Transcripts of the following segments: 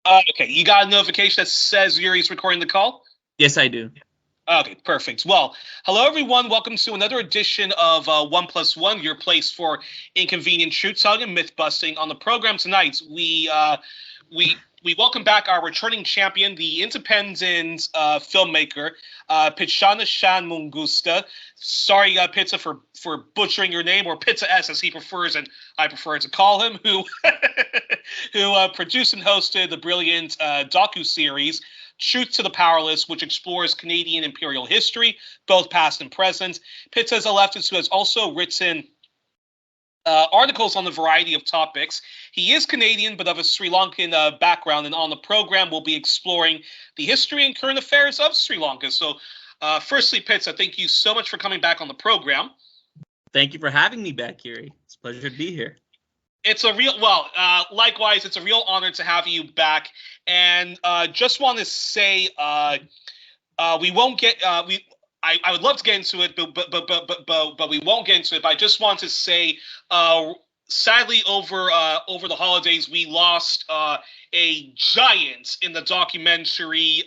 Okay, you got a notification that says Yuri's recording the call? Yes, I do. Okay, perfect. Well, hello everyone. Welcome to another edition of One Plus One, your place for inconvenient truth-telling and myth-busting. On the program tonight, we welcome back our returning champion, the independent filmmaker, Pitasanna Shanmugathas. Sorry, Pita, for butchering your name, or Pita S as he prefers, and I prefer to call him, who who produced and hosted the brilliant docuseries Truth to the Powerless, which explores Canadian imperial history, both past and present. Pita is a leftist who has also written articles on a variety of topics. He is Canadian, but of a Sri Lankan background, and on the program, we'll be exploring the history and current affairs of Sri Lanka. So, firstly, Pita, thank you so much for coming back on the program. Thank you for having me back, Yuri. It's a pleasure to be here. It's a real likewise. It's a real honor to have you back, and just want to say, we won't get we. I would love to get into it, but we won't get into it. But I just want to say, sadly, over the holidays, we lost a giant in the documentary,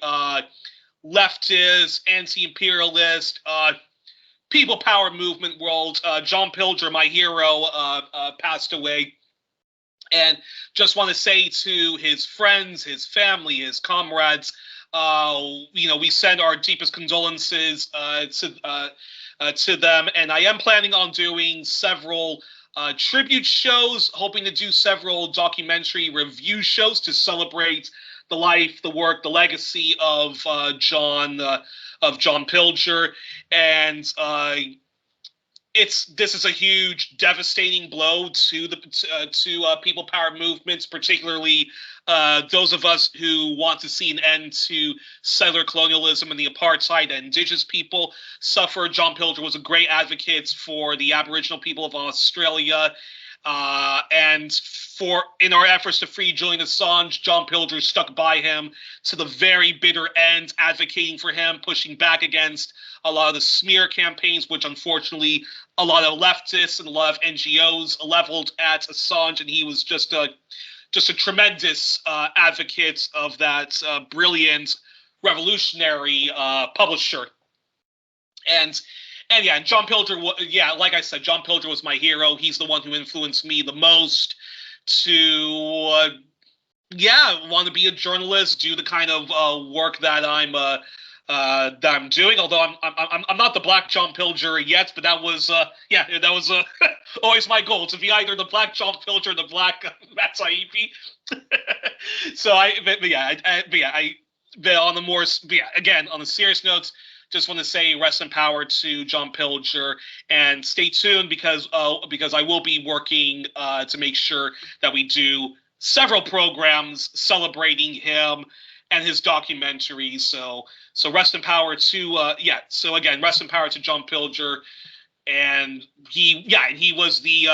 leftist, anti-imperialist, people power movement world. John Pilger, my hero, passed away. And just want to say to his friends, his family, his comrades, we send our deepest condolences to them. And I am planning on doing several tribute shows, hoping to do several documentary review shows to celebrate the life, the work, the legacy of John Pilger. And this is a huge, devastating blow to the to people power movements, particularly those of us who want to see an end to settler colonialism and the apartheid that indigenous people suffer. John Pilger was a great advocate for the Aboriginal people of Australia. And in our efforts to free Julian Assange, John Pilger stuck by him to the very bitter end, advocating for him, pushing back against a lot of the smear campaigns, which unfortunately a lot of leftists and a lot of NGOs leveled at Assange, and he was just a tremendous advocate of that brilliant revolutionary publisher. And yeah, and John Pilger, like I said, John Pilger was my hero. He's the one who influenced me the most to want to be a journalist, do the kind of work that I'm doing. Although I'm not the Black John Pilger yet, but that was always my goal, to be either the Black John Pilger or the Black Matt Taibbi. So again, on a serious note, just want to say rest in power to John Pilger, and stay tuned because I will be working to make sure that we do several programs celebrating him and his documentary. So rest in power to So again, rest in power to John Pilger, and he was the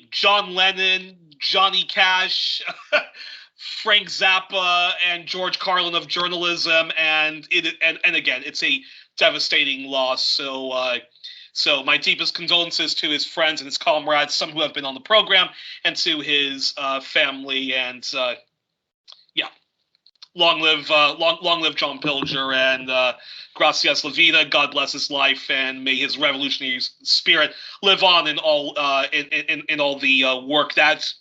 John Lennon, Johnny Cash, Frank Zappa, and George Carlin of journalism, and again, it's a devastating loss. So my deepest condolences to his friends and his comrades, some who have been on the program, and to his family. And long live John Pilger, and gracias la vida. God bless his life, and may his revolutionary spirit live on in all in all the work that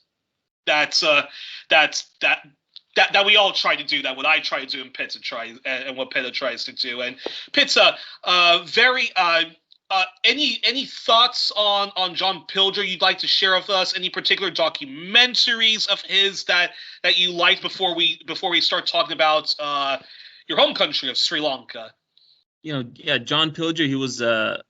we all try to do, that what I try to do, and Pita tries, and what Pita tries to do. And Pita, any thoughts on John Pilger you'd like to share with us? Any particular documentaries of his that you liked before we start talking about your home country of Sri Lanka? John Pilger, he was a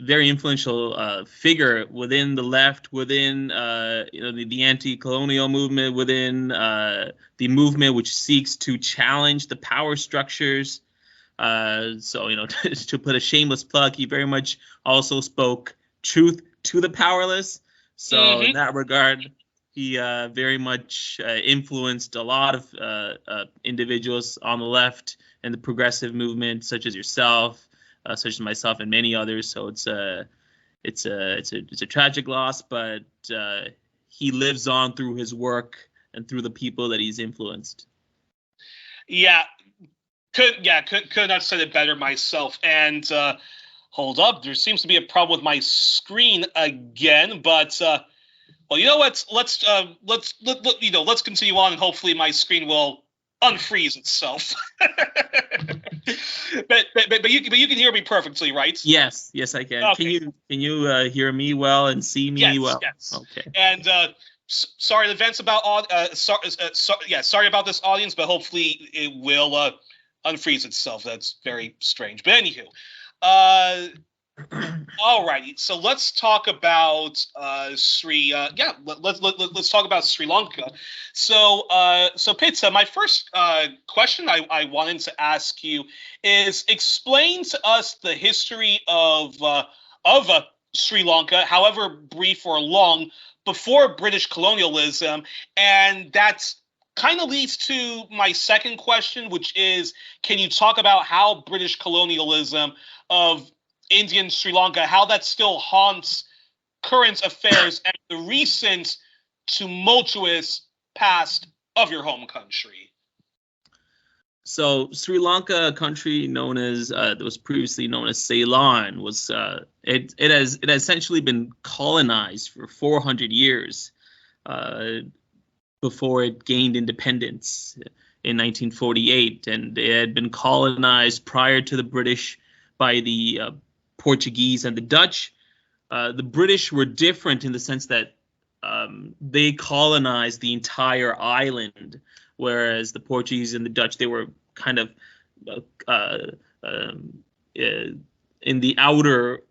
very influential figure within the left, within the anti-colonial movement, within the movement which seeks to challenge the power structures. To put a shameless plug, he very much also spoke truth to the powerless. So in that regard, he very much influenced a lot of individuals on the left and the progressive movement, such as yourself, such as myself, and many others. So it's a tragic loss, but he lives on through his work and through the people that he's influenced. Yeah, could not have said it better myself. And hold up, there seems to be a problem with my screen again. But well, you know what? Let's continue on, and hopefully my screen will unfreeze itself. but you can hear me perfectly, right? Yes, I can. Okay. Can you hear me well and see me well? Yes. Okay. And sorry in advance about sorry about this, audience, but hopefully it will unfreeze itself. That's very strange. But anywho, alrighty. So let's talk about let's talk about Sri Lanka. So Pita, my first question I wanted to ask you is, explain to us the history of Sri Lanka, however brief or long, before British colonialism. And that's kind of leads to my second question, which is, can you talk about how British colonialism of Indian Sri Lanka, how that still haunts current affairs and the recent tumultuous past of your home country? So Sri Lanka, a country known as that was previously known as Ceylon, was it has essentially been colonized for 400 years before it gained independence in 1948, and it had been colonized prior to the British by the Portuguese and the Dutch. The British were different in the sense that they colonized the entire island, whereas the Portuguese and the Dutch, they were kind of in the outer,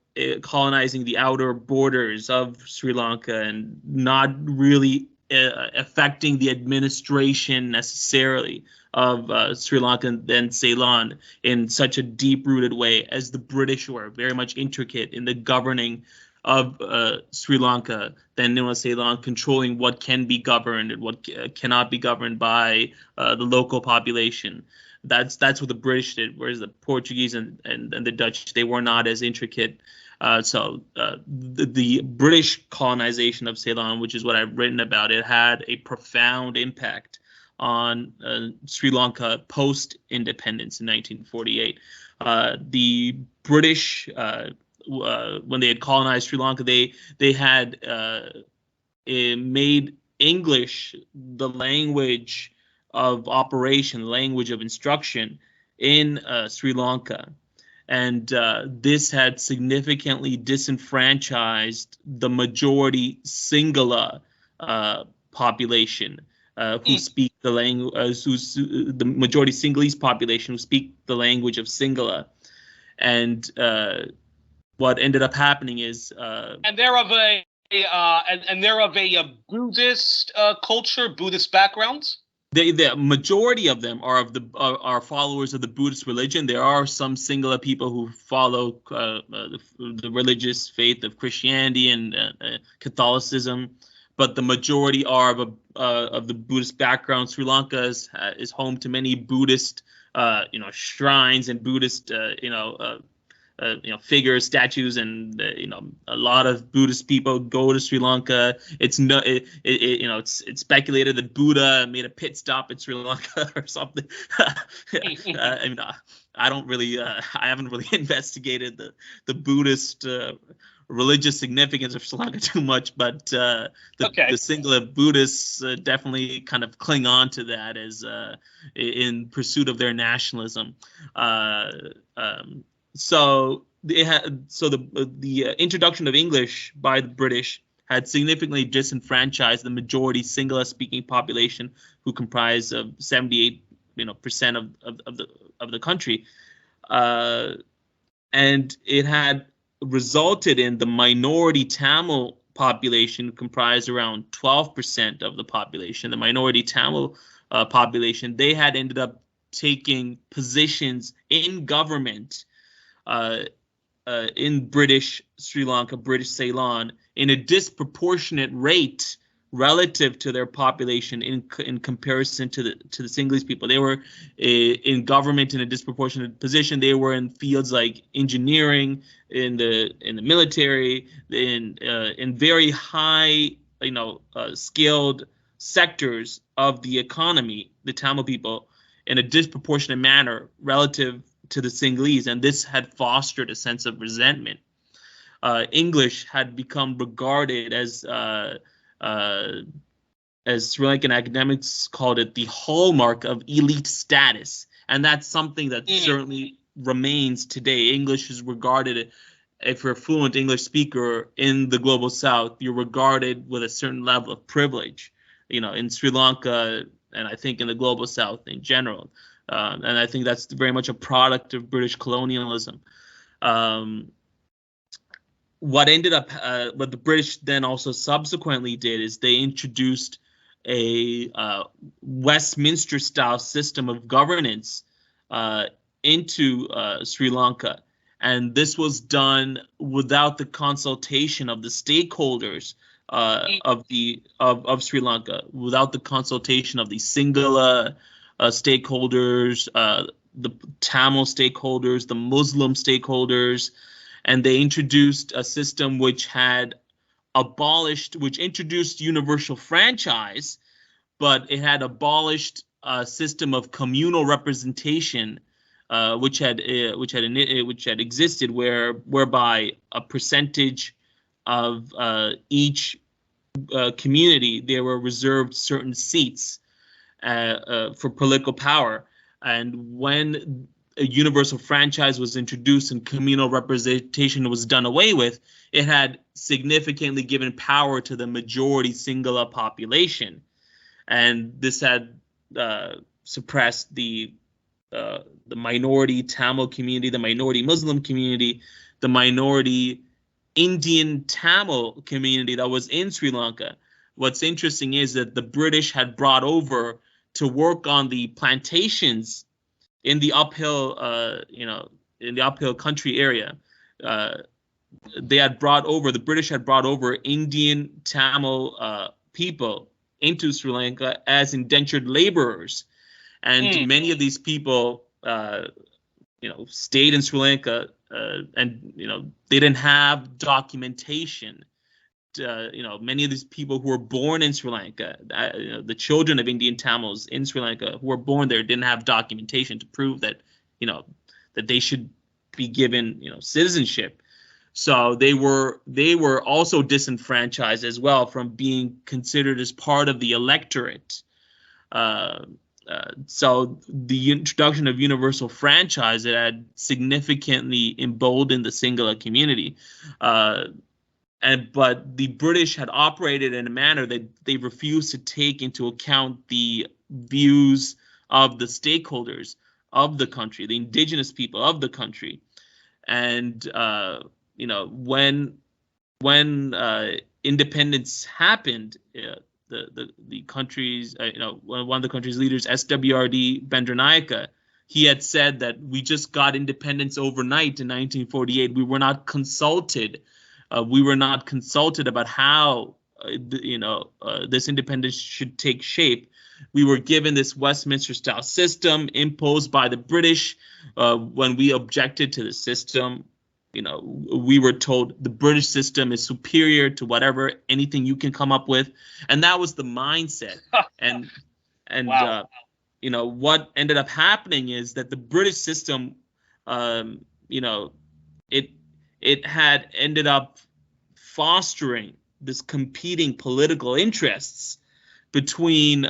colonizing the outer borders of Sri Lanka and not really affecting the administration necessarily of Sri Lanka and then Ceylon in such a deep-rooted way as the British were, very much intricate in the governing of Sri Lanka, then Ceylon, controlling what can be governed and what cannot be governed by the local population. That's what the British did, whereas the Portuguese and the Dutch, they were not as intricate. So the British colonization of Ceylon, which is what I've written about, it had a profound impact on Sri Lanka post-independence in 1948. The British, when they had colonized Sri Lanka, they had made English the language of operation, the language of instruction in Sri Lanka. And this had significantly disenfranchised the majority Sinhala population who speak the language, the majority Sinhalese population who speak the language of Sinhala. And what ended up happening is, and they're of a Buddhist culture, Buddhist background. The majority of them are followers of the Buddhist religion. There are some Sinhala people who follow the religious faith of Christianity and Catholicism, but the majority are of the Buddhist background. Sri Lanka is home to many Buddhist shrines and Buddhist figures, statues, and a lot of Buddhist people go to Sri Lanka. It's speculated that Buddha made a pit stop at Sri Lanka or something. I don't really, I haven't really investigated the Buddhist religious significance of Sri Lanka too much, but the Sinhala Buddhists definitely kind of cling on to that as in pursuit of their nationalism. So the introduction of English by the British had significantly disenfranchised the majority Sinhala-speaking population, who comprise of 78% of the country, and it had resulted in the minority Tamil population, comprised around 12% of the population. The minority Tamil population, they had ended up taking positions in government in British Sri Lanka, British Ceylon, in a disproportionate rate relative to their population in comparison to the Sinhalese people. They were in government in a disproportionate position. They were in fields like engineering, in the military, in very high skilled sectors of the economy, the Tamil people, in a disproportionate manner relative to the Sinhalese, and this had fostered a sense of resentment. English had become regarded as Sri Lankan academics called it, the hallmark of elite status. And that's something that certainly remains today. English is regarded, if you're a fluent English speaker in the global South, you're regarded with a certain level of privilege, in Sri Lanka, and I think in the global South in general. And I think that's very much a product of British colonialism. What the British then also subsequently did is they introduced a Westminster-style system of governance into Sri Lanka, and this was done without the consultation of the stakeholders of Sri Lanka, without the consultation of the Sinhala stakeholders, the Tamil stakeholders, the Muslim stakeholders, and they introduced a system which introduced universal franchise, but it had abolished a system of communal representation, which had existed, whereby a percentage of each community, there were reserved certain seats for political power. And when a universal franchise was introduced and communal representation was done away with, it had significantly given power to the majority Sinhala population, and this had suppressed the minority Tamil community, the minority Muslim community, the minority Indian Tamil community that was in Sri Lanka. What's interesting is that the British had brought over to work on the plantations in the uphill, country area. The British had brought over Indian Tamil people into Sri Lanka as indentured laborers, and many of these people, stayed in Sri Lanka, and they didn't have documentation. Many of these people who were born in Sri Lanka, the children of Indian Tamils in Sri Lanka who were born there, didn't have documentation to prove that they should be given citizenship. So they were also disenfranchised as well from being considered as part of the electorate. So the introduction of universal franchise, it had significantly emboldened the Sinhala community. But the British had operated in a manner that they refused to take into account the views of the stakeholders of the country, the indigenous people of the country. And when independence happened, the country's one of the country's leaders, SWRD Bandaranaike, he had said that we just got independence overnight in 1948. We were not consulted. We were not consulted about how this independence should take shape. We were given this Westminster-style system imposed by the British. When we objected to the system, we were told the British system is superior to anything you can come up with, and that was the mindset. And wow. What ended up happening is that the British system, it had ended up fostering this competing political interests between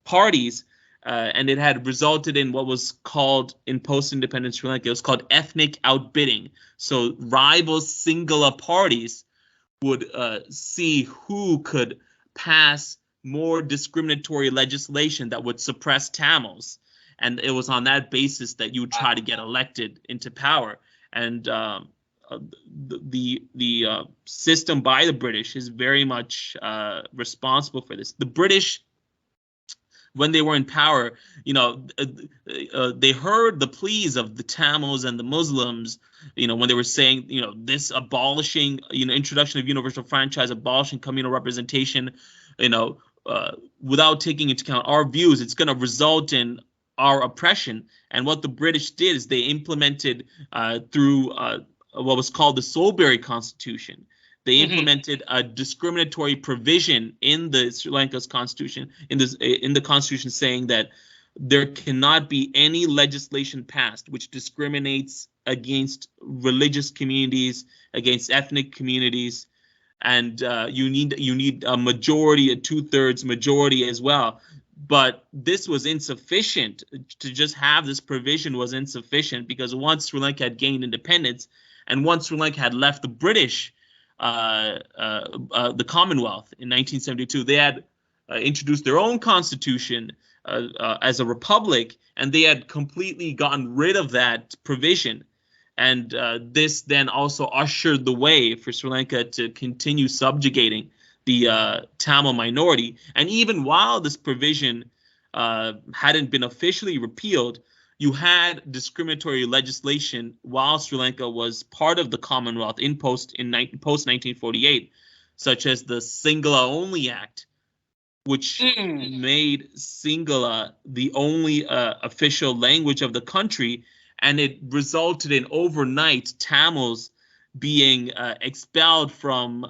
parties, and it had resulted in what was called, in post-independence Sri Lanka, it was called ethnic outbidding. So rival Sinhala parties would see who could pass more discriminatory legislation that would suppress Tamils, and it was on that basis that you would try to get elected into power. And the system by the British is very much responsible for this. The British, when they were in power, they heard the pleas of the Tamils and the Muslims, when they were saying, this abolishing, introduction of universal franchise, abolishing communal representation, without taking into account our views, it's going to result in our oppression. And what the British did is they implemented through what was called the Solberry Constitution. they implemented a discriminatory provision in the Sri Lanka's constitution, in the constitution, saying that there cannot be any legislation passed which discriminates against religious communities, against ethnic communities, and you need a majority, a 2/3 majority as well. But this was insufficient. To just have this provision was insufficient, because once Sri Lanka had gained independence, and once Sri Lanka had left the British, the Commonwealth in 1972, they had introduced their own constitution as a republic, and they had completely gotten rid of that provision. And this then also ushered the way for Sri Lanka to continue subjugating the Tamil minority. And even while this provision hadn't been officially repealed, you had discriminatory legislation while Sri Lanka was part of the Commonwealth in post 1948, such as the Sinhala Only Act, which made Sinhala the only official language of the country, and it resulted in overnight Tamils being expelled from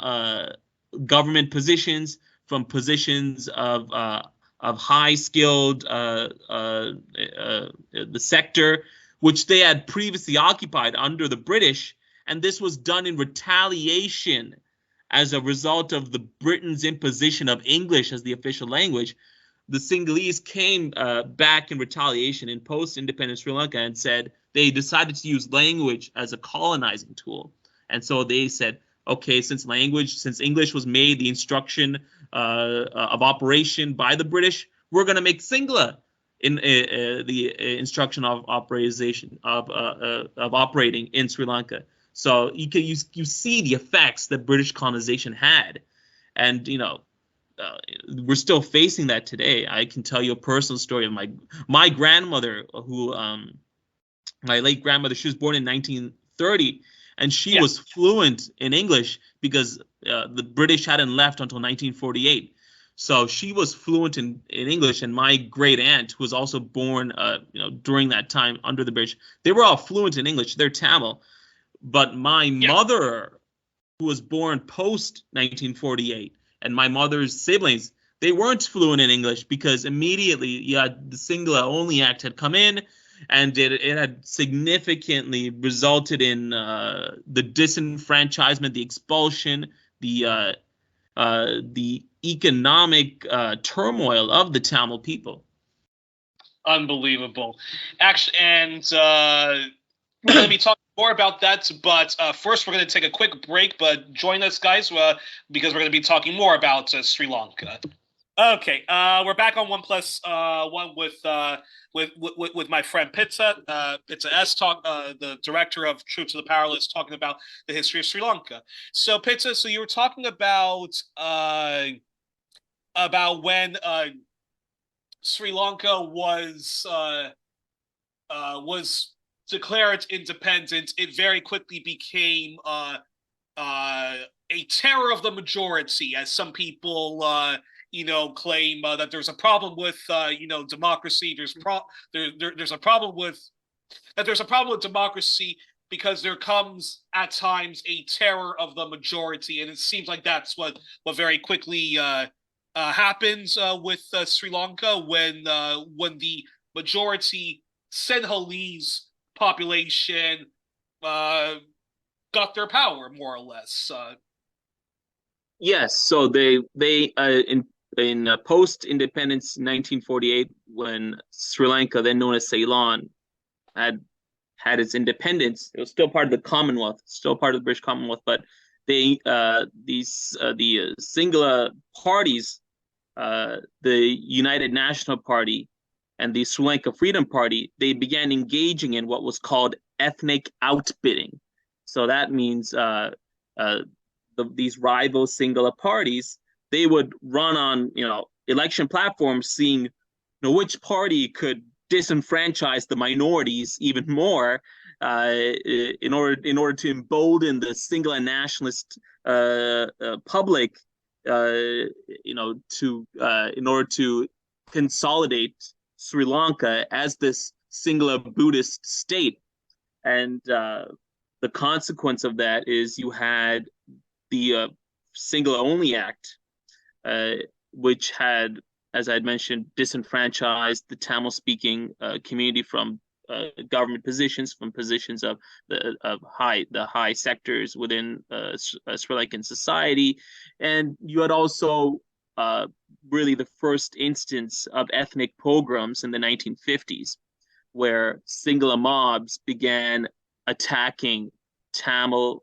government positions, from positions of high skilled the sector, which they had previously occupied under the British. And this was done in retaliation as a result of the Britain's imposition of English as the official language. The Sinhalese came back in retaliation in post-independent Sri Lanka and said they decided to use language as a colonizing tool. And so they said, okay, since English was made the instruction of operation by the British, we're going to make Sinhala in the instruction of operating in Sri Lanka. So you see the effects that British colonization had, and we're still facing that today. I can tell you a personal story of my grandmother, who my late grandmother. She was born in 1930, and she was fluent in English because the British hadn't left until 1948. So she was fluent in English, and my great aunt, who was also born during that time under the British, they were all fluent in English. They're Tamil. But my mother, who was born post 1948, and my mother's siblings, they weren't fluent in English, because immediately the Sinhala Only Act had come in, and it had significantly resulted in the disenfranchisement, the expulsion, the economic turmoil of the Tamil people. Unbelievable. Actually, and we're going to be talking more about that, but first we're going to take a quick break. But join us, guys, because we're going to be talking more about Sri Lanka. Okay, we're back on 1+1 with my friend Pita. Pita S talk, the director of Truth to the Powerless, talking about the history of Sri Lanka. So Pita, so you were talking about when Sri Lanka was declared independent. It very quickly became a terror of the majority, as some people claim that there's a problem with democracy. There's a problem with democracy, because there comes at times a terror of the majority, and it seems like that's what very quickly happens with Sri Lanka when the majority Sinhalese population got their power, more or less. Yes, so they in post-independence 1948, when Sri Lanka, then known as Ceylon, had its independence, it was still part of the Commonwealth, still part of the British Commonwealth, but the Sinhala parties, the United National Party and the Sri Lanka Freedom Party, they began engaging in what was called ethnic outbidding. So that means these rival Sinhala parties, they would run on election platforms, seeing which party could disenfranchise the minorities even more, in order to embolden the Sinhala nationalist public, in order to consolidate Sri Lanka as this Sinhala Buddhist state. And the consequence of that is you had the Sinhala Only Act, which had, as I had mentioned, disenfranchised the Tamil-speaking community from government positions, from positions of the high sectors within Sri Lankan society, and you had also really the first instance of ethnic pogroms in the 1950s, where Sinhala mobs began attacking Tamil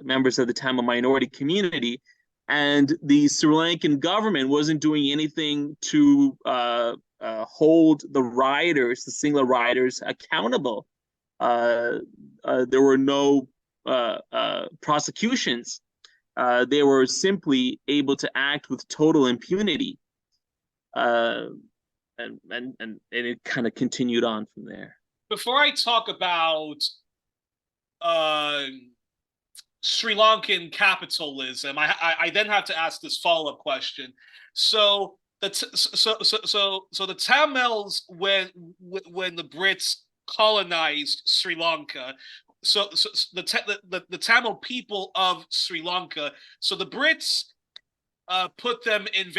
members of the Tamil minority community, and the Sri Lankan government wasn't doing anything to hold the rioters, the Sinhala rioters, accountable. There were no prosecutions. They were simply able to act with total impunity. And it kind of continued on from there. Before I talk about Sri Lankan capitalism, I then have to ask this follow-up question. So the Tamils, when the Brits colonized Sri Lanka, so the Tamil people of Sri Lanka, so the Brits put them in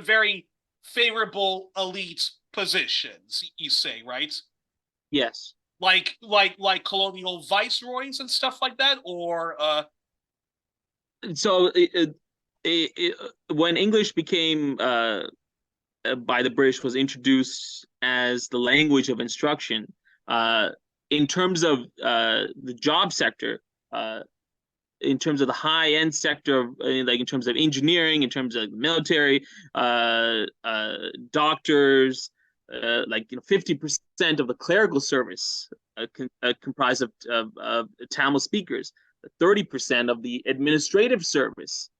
very favorable elite positions, you say, right? Yes. Like colonial viceroys and stuff like that, or so when English became by the British was introduced as the language of instruction, in terms of the job sector, in terms of the high-end sector, like in terms of engineering, in terms of military, doctors, like 50% of the clerical service comprised of Tamil speakers, 30% of the administrative service,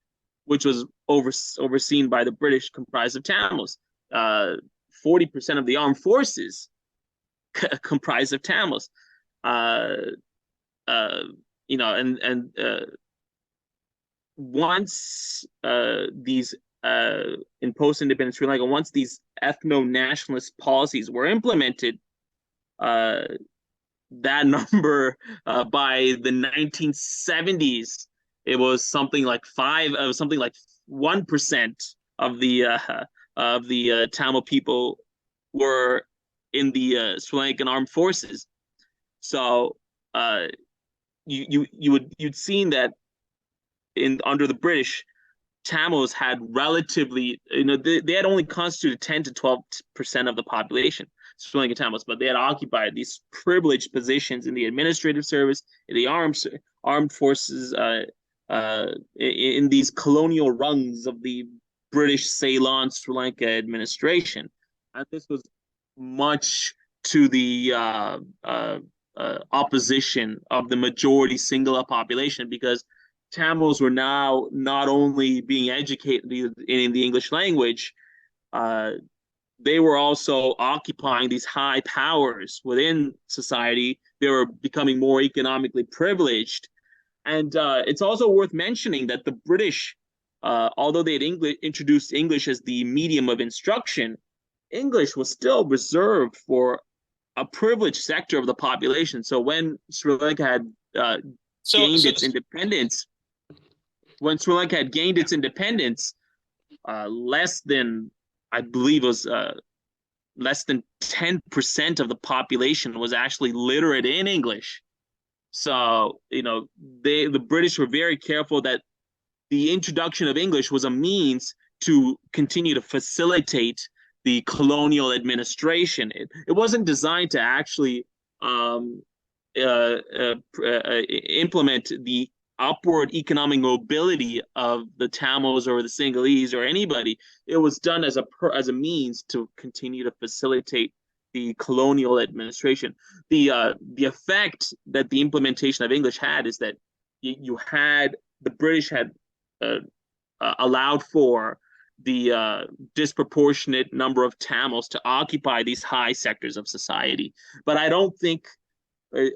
which was overseen by the British, comprised of Tamils. 40% of the armed forces comprised of Tamils. Once these in post-independence Sri Lanka, once these ethno-nationalist policies were implemented, that number by the 1970s, it was something like 1% of the Tamil people were in the Sri Lankan armed forces. So you'd seen that under the British, Tamils had relatively, they had only constituted 10 to 12% of the population, Sri Lankan Tamils, but they had occupied these privileged positions in the administrative service, in the armed forces, in these colonial rungs of the British Ceylon Sri Lanka administration. And this was much to the opposition of the majority Sinhala population, because Tamils were now not only being educated in the English language, they were also occupying these high powers within society. They were becoming more economically privileged. And it's also worth mentioning that the British, although they had introduced English as the medium of instruction, English was still reserved for a privileged sector of the population. So when Sri Lanka had gained its independence, less than, I believe it was less than 10% of the population was actually literate in English. So, the British were very careful that the introduction of English was a means to continue to facilitate the colonial administration. It wasn't designed to actually implement the upward economic mobility of the Tamils or the Sinhalese or anybody. It was done as a means to continue to facilitate the colonial administration. The effect that the implementation of English had is that the British had allowed for the disproportionate number of Tamils to occupy these high sectors of society. But I don't think,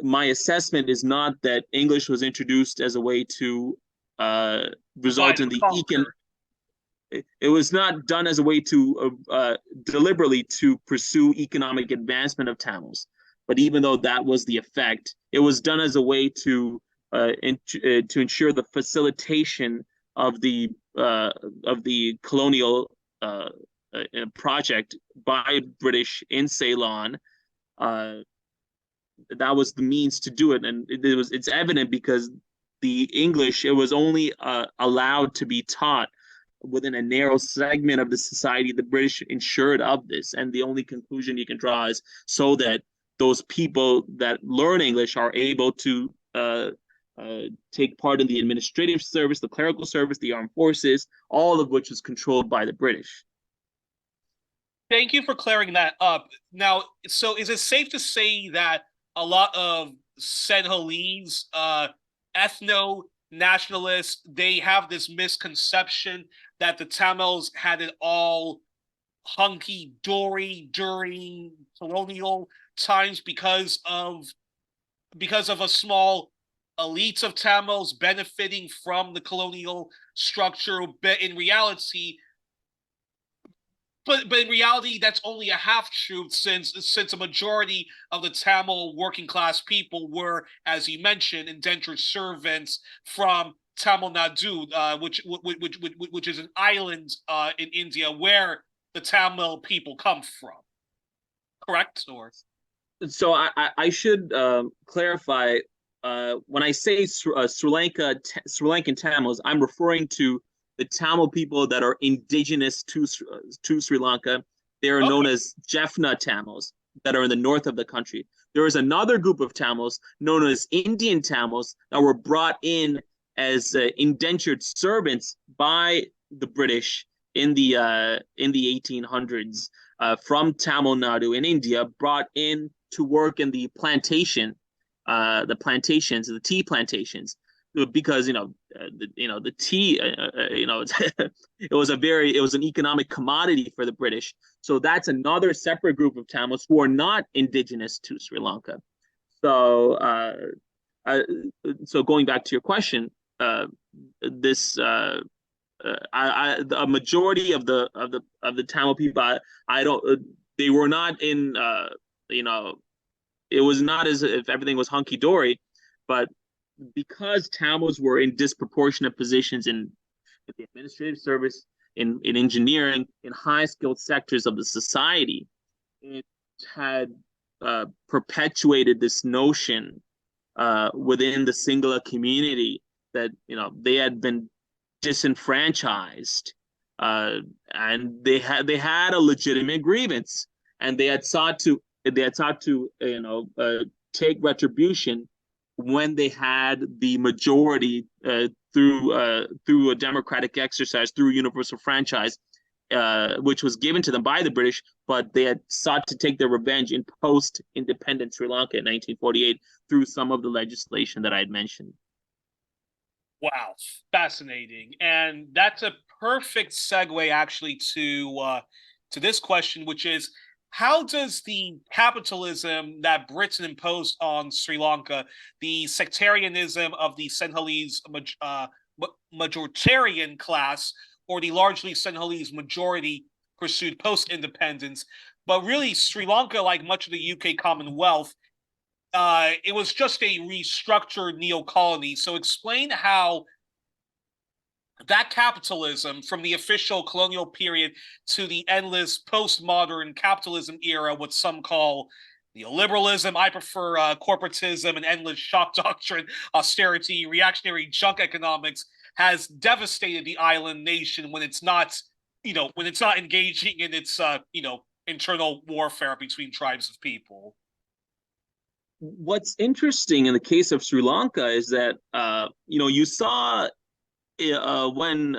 my assessment is not that English was introduced as a way to result in the it was not done as a way to deliberately to pursue economic advancement of Tamils, But even though that was the effect, it was done as a way to ensure the facilitation of the colonial project by British in Ceylon. That was the means to do it, and it's evident because the English, it was only allowed to be taught within a narrow segment of the society the British ensured of this. And the only conclusion you can draw is so that those people that learn English are able to take part in the administrative service, the clerical service, the armed forces, all of which is controlled by the British. Thank you for clearing that up. Now, so is it safe to say that a lot of Sinhalese ethno-nationalists, they have this misconception that the Tamils had it all hunky-dory during colonial times because of a small elites of Tamils benefiting from the colonial structure, but in reality, that's only a half truth, since a majority of the Tamil working class people were, as you mentioned, indentured servants from Tamil Nadu, which is an island in India where the Tamil people come from. Correct, or? So I should clarify. When I say Sri Lankan Tamils, I'm referring to the Tamil people that are indigenous to Sri Lanka. They are known as Jaffna Tamils that are in the north of the country. There is another group of Tamils known as Indian Tamils that were brought in as indentured servants by the British in the 1800s from Tamil Nadu in India, brought in to work in the plantations, the tea plantations, because the tea, it was an economic commodity for the British. So that's another separate group of Tamils who are not indigenous to Sri Lanka. So going back to your question, a majority of the Tamil people, they were not in, it was not as if everything was hunky dory, but because Tamils were in disproportionate positions in the administrative service, in engineering, in high skilled sectors of the society, it had perpetuated this notion within the Sinhala community that they had been disenfranchised, and they had a legitimate grievance, and they had sought to take retribution when they had the majority through a democratic exercise, through universal franchise, which was given to them by the British, but they had sought to take their revenge in post-independent Sri Lanka in 1948 through some of the legislation that I had mentioned. Wow, fascinating. And that's a perfect segue actually to this question, which is, how does the capitalism that Britain imposed on Sri Lanka, the sectarianism of the Sinhalese majoritarian class, or the largely Sinhalese majority pursued post-independence, but really Sri Lanka, like much of the UK Commonwealth, it was just a restructured neo-colony. So explain how that capitalism from the official colonial period to the endless postmodern capitalism era, what some call neoliberalism, I prefer corporatism and endless shock doctrine, austerity, reactionary junk economics, has devastated the island nation when it's not engaging in its internal warfare between tribes of people. What's interesting in the case of Sri Lanka is that you saw when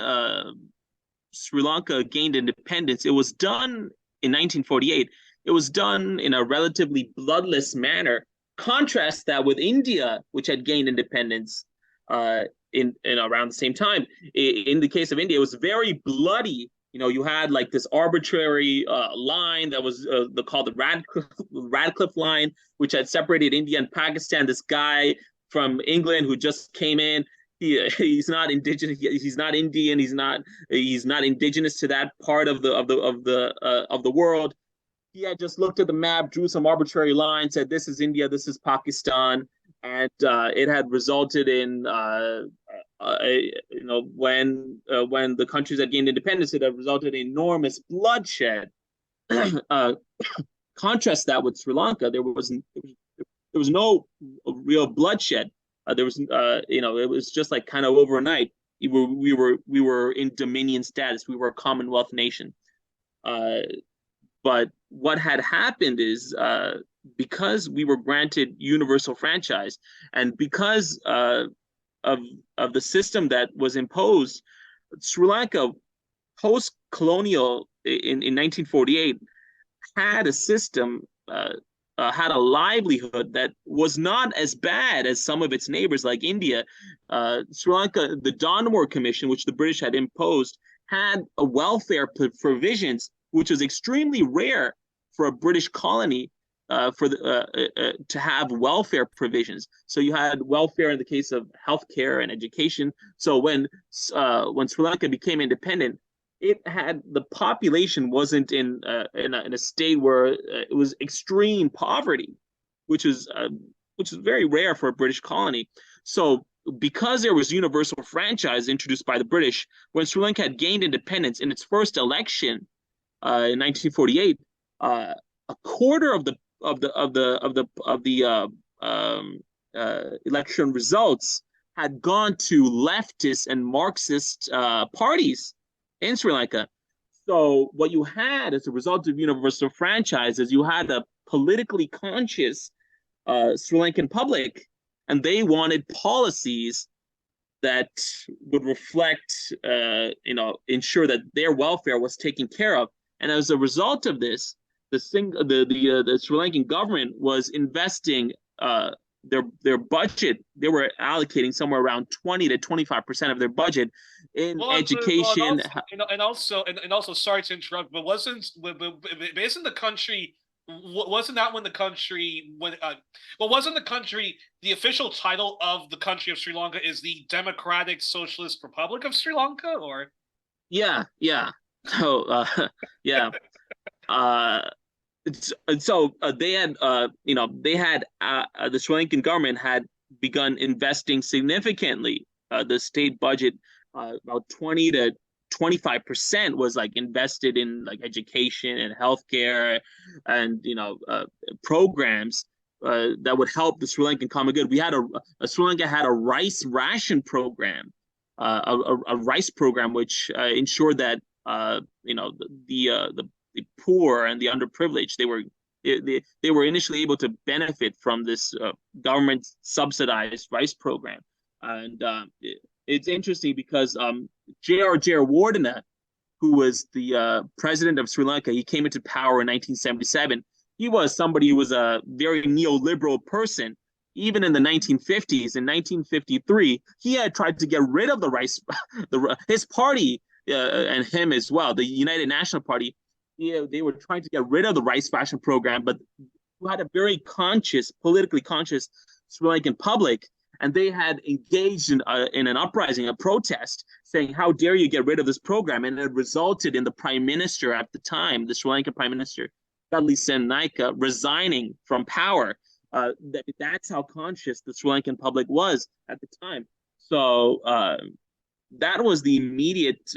Sri Lanka gained independence, it was done in 1948. It was done in a relatively bloodless manner. Contrast that with India, which had gained independence in around the same time. In the case of India, it was very bloody. You had like this arbitrary line that was called the Radcliffe line, which had separated India and Pakistan. This guy from England who just came in. He's not indigenous. He's not Indian. He's not indigenous to that part of the world. he had just looked at the map, drew some arbitrary line, said this is India, this is Pakistan, and it had resulted in when the countries had gained independence, it had resulted in enormous bloodshed. uh, Contrast that with Sri Lanka, there was no real bloodshed. It was just like kind of overnight. We were in dominion status. We were a Commonwealth nation. Uh, but what had happened is because we were granted universal franchise, and because of of the system that was imposed, Sri Lanka post colonial in 1948 had a system, had a livelihood that was not as bad as some of its neighbors like India. Sri Lanka, the Donmore Commission, which the British had imposed, had a welfare provisions, which was extremely rare for a British colony. To have welfare provisions, so you had welfare in the case of healthcare and education. So when Sri Lanka became independent, it had the population wasn't in a state where it was extreme poverty, which is very rare for a British colony. So because there was universal franchise introduced by the British, when Sri Lanka had gained independence in its first election in 1948, a quarter of the election results had gone to leftist and Marxist parties in Sri Lanka. So what you had as a result of universal franchise is you had a politically conscious Sri Lankan public, and they wanted policies that would reflect, ensure that their welfare was taken care of. And as a result of this, the Sri Lankan government was investing their budget. They were allocating somewhere around 20 to 25% of their budget in education. And also, sorry to interrupt, but isn't the country, wasn't that when the country wasn't the country, the official title of the country of Sri Lanka is the Democratic Socialist Republic of Sri Lanka, or? Yeah. So yeah. uh they had the Sri Lankan government had begun investing significantly. The state budget, about 20 to 25% was like invested in like education and healthcare and programs that would help the Sri Lankan common good. We had Sri Lanka had a rice ration program, a rice program which ensured that the poor and the underprivileged, they were initially able to benefit from this government subsidized rice program. And it's interesting because J.R. Jayawardena, who was the president of Sri Lanka, he came into power in 1977. He was somebody who was a very neoliberal person. Even in the 1950s, in 1953, he had tried to get rid of the rice, his party and him as well, the United National Party. They were trying to get rid of the rice ration program, but you had a very politically conscious Sri Lankan public, and they had engaged in an uprising, a protest, saying, how dare you get rid of this program? And it resulted in the prime minister at the time, the Sri Lankan prime minister, Dudley Sennaika, resigning from power. That's how conscious the Sri Lankan public was at the time. So that was the immediate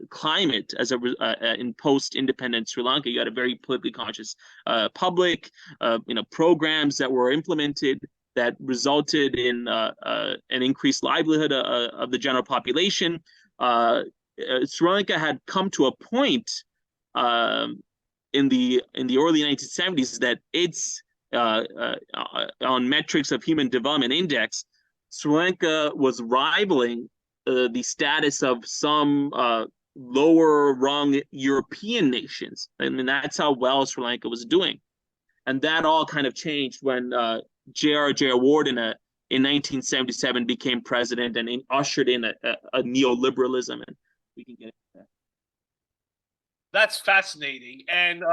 climate in post-independent Sri Lanka. You had a very politically conscious public, programs that were implemented that resulted in an increased livelihood of the general population. Sri Lanka had come to a point in the early 1970s that it's on metrics of Human Development Index, Sri Lanka was rivaling the status of some lower rung European nations. I mean, that's how well Sri Lanka was doing. And that all kind of changed when J.R. Jayawardena in 1977 became president and ushered in a neoliberalism. And we can get into that. That's fascinating. And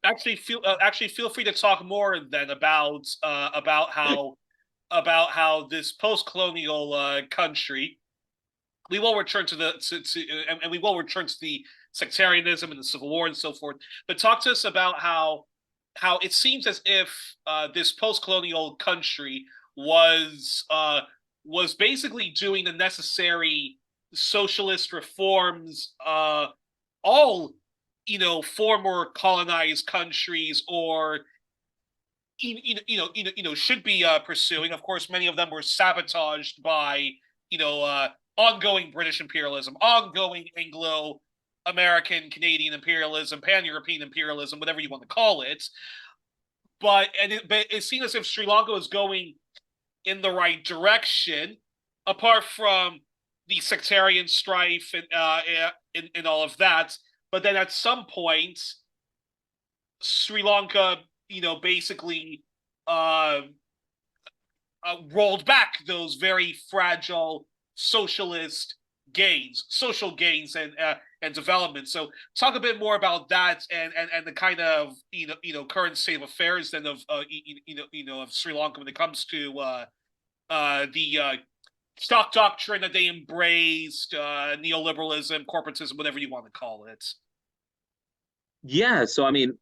actually feel free to talk more then about how this post-colonial country we will return to and we will return to the sectarianism and the Civil War and so forth. But talk to us about how it seems as if this post-colonial country was basically doing the necessary socialist reforms, all former colonized countries or should be pursuing. Of course, many of them were sabotaged by ongoing British imperialism, ongoing Anglo American, Canadian imperialism, pan European imperialism, whatever you want to call it. But it seems as if Sri Lanka is going in the right direction, apart from the sectarian strife and all of that. But then at some point, Sri Lanka, basically uh, rolled back those very fragile socialist gains, social gains, and development. So, talk a bit more about that and the kind of current state of affairs then of of Sri Lanka when it comes to the stock doctrine that they embraced, neoliberalism, corporatism, whatever you want to call it. Yeah, so I mean,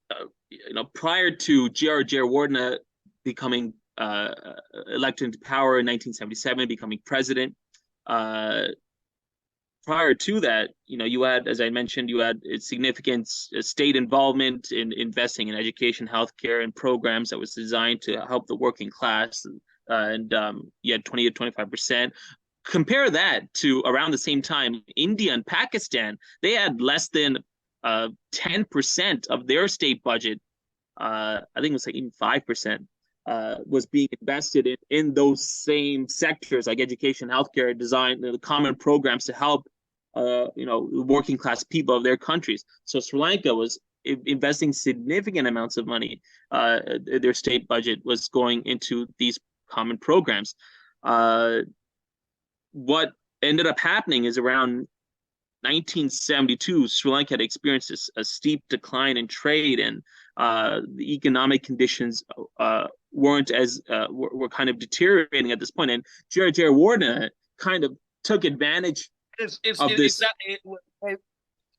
prior to J.R. Jayawardena becoming elected into power in 1977, becoming president, prior to that, you had, as I mentioned, you had significant state involvement in investing in education, healthcare, and programs that was designed to help the working class, and you had 20 to 25%. Compare that to around the same time, India and Pakistan, they had less than 10% of their state budget, I think it was like even 5%, was being invested in those same sectors like education, healthcare, design, the common programs to help, working class people of their countries. So Sri Lanka was investing significant amounts of money. Their state budget was going into these common programs. What ended up happening is around 1972, Sri Lanka had experienced a steep decline in trade, and the economic conditions weren't as were kind of deteriorating at this point. And J.R. Jayawardena kind of took advantage of this.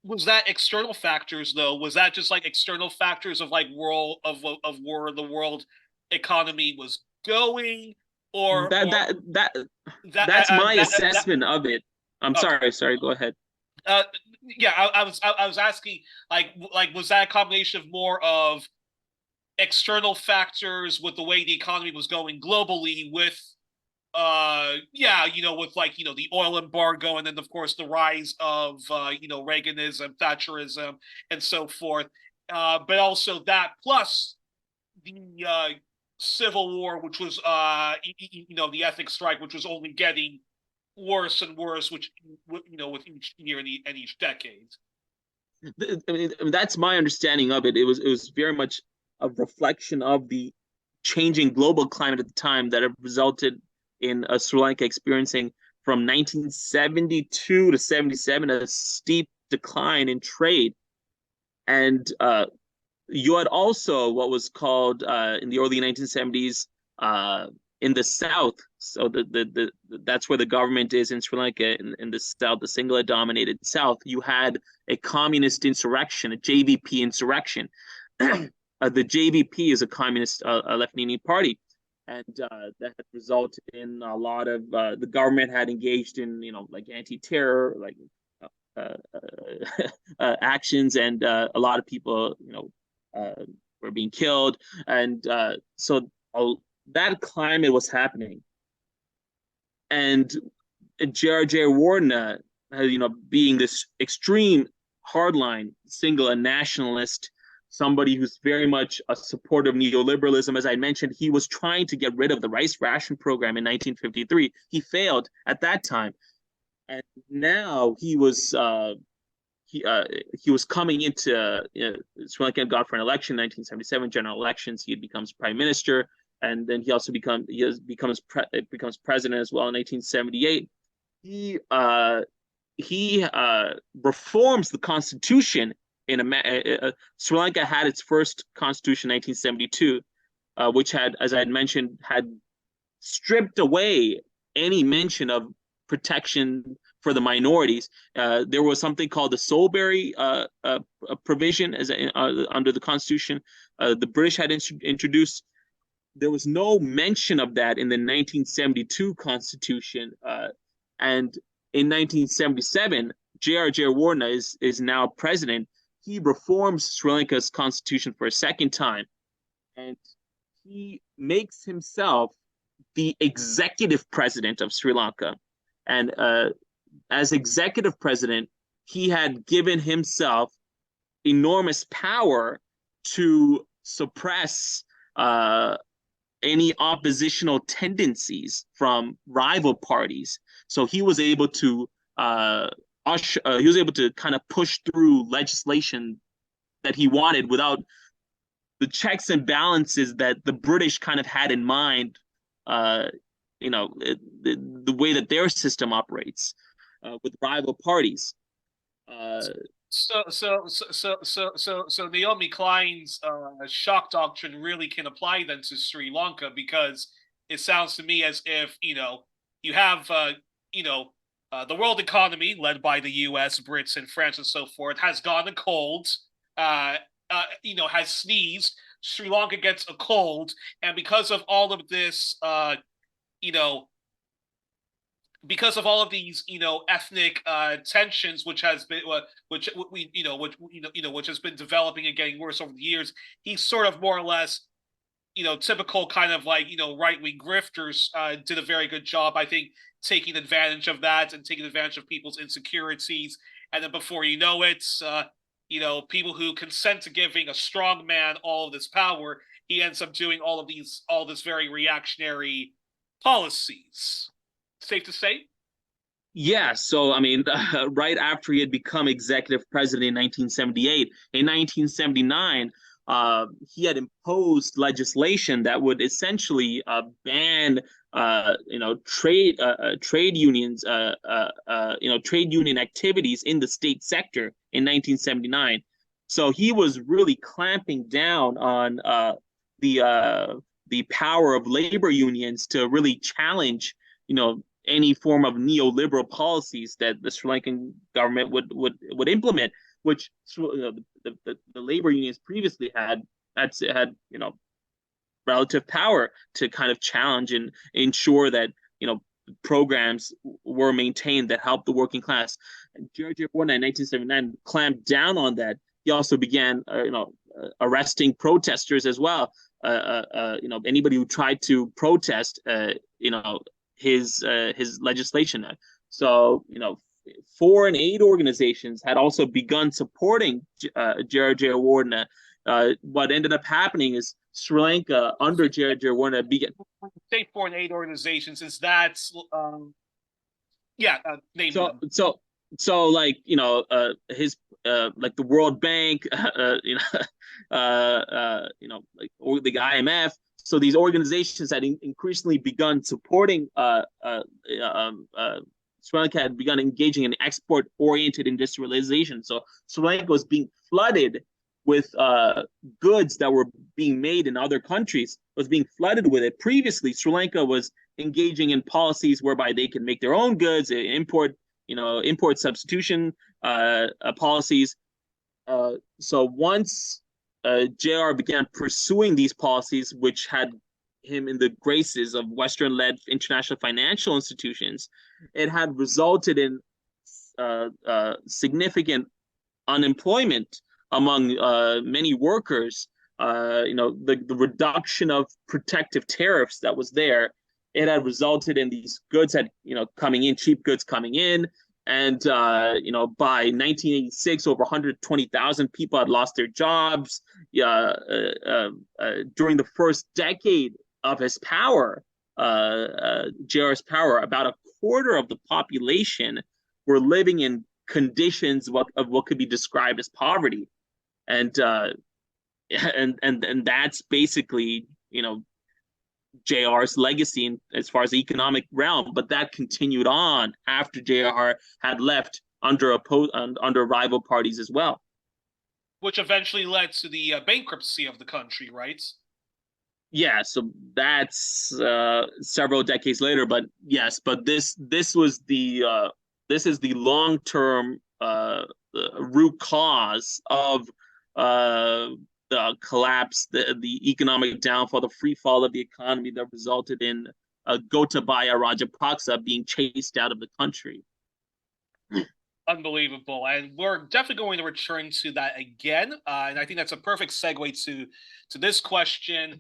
Was that external factors though? Was that just like external factors of like world of where the world economy was going, or that's my assessment of it. I'm okay. Sorry, go ahead. Yeah, I was asking, like was that a combination of more of external factors with the way the economy was going globally, with with like the oil embargo, and then of course the rise of Reaganism, Thatcherism, and so forth, but also that plus the Civil War, which was the ethnic strike, which was only getting worse and worse, which with each year and each decade. I mean, that's my understanding of it. It was very much a reflection of the changing global climate at the time that have resulted in Sri Lanka experiencing from 1972 to 77 a steep decline in trade, and you had also what was called in the early 1970s in the South. So that's where the government is in Sri Lanka, in the South, the Sinhala-dominated South. You had a communist insurrection, a JVP insurrection. The JVP is a communist left-leaning party, and that had resulted in a lot of the government had engaged in like anti-terror, like actions, and a lot of people were being killed, and so that climate was happening. And J.R. Jayawardena, being this extreme hardline Sinhala nationalist, somebody who's very much a supporter of neoliberalism. As I mentioned, he was trying to get rid of the rice ration program in 1953. He failed at that time, and now he was coming into Sri Lanka got for an election in 1977 general elections. He becomes prime minister, and then he also becomes president as well in 1978. He reforms the constitution. Sri Lanka had its first constitution in 1972, which had, as I had mentioned, had stripped away any mention of protection for the minorities. There was something called the Solberry provision under the Constitution. The British had introduced. There was no mention of that in the 1972 Constitution, and in 1977, J.R. Jayawarna is now president. He reforms Sri Lanka's constitution for a second time, and he makes himself the executive president of Sri Lanka. And as executive president, he had given himself enormous power to suppress any oppositional tendencies from rival parties. So he was able to kind of push through legislation that he wanted without the checks and balances that the British kind of had in mind. The way that their system operates with rival parties. So Naomi Klein's shock doctrine really can apply then to Sri Lanka, because it sounds to me as if you have the world economy led by the U.S., Brits, and France, and so forth has gone a cold. Has sneezed. Sri Lanka gets a cold, and because of all of this, because of all of these, ethnic tensions, which has been, which has been developing and getting worse over the years, he's sort of more or less, typical kind of like, right-wing grifters did a very good job, I think, taking advantage of that and taking advantage of people's insecurities, and then before you know it, people who consent to giving a strong man all of this power, he ends up doing all this very reactionary policies. Safe to say? Yeah, so I mean, right after he had become executive president in 1978, in 1979, he had imposed legislation that would essentially ban, trade unions, trade union activities in the state sector in 1979. So he was really clamping down on the power of labor unions to really challenge, any form of neoliberal policies that the Sri Lankan government would implement, which the labor unions previously had relative power to kind of challenge and ensure that programs were maintained that helped the working class. J.R. Jayawarna in 1979 clamped down on that. He also began arresting protesters as well. Anybody who tried to protest his legislation. So, foreign aid organizations had also begun supporting J.R. Jayawarna. What ended up happening is Sri Lanka under J.R. Jayawarna began. Say foreign aid organizations, is that name them. So like his like the World Bank, or the IMF. So these organizations had increasingly begun supporting Sri Lanka had begun engaging in export-oriented industrialization. So Sri Lanka was being flooded with goods that were being made in other countries, was being flooded with it. Previously, Sri Lanka was engaging in policies whereby they could make their own goods, import substitution policies. So once JR began pursuing these policies, which had him in the graces of Western-led international financial institutions, it had resulted in significant unemployment among many workers. The reduction of protective tariffs that was there, it had resulted in these goods coming in, cheap goods coming in. And, by 1986, over 120,000 people had lost their jobs. During the first decade of his power, JR's power, about a quarter of the population were living in conditions of what could be described as poverty. And that's basically, JR's legacy as far as the economic realm, but that continued on after JR had left under rival parties as well, which eventually led to the bankruptcy of the country, right? Yeah, so that's several decades later, but yes, but this was the this is the long-term root cause of the collapse, the economic downfall, the free fall of the economy that resulted in Gotabaya Rajapaksa being chased out of the country. Unbelievable. And we're definitely going to return to that again. And I think that's a perfect segue to this question,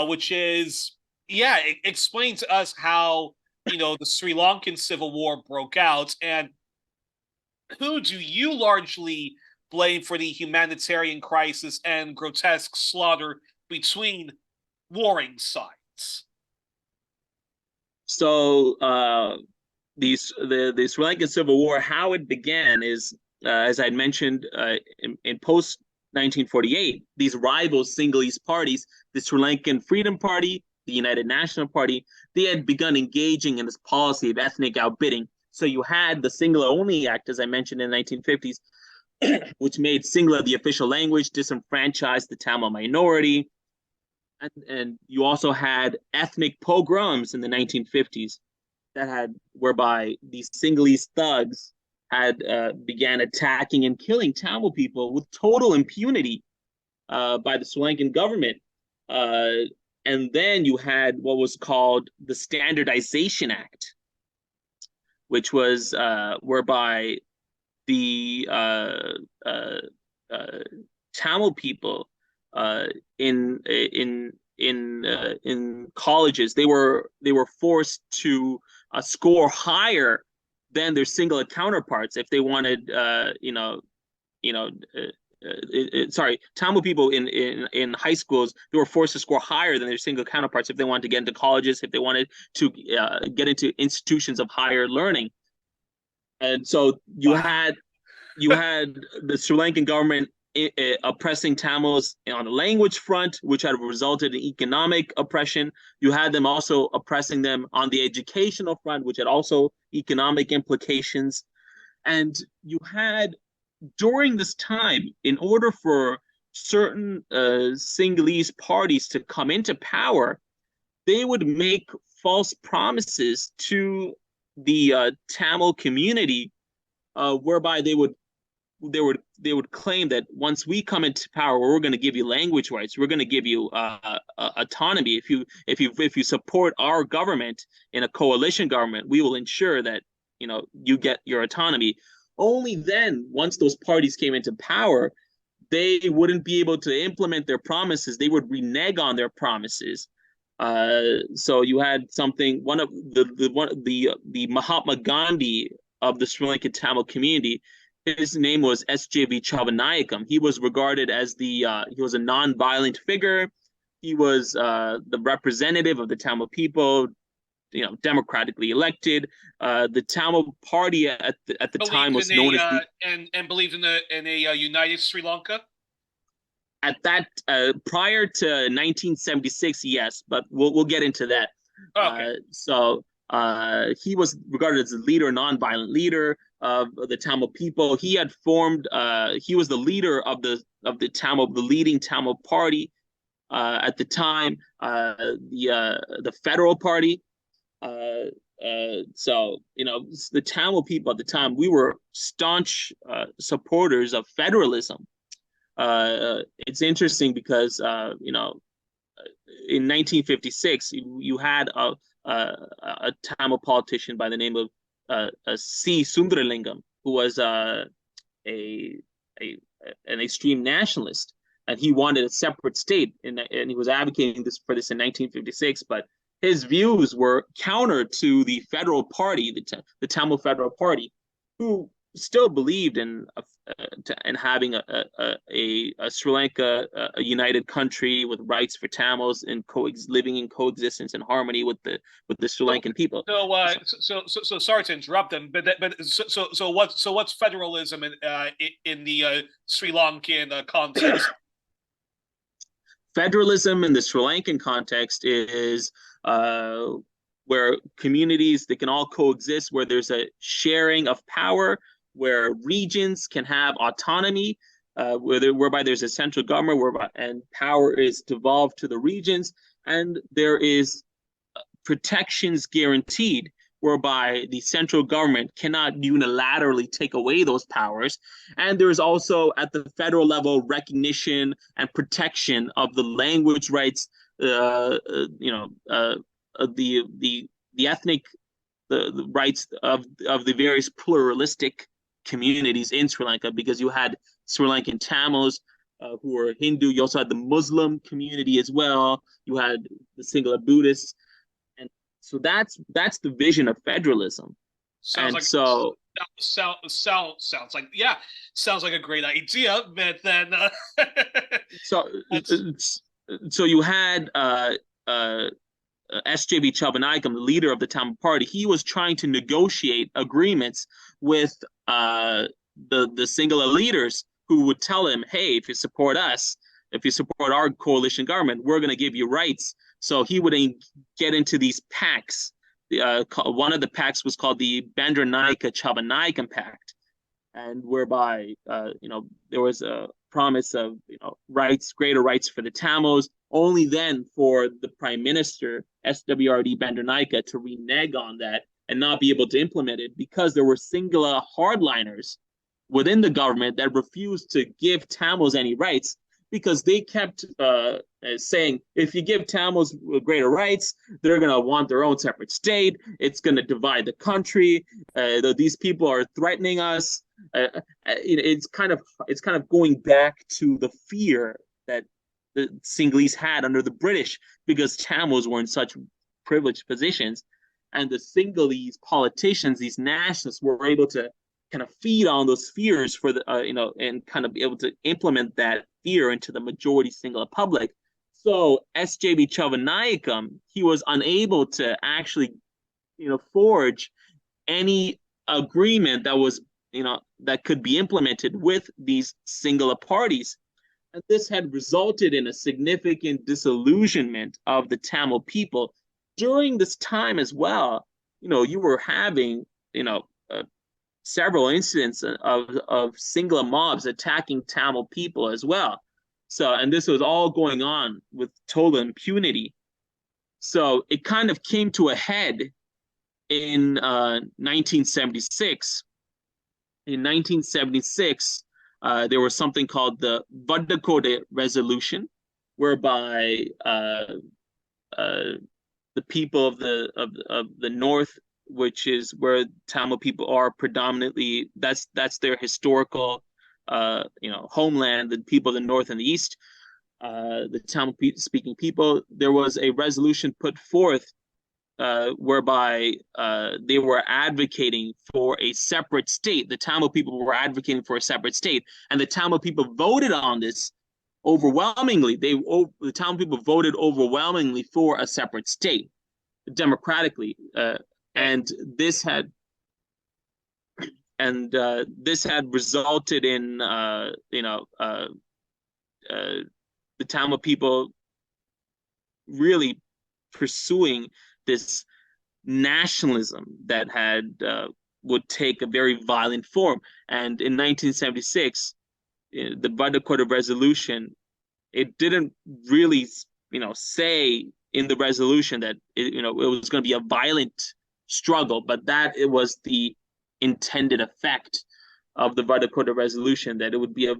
which is, yeah, explain to us how, the Sri Lankan Civil War broke out, and who do you largely blame for the humanitarian crisis and grotesque slaughter between warring sides? So the Sri Lankan Civil War, how it began is, as I mentioned, in post 1948, these rival Sinhalese parties, the Sri Lankan Freedom Party, the United National Party, they had begun engaging in this policy of ethnic outbidding. So you had the Sinhala Only Act, as I mentioned, in the 1950s, which made Sinhala the official language, disenfranchised the Tamil minority. And you also had ethnic pogroms in the 1950s whereby these Sinhalese thugs had began attacking and killing Tamil people with total impunity by the Sri Lankan government. And then you had what was called the Standardization Act, which was whereby the Tamil people in colleges, they were forced to score higher than their Sinhala counterparts if they wanted, Tamil people in high schools, they were forced to score higher than their Sinhala counterparts if they wanted to get into colleges, if they wanted to get into institutions of higher learning. And so you had the Sri Lankan government oppressing Tamils on the language front, which had resulted in economic oppression. You had them also oppressing them on the educational front, which had also economic implications. And you had, during this time, in order for certain Sinhalese parties to come into power, they would make false promises to the Tamil community, whereby they would claim that once we come into power, we're going to give you language rights, we're going to give you autonomy. If you support our government in a coalition government, we will ensure that you get your autonomy. Only then, once those parties came into power, they wouldn't be able to implement their promises. They would renege on their promises. So you had one of the Mahatma Gandhi of the Sri Lankan Tamil community. His name was S.J.V. Chavanayakam. He was regarded as he was a non-violent figure. He was the representative of the Tamil people, democratically elected. The Tamil party at the time was known as and believed in a united Sri Lanka. At that, prior to 1976, yes, but we'll get into that. Okay. So he was regarded as a leader, a non-violent leader of the Tamil people. He had formed. He was the leader of the leading Tamil party at the time, the Federal Party. So the Tamil people at the time, we were staunch supporters of federalism. It's interesting because in 1956 you had a Tamil politician by the name of C. Sundaralingam, who was an extreme nationalist, and he wanted a separate state, and he was advocating for this in 1956. But his views were counter to the Federal Party, the Tamil Federal Party, who still believed in having a Sri Lanka, a united country with rights for Tamils and living in coexistence and harmony with the Sri Lankan people. So sorry to interrupt them, but what's federalism in the Sri Lankan context? Federalism in the Sri Lankan context is where communities, they can all coexist, where there's a sharing of power, where regions can have autonomy, whereby there's a central government and power is devolved to the regions, and there is protections guaranteed whereby the central government cannot unilaterally take away those powers. And there is also at the federal level recognition and protection of the language rights, the ethnic the rights of the various pluralistic communities in Sri Lanka, because you had Sri Lankan Tamils who were Hindu. You also had the Muslim community as well. You had the singular Buddhists, and so that's the vision of federalism. Sounds like sounds like a great idea, but then so you had SJB Chabanayakam, the leader of the Tamil Party. He was trying to negotiate agreements with the singular leaders who would tell him, hey, if you support us, if you support our coalition government, we're going to give you rights. So he would get into these pacts. One of the pacts was called the Bandaranaika Chabanayakam Pact, and whereby there was a promise of rights, greater rights for the Tamils, only then for the Prime Minister, SWRD Bandaranaika, to renege on that and not be able to implement it, because there were singular hardliners within the government that refused to give Tamils any rights, because they kept saying, if you give Tamils greater rights, they're going to want their own separate state. It's going to divide the country. These people are threatening us. It's kind of going back to the fear that the Sinhalese had under the British, because Tamils were in such privileged positions, and the Sinhalese politicians, these nationalists, were able to kind of feed on those fears for the and kind of be able to implement that fear into the majority singular public. So SJB Chavanayakam, he was unable to actually forge any agreement that was that could be implemented with these singular parties. And this had resulted in a significant disillusionment of the Tamil people. During this time as well, you were having several incidents of singular mobs attacking Tamil people as well. So, and this was all going on with total impunity. So it kind of came to a head in 1976. In 1976, there was something called the Vadakode Resolution, whereby the people of the North, which is where Tamil people are predominantly, that's their historical homeland, the people of the North and the East, the Tamil speaking people. There was a resolution put forth whereby they were advocating for a separate state. The Tamil people were advocating for a separate state, and the Tamil people voted on this overwhelmingly. The Tamil people voted overwhelmingly for a separate state, democratically, and this had resulted in the Tamil people really pursuing this nationalism that would take a very violent form. And in 1976, the Vadakode Resolution, it didn't really, say in the resolution that it was going to be a violent struggle, but that it was the intended effect of the Vadakode Resolution, that it would be a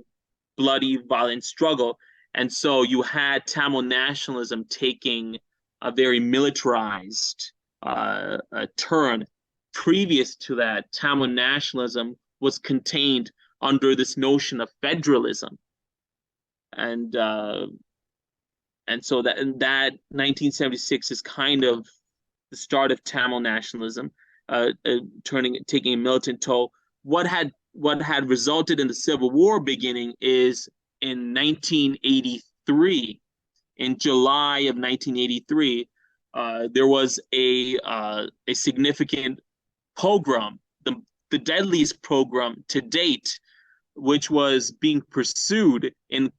bloody, violent struggle. And so you had Tamil nationalism taking a very militarized turn. Previous to that, Tamil nationalism was contained under this notion of federalism, and so that 1976 is kind of the start of Tamil nationalism, taking a militant toll. What had resulted in the Civil War beginning is in 1983. In July of 1983, there was a significant pogrom, the deadliest pogrom to date, which was being pursued in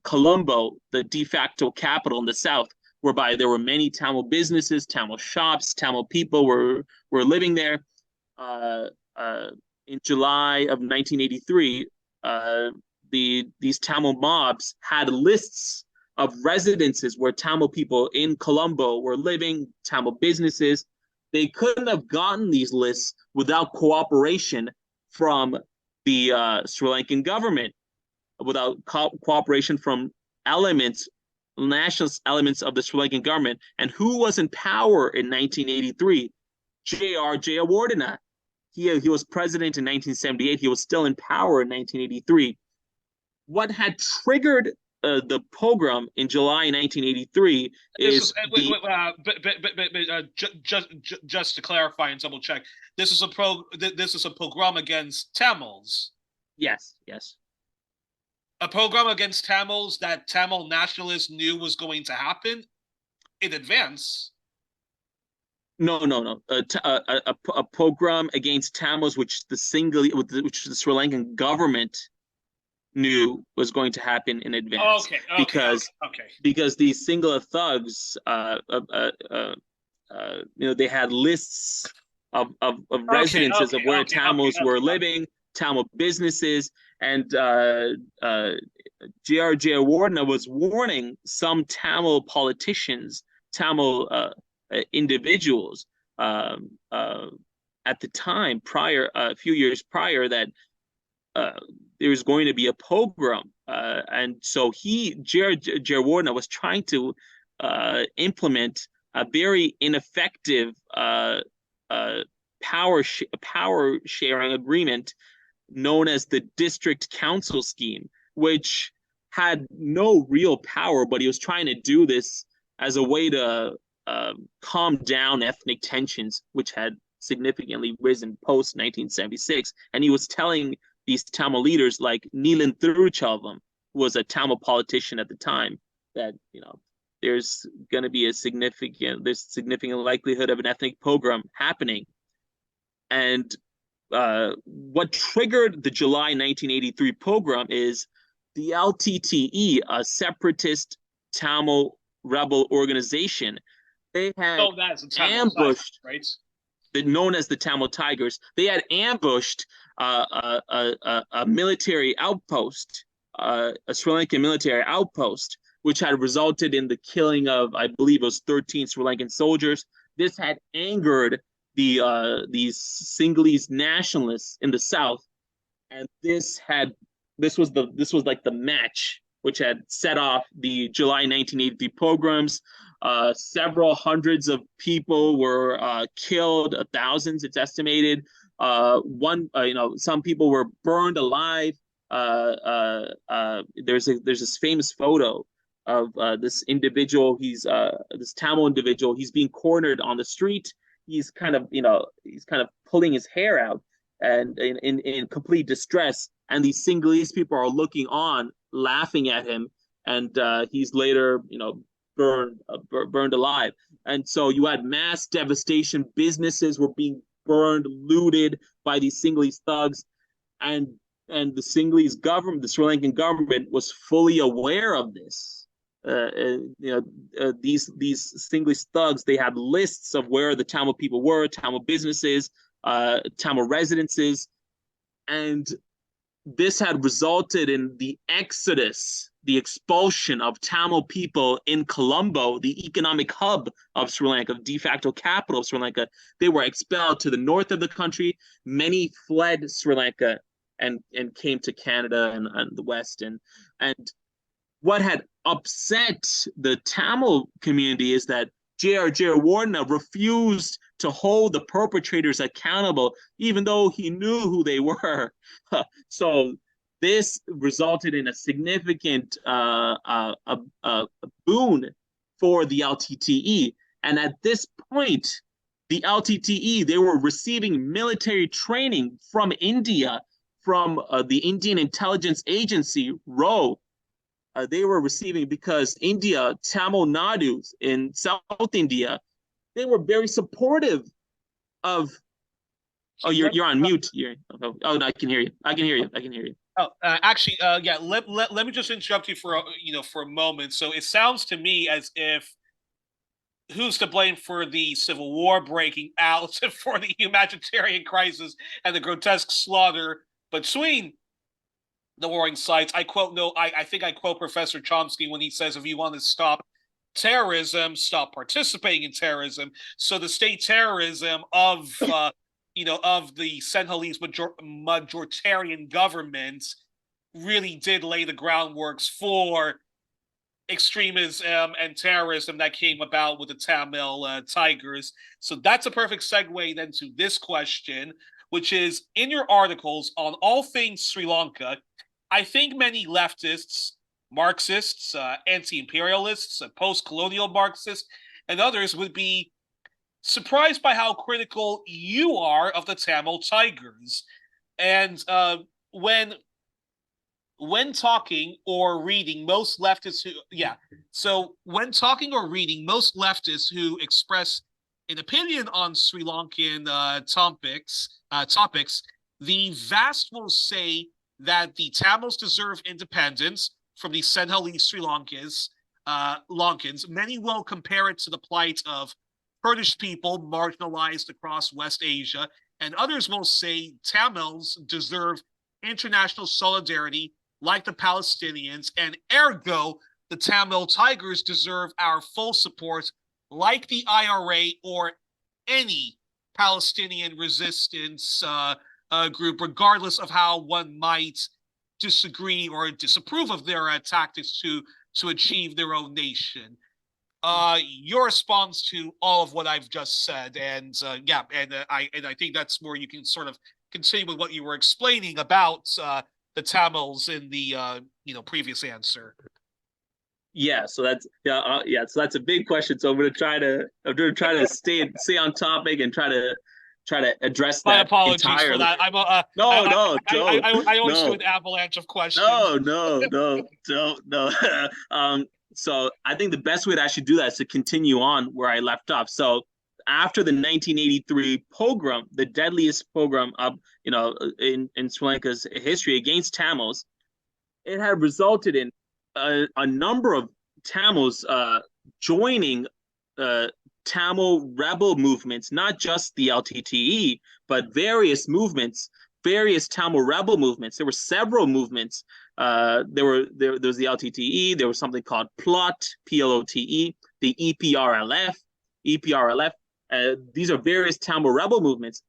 Colombo, the de facto capital in the south, whereby there were many Tamil businesses, Tamil shops, Tamil people were living there. In July of 1983, these Tamil mobs had lists of residences where Tamil people in Colombo were living, Tamil businesses. they couldn't have gotten these lists without cooperation from the Sri Lankan government, without cooperation from nationalist elements of the Sri Lankan government. And who was in power in 1983? J.R. Jayawardena. He was president in 1978. He was still in power in 1983. What had triggered the pogrom in July 1983 is just to clarify and double check. This is a pogrom against Tamils. Yes, yes. A pogrom against Tamils that Tamil nationalists knew was going to happen in advance. No. A pogrom against Tamils, which the Sri Lankan government knew was going to happen in advance. Because these Sinhala thugs, they had lists of residences of where Tamils were living, Tamil businesses, and J.R. Jayawardena was warning some Tamil politicians, Tamil individuals at the time, a few years prior, that there was going to be a pogrom, and so Jayawardena was trying to implement a very ineffective power sharing agreement known as the district council scheme, which had no real power, but he was trying to do this as a way to calm down ethnic tensions, which had significantly risen post 1976. And he was telling these Tamil leaders like Neelan Thiruchelvam, who was a Tamil politician at the time, that there's going to be significant likelihood of an ethnic pogrom happening. And what triggered the July 1983 pogrom is the LTTE, a separatist Tamil rebel organization. They had ambushed, right? Known as the Tamil Tigers. They had ambushed a military outpost, a Sri Lankan military outpost, which had resulted in the killing of, I believe it was 13 Sri Lankan soldiers. This had angered these Sinhalese nationalists in the south, and this was like the match which had set off the July 1983 pogroms. Several hundreds of people were killed, thousands, it's estimated. Some people were burned alive. There's this famous photo of this individual. He's this Tamil individual. He's being cornered on the street. He's kind of pulling his hair out and in complete distress. And these Sinhalese people are looking on, laughing at him. And he's later, burned alive. And so you had mass devastation. Businesses were being burned, looted by these Sinhalese thugs. And the Sinhalese government, the Sri Lankan government, was fully aware of this. These Sinhalese thugs, they had lists of where the Tamil people were, Tamil businesses, Tamil residences, and this had resulted in the exodus, the expulsion of Tamil people in Colombo, the economic hub of Sri Lanka, de facto capital of Sri Lanka. They were expelled to the north of the country. Many fled Sri Lanka and came to Canada and the West. And what had upset the Tamil community is that J.R. Jayawardena refused to hold the perpetrators accountable, even though he knew who they were. So this resulted in a significant boon for the LTTE. And at this point, the LTTE, they were receiving military training from India, from the Indian Intelligence Agency, RAW. They were receiving, because India, Tamil Nadu in South India, they were very supportive of. Oh, you're on mute. Oh, no, I can hear you. I can hear you. Oh, actually, yeah. Let me just interrupt you for a moment. So it sounds to me as if who's to blame for the civil war breaking out, for the humanitarian crisis and the grotesque slaughter between the warring sides. I think I quote Professor Chomsky when he says, if you want to stop terrorism, stop participating in terrorism. So the state terrorism of of the Sinhalese majoritarian government really did lay the groundworks for extremism and terrorism that came about with the Tamil Tigers. So that's a perfect segue then to this question, which is in your articles on all things Sri Lanka, I think many leftists, Marxists, anti-imperialists, post-colonial Marxists, and others would be surprised by how critical you are of the Tamil Tigers. And when talking or reading, most leftists who express an opinion on Sri Lankan topics, the vast will say that the Tamils deserve independence from the Sinhalese Sri Lankans. Many will compare it to the plight of Kurdish people marginalized across West Asia, and others will say Tamils deserve international solidarity like the Palestinians, and ergo, the Tamil Tigers deserve our full support, like the IRA or any Palestinian resistance group, regardless of how one might disagree or disapprove of their tactics to achieve their own nation. Your response to all of what I've just said, and I think that's where you can sort of continue with what you were explaining about the Tamils in the previous answer. Yeah, so that's so that's a big question. So I'm gonna try to stay on topic and try to address that. My apologies entirely. for that. I always do an avalanche of questions. No. So I think the best way to actually do that is to continue on where I left off. So after the 1983 pogrom, the deadliest pogrom of in Sri Lanka's history against Tamils, it had resulted in a number of Tamils joining Tamil rebel movements, not just the LTTE, but various movements, various Tamil rebel movements. There were several movements. There was the LTTE. There was something called PLOT, PLOTE, the EPRLF. These are various Tamil rebel movements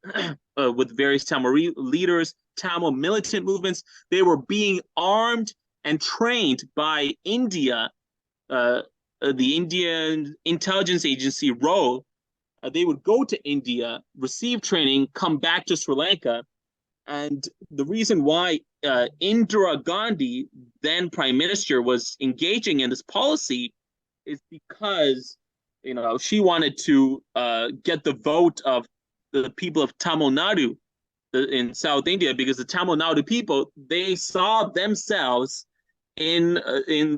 with various Tamil leaders, Tamil militant movements. They were being armed and trained by India, the Indian intelligence agency, RO. They would go to India, receive training, come back to Sri Lanka. And the reason why Indira Gandhi, then prime minister, was engaging in this policy is because she wanted to get the vote of the people of Tamil Nadu in South India, because the Tamil Nadu people, they saw themselves in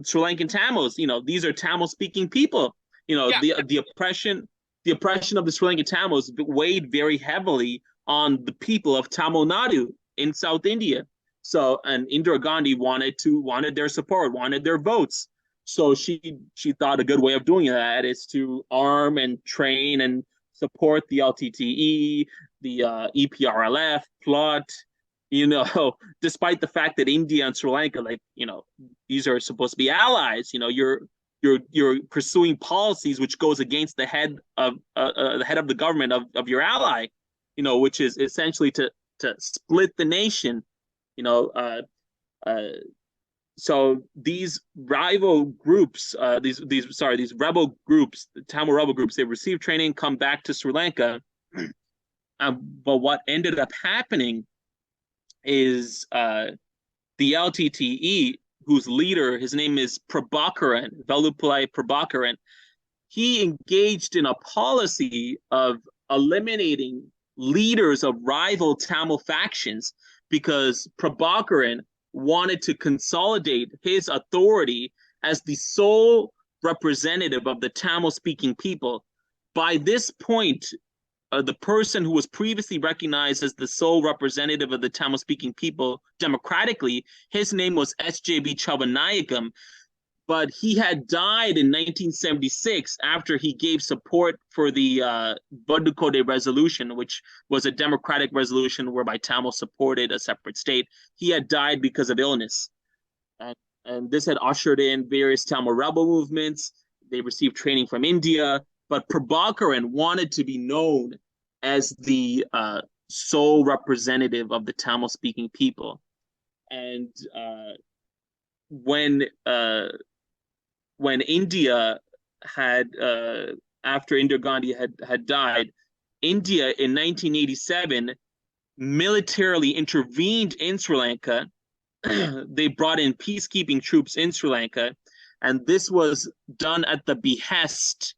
Sri Lankan Tamils. These are Tamil speaking people. The oppression of the Sri Lankan Tamils weighed very heavily on the people of Tamil Nadu in South India. So, and Indira Gandhi wanted their support, wanted their votes. So she thought a good way of doing that is to arm and train and support the LTTE, the EPRLF, PLOT, despite the fact that India and Sri Lanka, these are supposed to be allies. You're pursuing policies which goes against the head of the government of your ally, which is essentially to split the nation. So these rival groups, these rebel groups, the Tamil rebel groups, they receive training, come back to Sri Lanka. But what ended up happening is the LTTE, whose leader, his name is Prabhakaran, Vellupillai Prabhakaran, he engaged in a policy of eliminating leaders of rival Tamil factions, because Prabhakaran wanted to consolidate his authority as the sole representative of the Tamil-speaking people. By this point, the person who was previously recognized as the sole representative of the Tamil-speaking people democratically, his name was S.J.B. Chavanayakam, but he had died in 1976 after he gave support for the Vadukode resolution, which was a democratic resolution whereby Tamil supported a separate state. He had died because of illness. And this had ushered in various Tamil rebel movements. they received training from India, but Prabhakaran wanted to be known as the sole representative of the Tamil-speaking people. And when India had after Indira Gandhi had died, India in 1987 militarily intervened in Sri Lanka. They brought in peacekeeping troops in Sri Lanka, and this was done at the behest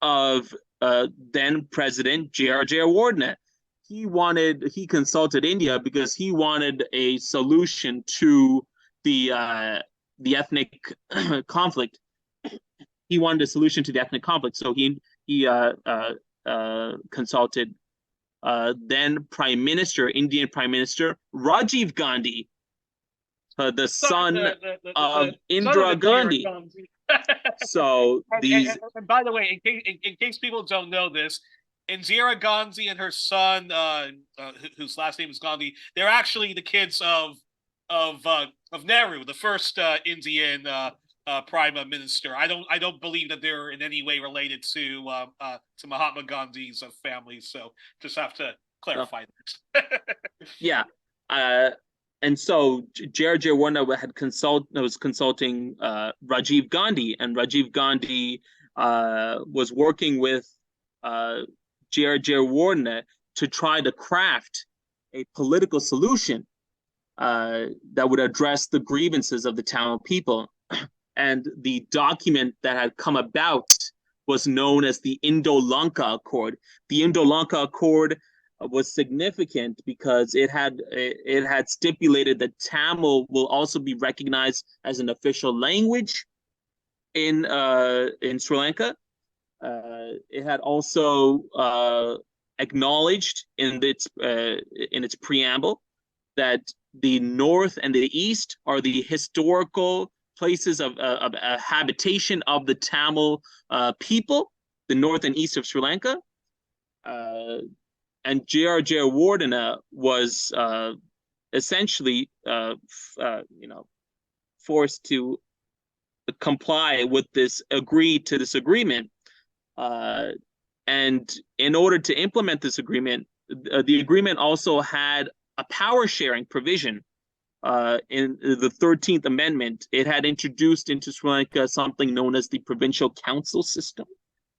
of then President J.R.J. Wardner. He consulted India because he wanted a solution to the ethnic conflict. He wanted a solution to the ethnic conflict, so he consulted then Indian Prime Minister Rajiv Gandhi, the son of Indira Gandhi. So these. And by the way, in case people don't know this, Indira Gandhi and her son, whose last name is Gandhi, they're actually the kids of Nehru, the first Indian prime minister. I don't believe that they're in any way related to Mahatma Gandhi's family. So just have to clarify that. Yeah. And so J.R.J. Warner was consulting Rajiv Gandhi, and Rajiv Gandhi was working with J.R.J. Warner to try to craft a political solution that would address the grievances of the Tamil people. And the document that had come about was known as the Indo-Lanka Accord. The Indo-Lanka Accord was significant because it had stipulated that Tamil will also be recognized as an official language in Sri Lanka. It had also acknowledged in its preamble that the North and the East are the historical places of habitation of the Tamil people, the North and East of Sri Lanka. And J.R.J. Warner was essentially, forced to comply with agree to this agreement. And in order to implement this agreement, the agreement also had a power sharing provision. In the 13th Amendment, it had introduced into Sri Lanka something known as the provincial council system,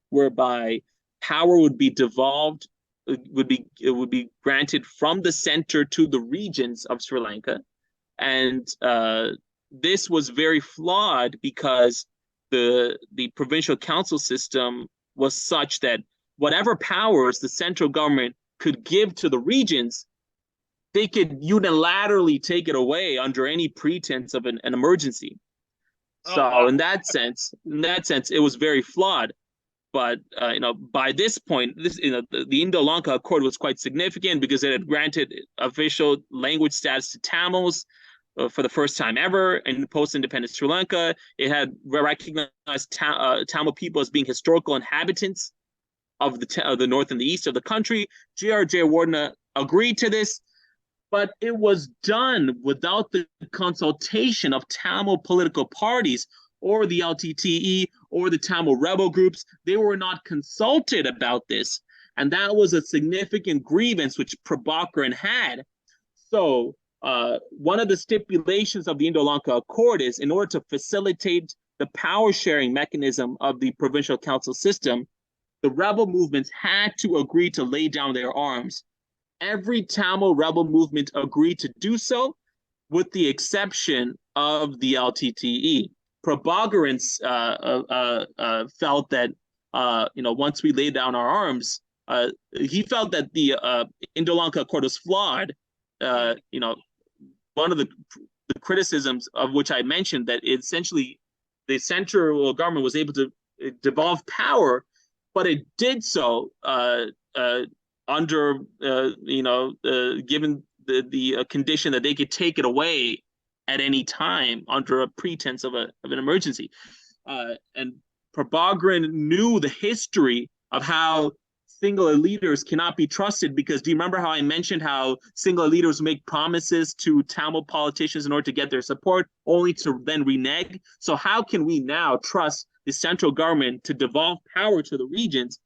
whereby power would be devolved, it would be granted from the center to the regions of Sri Lanka. And this was very flawed because the provincial council system was such that whatever powers the central government could give to the regions, they could unilaterally take it away under any pretense of an emergency. So in that sense, it was very flawed. But by this point, the Indo-Lanka Accord was quite significant because it had granted official language status to Tamils for the first time ever in post-independent Sri Lanka. It had recognized Tamil people as being historical inhabitants of the north and the east of the country. J.R.J. Warner agreed to this, but it was done without the consultation of Tamil political parties or the LTTE or the Tamil rebel groups. They were not consulted about this. And that was a significant grievance which Prabhakaran had. So one of the stipulations of the Indo-Lanka Accord is, in order to facilitate the power sharing mechanism of the provincial council system, the rebel movements had to agree to lay down their arms. Every Tamil rebel movement agreed to do so, with the exception of the LTTE. Prabhakaran felt that once we laid down our arms, he felt that the Indo-Lanka Accord was flawed. One of the criticisms of which I mentioned, that essentially the central government was able to devolve power, but it did so under given the condition that they could take it away at any time under a pretense of an emergency. And Prabhakaran knew the history of how singular leaders cannot be trusted, because do you remember how I mentioned how singular leaders make promises to Tamil politicians in order to get their support, only to then renege? So how can we now trust the central government to devolve power to the regions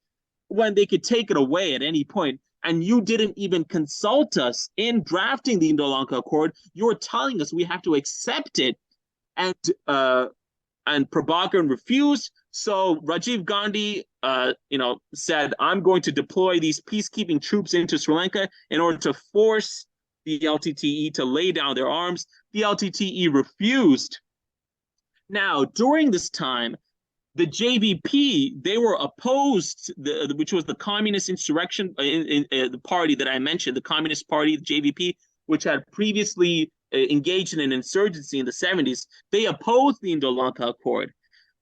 when they could take it away at any point? And you didn't even consult us in drafting the Indo-Lanka Accord. You're telling us we have to accept it, and Prabhakaran refused. So Rajiv Gandhi, said, "I'm going to deploy these peacekeeping troops into Sri Lanka in order to force the LTTE to lay down their arms." The LTTE refused. Now, during this time, the JVP, they were opposed, which was the communist insurrection, the party that I mentioned, the Communist Party, the JVP, which had previously engaged in an insurgency in the 70s. They opposed the Indo-Lanka Accord.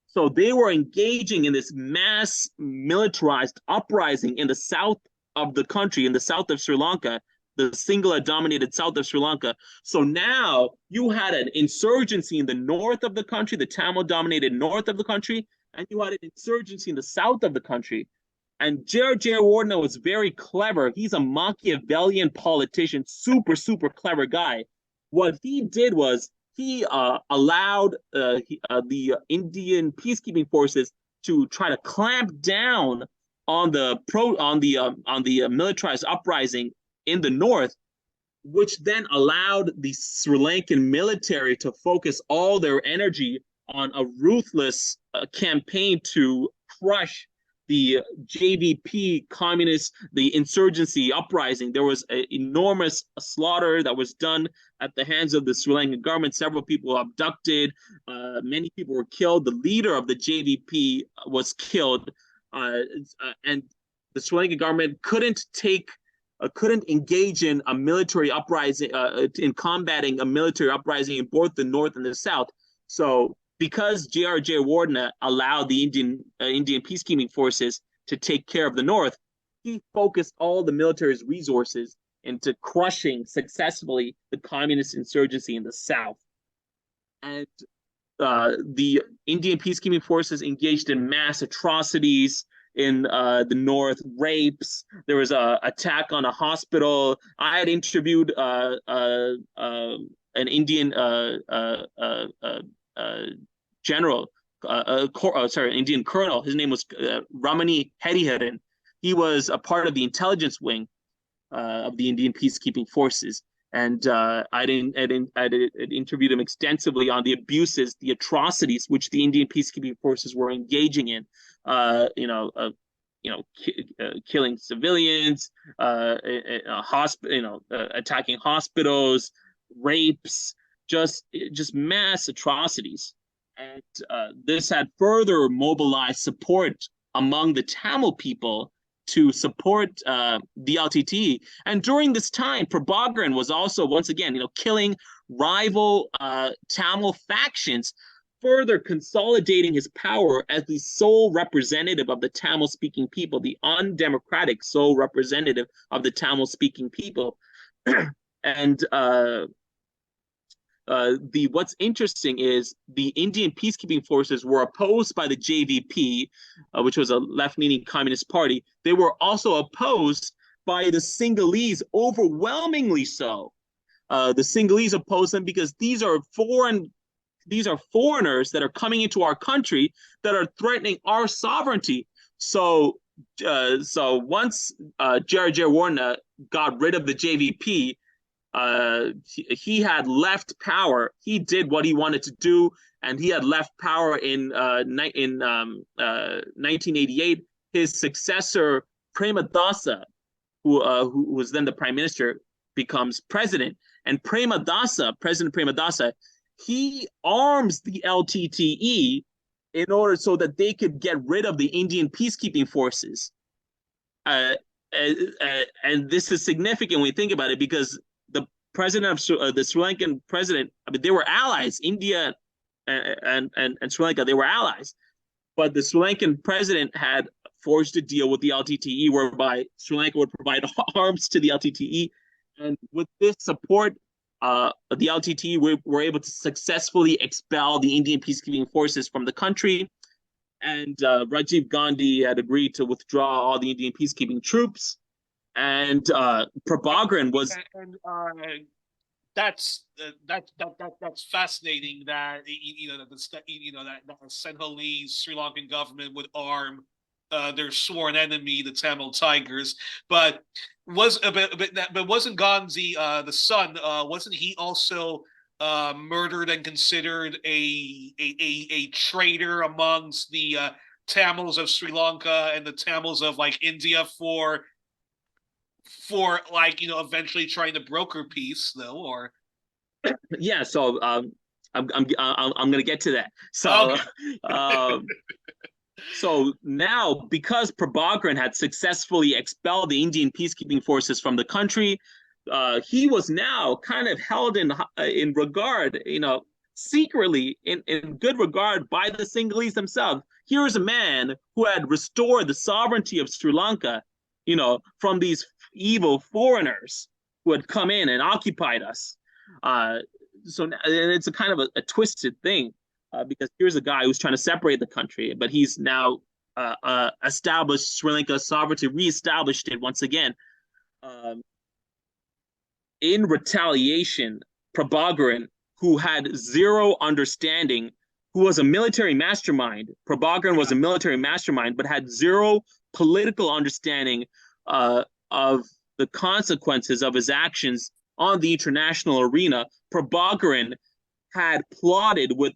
So they were engaging in this mass militarized uprising in the south of the country, in the south of Sri Lanka, the Sinhala-dominated south of Sri Lanka. So now you had an insurgency in the north of the country, the Tamil-dominated north of the country, and you had an insurgency in the south of the country. And J.R.J. Wardner was very clever. He's a Machiavellian politician, super, super clever guy. What he did was he allowed the Indian peacekeeping forces to try to clamp down on the militarized uprising in the north, which then allowed the Sri Lankan military to focus all their energy on a ruthless campaign to crush the JVP communists, the insurgency uprising. There was an enormous slaughter that was done at the hands of the Sri Lankan government. Several people were abducted. Many people were killed. The leader of the JVP was killed. And the Sri Lankan government couldn't engage in a military uprising, in combating a military uprising in both the north and the south. So because J.R.J. Wardner allowed the Indian peacekeeping forces to take care of the north, he focused all the military's resources into crushing successfully the communist insurgency in the south. And the Indian peacekeeping forces engaged in mass atrocities in the north, rapes. There was an attack on a hospital. I had interviewed an Indian general, Indian colonel. His name was Ramani Hariharan. He was a part of the intelligence wing of the Indian peacekeeping forces. And I interviewed him extensively on the abuses, the atrocities which the Indian peacekeeping forces were engaging in. Killing civilians, attacking hospitals, rapes, just mass atrocities. And this had further mobilized support among the Tamil people to support the LTT. And during this time, Prabhakaran was also, once again, killing rival Tamil factions, further consolidating his power as the sole representative of the Tamil-speaking people, the undemocratic sole representative of the Tamil-speaking people. And what's interesting is the Indian peacekeeping forces were opposed by the JVP, which was a left-leaning communist party. They were also opposed by the Sinhalese, overwhelmingly so. The Sinhalese opposed them because these are foreigners that are coming into our country that are threatening our sovereignty. So once J.R.J. Wardner got rid of the JVP, he had left power. He did what he wanted to do, and he had left power in 1988. His successor, Premadasa, who was then the prime minister, becomes president. And President Premadasa, he arms the LTTE in order so that they could get rid of the Indian peacekeeping forces. And this is significant when you think about it, because the president of the Sri Lankan president, they were allies. India and Sri Lanka, they were allies. But the Sri Lankan president had forged a deal with the LTTE whereby Sri Lanka would provide arms to the LTTE. And with this support, the LTTE were able to successfully expel the Indian peacekeeping forces from the country. and Rajiv Gandhi had agreed to withdraw all the Indian peacekeeping troops, and Prabhakaran was. That's fascinating that that the Sinhalese Sri Lankan government would arm their sworn enemy, the Tamil Tigers. But wasn't Gandhi the son? Wasn't he also murdered and considered a traitor amongst the Tamils of Sri Lanka and the Tamils of like India for like eventually trying to broker peace though? Or Yeah, so I'm gonna get to that. So okay. so now, because Prabhakaran had successfully expelled the Indian peacekeeping forces from the country, he was now kind of held in regard, secretly in good regard by the Sinhalese themselves. Here is a man who had restored the sovereignty of Sri Lanka, from these evil foreigners who had come in and occupied us. So and it's a kind of a twisted thing, because here's a guy who's trying to separate the country, but he's now established Sri Lanka's sovereignty, reestablished it once again. Um, in retaliation, Prabhakaran, who had zero understanding, who was a military mastermind, Prabhakaran was a military mastermind, but had zero political understanding of the consequences of his actions on the international arena. Prabhakaran had plotted with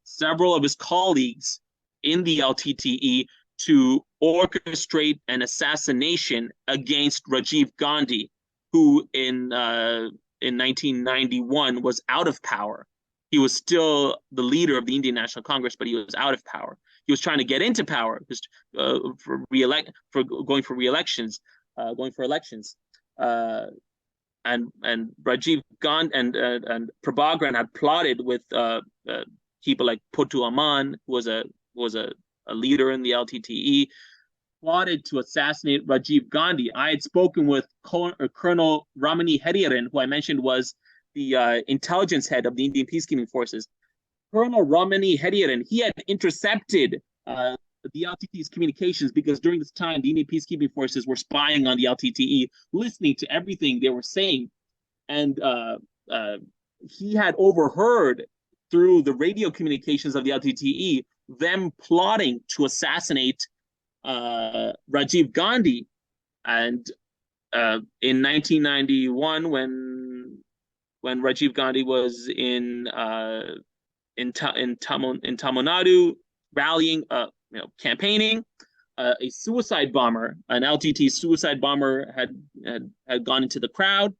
several of his colleagues in the LTTE to orchestrate an assassination against Rajiv Gandhi, who in 1991 was out of power. He was still the leader of the Indian National Congress, but he was out of power. He was trying to get into power for going for elections. And Rajiv Gandhi and Prabhakaran had plotted with people like Potu Aman, who was a leader in the LTTE, plotted to assassinate Rajiv Gandhi. I had spoken with Colonel Ramani Heriharan, who I mentioned was the intelligence head of the Indian peacekeeping forces. Colonel Ramani Heriharan, he had intercepted the LTTE's communications, because during this time, the Indian peacekeeping forces were spying on the LTTE, listening to everything they were saying. And he had overheard through the radio communications of the LTTE them plotting to assassinate Rajiv Gandhi. And in 1991, when Rajiv Gandhi was in Tamil Nadu rallying, campaigning, a suicide bomber, an LTT suicide bomber, had gone into the crowd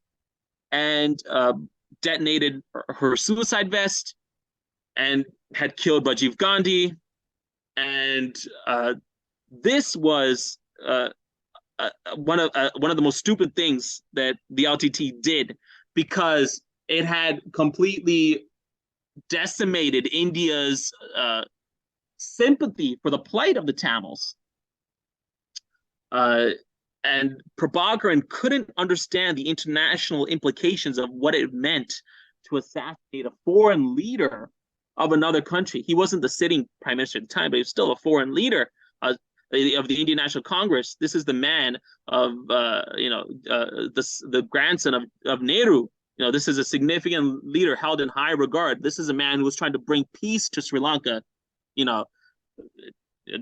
and detonated her suicide vest and had killed Rajiv Gandhi. And this was one of the most stupid things that the LTT did, because it had completely decimated India's sympathy for the plight of the Tamils. And Prabhakaran couldn't understand the international implications of what it meant to assassinate a foreign leader of another country. He wasn't the sitting prime minister at the time, but he was still a foreign leader of the Indian National Congress. This is the man of the grandson of Nehru. This is a significant leader held in high regard. This is a man who was trying to bring peace to Sri Lanka.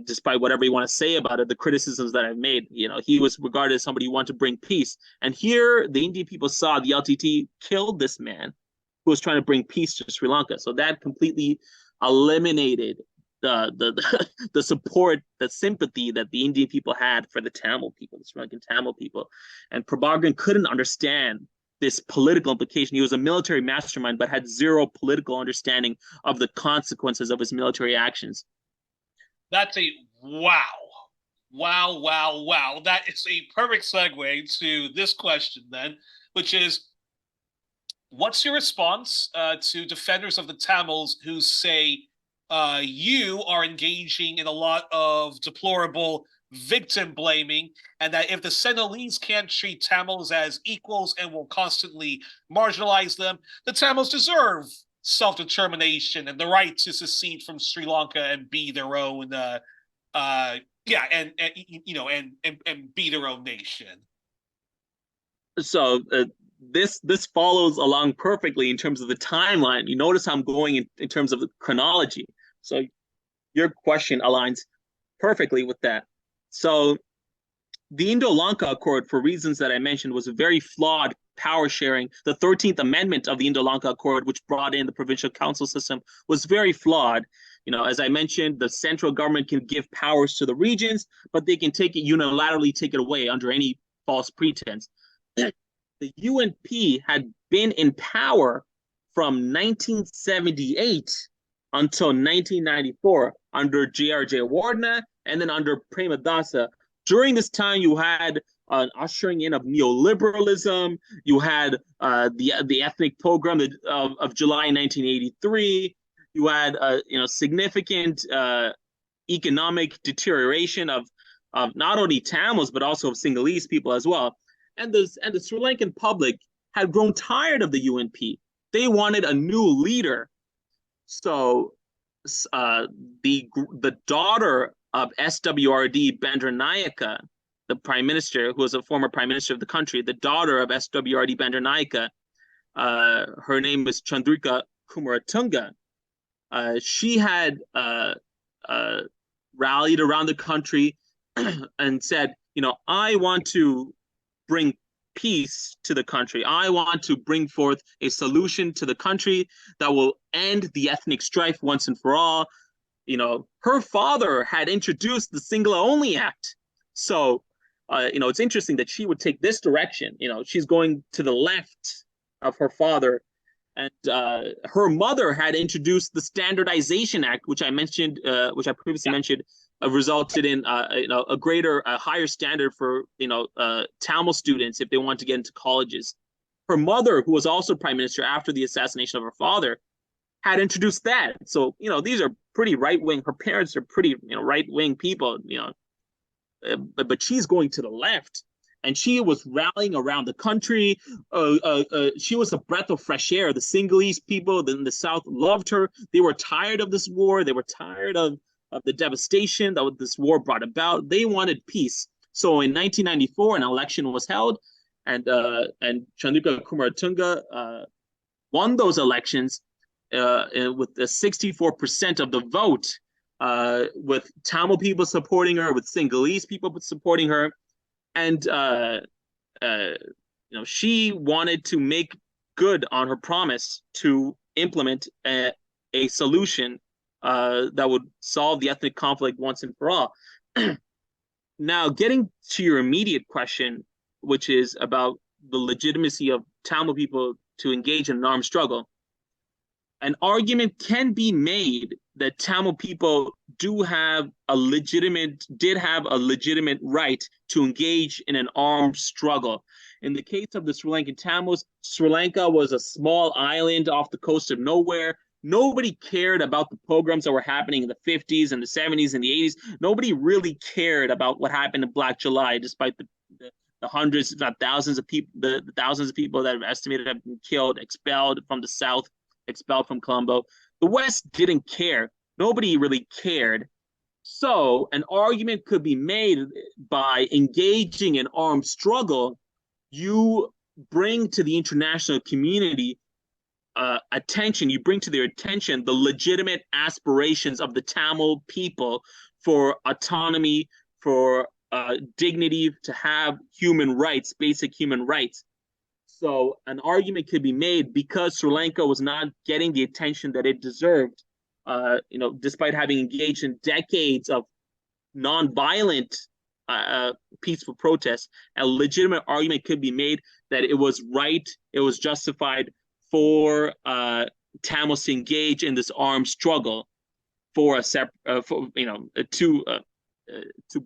Despite whatever you want to say about it, the criticisms that I've made, he was regarded as somebody who wanted to bring peace. And here, the Indian people saw the LTT killed this man who was trying to bring peace to Sri Lanka. So that completely eliminated the support, the sympathy that the Indian people had for the Tamil people, the Sri Lankan Tamil people. And Prabhakaran couldn't understand this political implication. He was a military mastermind, but had zero political understanding of the consequences of his military actions. That's a wow. That is a perfect segue to this question then, which is, what's your response to defenders of the Tamils who say you are engaging in a lot of deplorable victim blaming, and that if the Sinhalese can't treat Tamils as equals and will constantly marginalize them, the Tamils deserve self-determination and the right to secede from Sri Lanka and be their own, and be their own nation. So this follows along perfectly in terms of the timeline. You notice how I'm going in terms of the chronology. So your question aligns perfectly with that. So the Indo-Lanka Accord, for reasons that I mentioned, was a very flawed power sharing. The 13th Amendment of the Indo-Lanka Accord, which brought in the provincial council system, was very flawed. As I mentioned, the central government can give powers to the regions, but they can take it unilaterally, take it away under any false pretense. The UNP had been in power from 1978 until 1994 under J.R.J. Wardna and then under Premadasa. During this time, you had an ushering in of neoliberalism. You had the ethnic pogrom of July 1983. You had significant economic deterioration of not only Tamils but also of Sinhalese people as well. And the Sri Lankan public had grown tired of the UNP. They wanted a new leader. So the daughter of SWRD Bandaranaike, the prime minister, who was a former prime minister of the country, the daughter of SWRD Bandaranaike, her name is Chandrika Kumaratunga. She had rallied around the country and said, I want to bring peace to the country. I want to bring forth a solution to the country that will end the ethnic strife once and for all. Her father had introduced the Sinhala Only Act. So, it's interesting that she would take this direction. She's going to the left of her father. And her mother had introduced the Standardization Act, which I previously mentioned, resulted in a higher standard for Tamil students if they want to get into colleges. Her mother, who was also prime minister after the assassination of her father, had introduced that. So these are pretty right wing. Her parents are pretty right wing people. But she's going to the left. And she was rallying around the country. She was a breath of fresh air. The Sinhalese people in the South loved her. They were tired of this war. They were tired of the devastation that this war brought about. They wanted peace. So in 1994, an election was held, and Chandrika Kumaratunga won those elections with 64% of the vote, with Tamil people supporting her, with Sinhalese people supporting her. And she wanted to make good on her promise to implement a solution that would solve the ethnic conflict once and for all. Now, getting to your immediate question, which is about the legitimacy of Tamil people to engage in an armed struggle, an argument can be made that Tamil people did have a legitimate right to engage in an armed struggle. In the case of the Sri Lankan Tamils, Sri Lanka was a small island off the coast of nowhere. Nobody cared about the pogroms that were happening in the 50s and the 70s and the 80s. Nobody really cared about what happened in Black July, despite the hundreds, if not thousands of people, the thousands of people that are estimated to have been killed, expelled from the South, expelled from Colombo. The West didn't care. Nobody really cared. So an argument could be made by engaging in armed struggle, you bring to the international community attention, you bring to their attention the legitimate aspirations of the Tamil people for autonomy, for dignity, to have human rights, basic human rights. So an argument could be made because Sri Lanka was not getting the attention that it deserved, despite having engaged in decades of nonviolent peaceful protests. A legitimate argument could be made that it was right, it was justified for Tamils to engage in this armed struggle to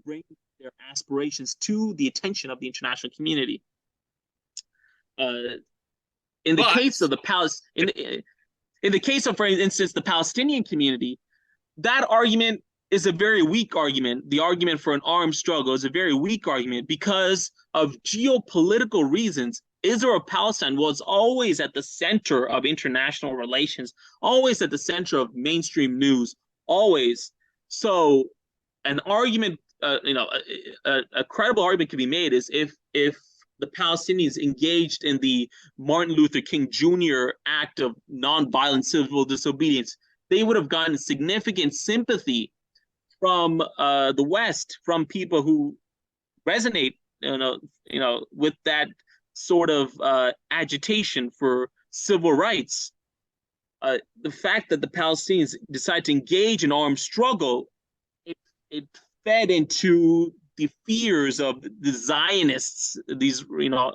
bring their aspirations to the attention of the international community. In the case of for instance, the Palestinian community, that argument is a very weak argument. The argument for an armed struggle is a very weak argument because of geopolitical reasons. Israel-Palestine was always at the center of international relations, always at the center of mainstream news, always. So an argument, a credible argument can be made is if the Palestinians engaged in the Martin Luther King Jr. act of nonviolent civil disobedience, they would have gotten significant sympathy from the West, from people who resonate, with that sort of agitation for civil rights. The fact that the Palestinians decided to engage in armed struggle, it fed into the fears of the Zionists, these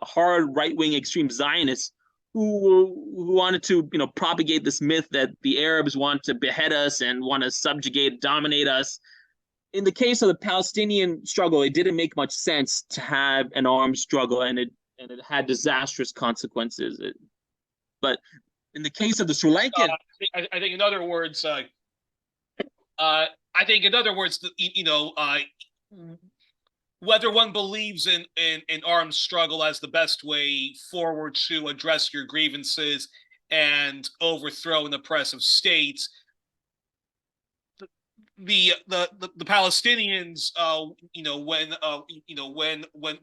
hard right-wing extreme Zionists who wanted to propagate this myth that the Arabs want to behead us and want to subjugate, dominate us. In the case of the Palestinian struggle, it didn't make much sense to have an armed struggle, and it had disastrous consequences. But in the case of the Sri Lankan, I think in other words, whether one believes in armed struggle as the best way forward to address your grievances and overthrow an oppressive state, the Palestinians,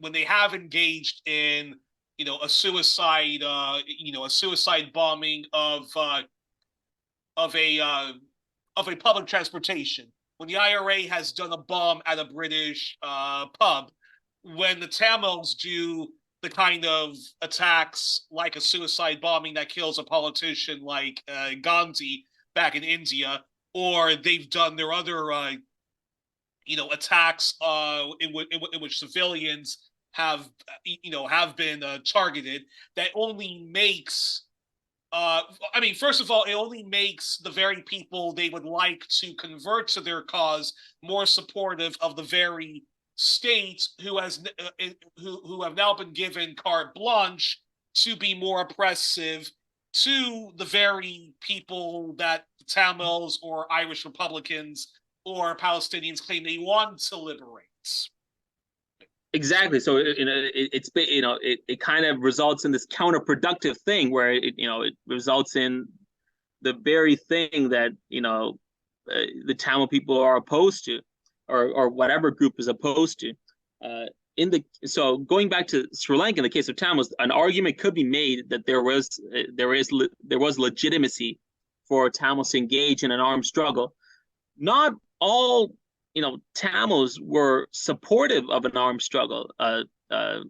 when they have engaged in a suicide bombing of a public transportation, when the IRA has done a bomb at a British pub, when the Tamils do the kind of attacks like a suicide bombing that kills a politician like Gandhi back in India, or they've done their other attacks in which civilians have been targeted, that only makes first of all, it only makes the very people they would like to convert to their cause more supportive of the very state who have now been given carte blanche to be more oppressive to the very people that Tamils or Irish Republicans or Palestinians claim they want to liberate. Exactly. So it kind of results in this counterproductive thing where it results in the very thing that the Tamil people are opposed to, or whatever group is opposed to. So going back to Sri Lanka, in the case of Tamils, an argument could be made that there was legitimacy for Tamils to engage in an armed struggle. Not all Tamils were supportive of an armed struggle. There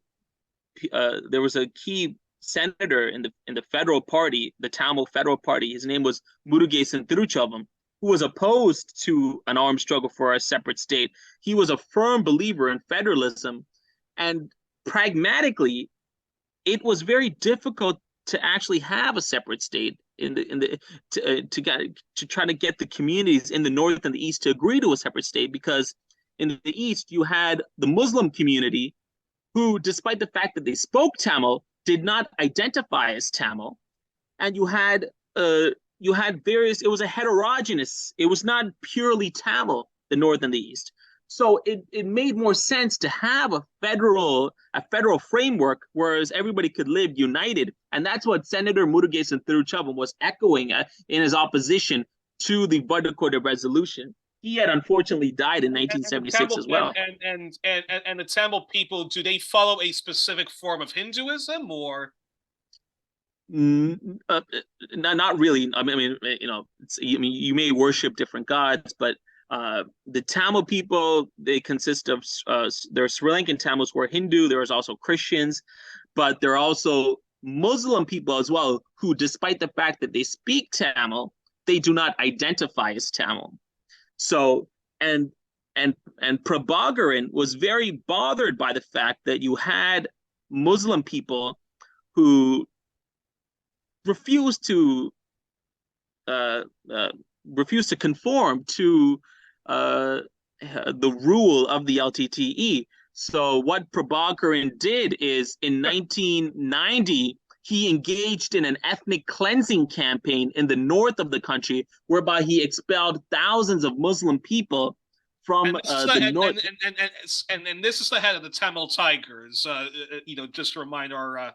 was a key senator in the federal party, the Tamil Federal Party. His name was Murugesan Thiruchelvam, who was opposed to an armed struggle for a separate state. He was a firm believer in federalism, and pragmatically, it was very difficult to actually have a separate state to try to get the communities in the north and the east to agree to a separate state, because in the east you had the Muslim community who, despite the fact that they spoke Tamil, did not identify as Tamil, and you had various. It was a heterogeneous. It was not purely Tamil, the north and the east. So it made more sense to have a federal framework, whereas everybody could live united. And that's what Senator Murugesan Thiruchelvam was echoing in his opposition to the Vadakoda resolution. He had unfortunately died in 1976 as well. And the Tamil people, do they follow a specific form of Hinduism, or? Not really. You may worship different gods, but the Tamil people, they consist of there are Sri Lankan Tamils who are Hindu. There is also Christians, but there are also Muslim people as well who, despite the fact that they speak Tamil, they do not identify as Tamil. So and Prabhakaran was very bothered by the fact that you had Muslim people who refused to conform to the rule of the LTTE. So what Prabhakaran did is, in 1990, he engaged in an ethnic cleansing campaign in the north of the country, whereby he expelled thousands of Muslim people from the north. And this is the head of the Tamil Tigers. Just to remind our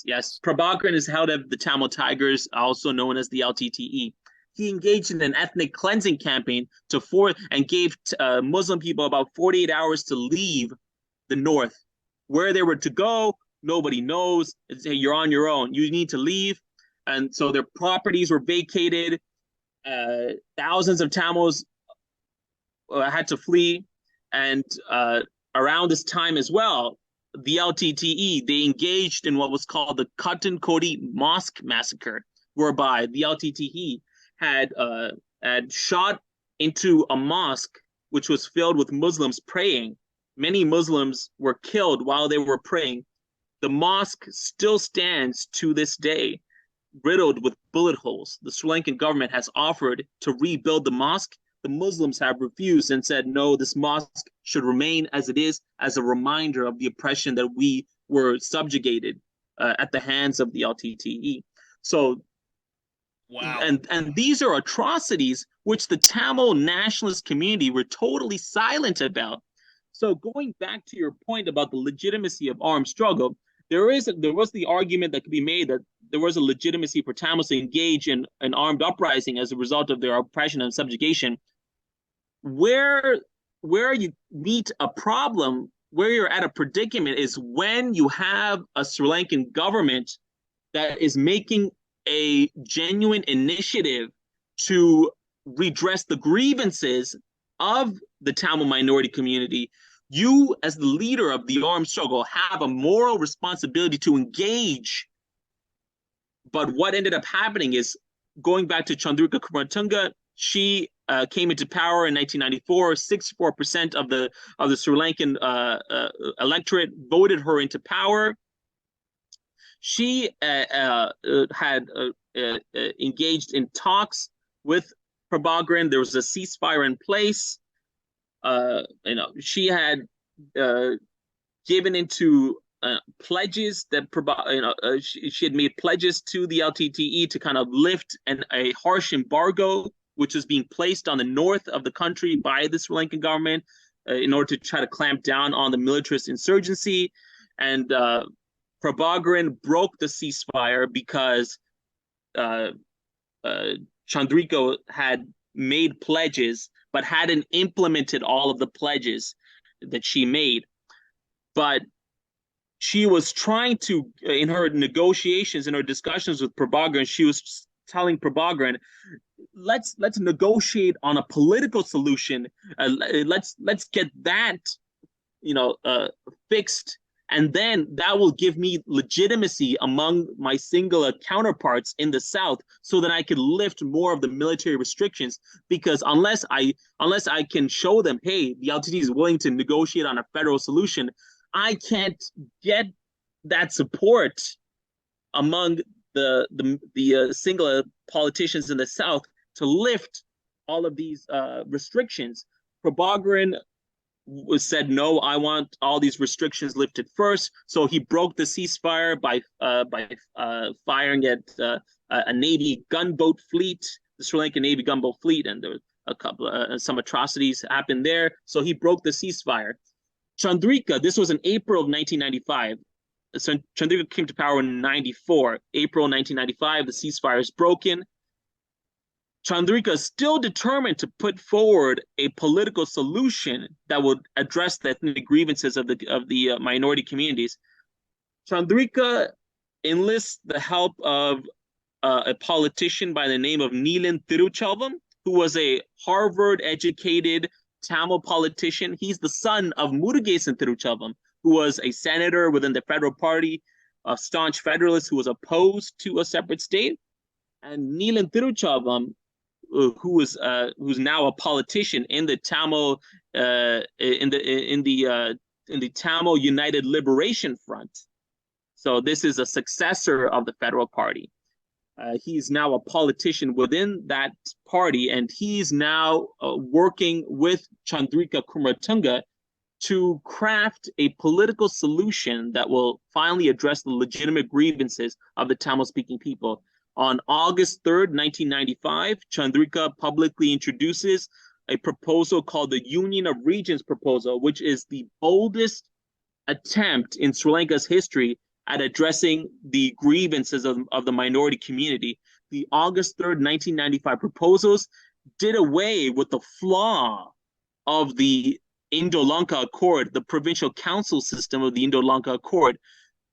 yes. Prabhakaran is head of the Tamil Tigers, also known as the LTTE. He engaged in an ethnic cleansing campaign and gave Muslim people about 48 hours to leave the north. Where they were to go, nobody knows. Hey, you're on your own. You need to leave. And so their properties were vacated. Thousands of Tamils had to flee. And around this time as well, the LTTE, they engaged in what was called the Cotton Kodi Mosque Massacre, whereby the LTTE had shot into a mosque which was filled with Muslims praying. Many Muslims were killed while they were praying. The mosque still stands to this day, riddled with bullet holes. The Sri Lankan government has offered to rebuild the mosque. The Muslims have refused and said, no, this mosque should remain as it is, as a reminder of the oppression that we were subjugated at the hands of the LTTE. So, wow. And these are atrocities which the Tamil nationalist community were totally silent about. So going back to your point about the legitimacy of armed struggle, there was the argument that could be made that there was a legitimacy for Tamils to engage in an armed uprising as a result of their oppression and subjugation. Where you meet a problem, where you're at a predicament, is when you have a Sri Lankan government that is making a genuine initiative to redress the grievances of the Tamil minority community. You, as the leader of the armed struggle, have a moral responsibility to engage. But what ended up happening is, going back to Chandrika Kumaratunga, she came into power in 1994. 64% of the Sri Lankan electorate voted her into power. She had engaged in talks with Prabhakaran. There was a ceasefire in place. She had given into pledges that she had made pledges to the LTTE to kind of lift a harsh embargo, which was being placed on the north of the country by the Sri Lankan government in order to try to clamp down on the militarist insurgency. And Prabhakaran broke the ceasefire because Chandrika had made pledges but hadn't implemented all of the pledges that she made. But she was trying to, in her negotiations, in her discussions with Prabhakaran, she was telling Prabhakaran, let's negotiate on a political solution. Let's get that, fixed, and then that will give me legitimacy among my Sinhala counterparts in the South, so that I can lift more of the military restrictions. Because unless I can show them, hey, the LTT is willing to negotiate on a federal solution, I can't get that support among the Sinhala politicians in the South to lift all of these restrictions. Prabhakaran said, no, I want all these restrictions lifted first. So he broke the ceasefire by firing at a Navy gunboat fleet, the Sri Lankan Navy gunboat fleet, and there was a couple some atrocities happened there. So he broke the ceasefire. Chandrika, this was in April of 1995. So Chandrika came to power in 94. April 1995, the ceasefire is broken. Chandrika is still determined to put forward a political solution that would address the ethnic grievances of the minority communities. Chandrika enlists the help of a politician by the name of Neelan Tiruchelvam, who was a Harvard-educated Tamil politician. He's the son of Murugesan Tiruchelvam, who was a senator within the federal party, a staunch federalist who was opposed to a separate state. And Neelan Tiruchelvam, who's now a politician in the Tamil in the Tamil United Liberation Front. So this is a successor of the federal party. He's now a politician within that party, and he's now working with Chandrika Kumaratunga to craft a political solution that will finally address the legitimate grievances of the Tamil-speaking people. On August 3rd, 1995, Chandrika publicly introduces a proposal called the Union of Regions proposal, which is the boldest attempt in Sri Lanka's history at addressing the grievances of the minority community. The August 3rd, 1995 proposals did away with the flaw of the Indo-Lanka Accord, the provincial council system of the Indo-Lanka Accord,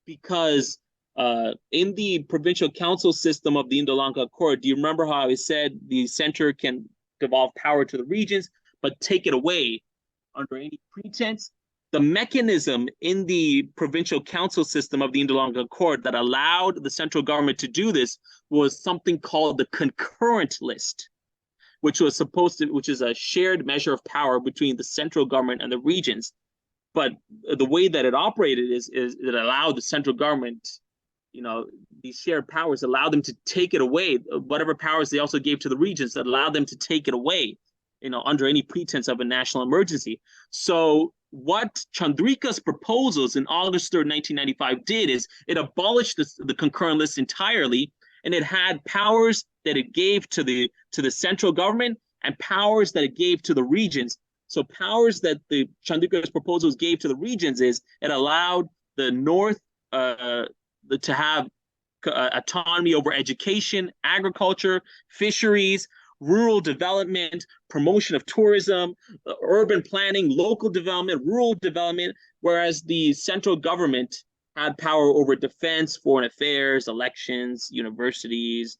because in the provincial council system of the Indo-Lanka Accord, do you remember how I said the center can devolve power to the regions, but take it away under any pretense? The mechanism in the provincial council system of the Indo-Lanka Accord that allowed the central government to do this was something called the concurrent list, which is a shared measure of power between the central government and the regions. But the way that it operated is it allowed the central government, these shared powers allowed them to take it away. Whatever powers they also gave to the regions that allowed them to take it away, under any pretense of a national emergency. So what Chandrika's proposals in August 3rd, 1995 did is it abolished the concurrent list entirely, and it had powers that it gave to the central government and powers that it gave to the regions. So powers that the Chandrika's proposals gave to the regions is it allowed the North to have autonomy over education, agriculture, fisheries, rural development, promotion of tourism, urban planning, local development, rural development, whereas the central government had power over defense, foreign affairs, elections, universities,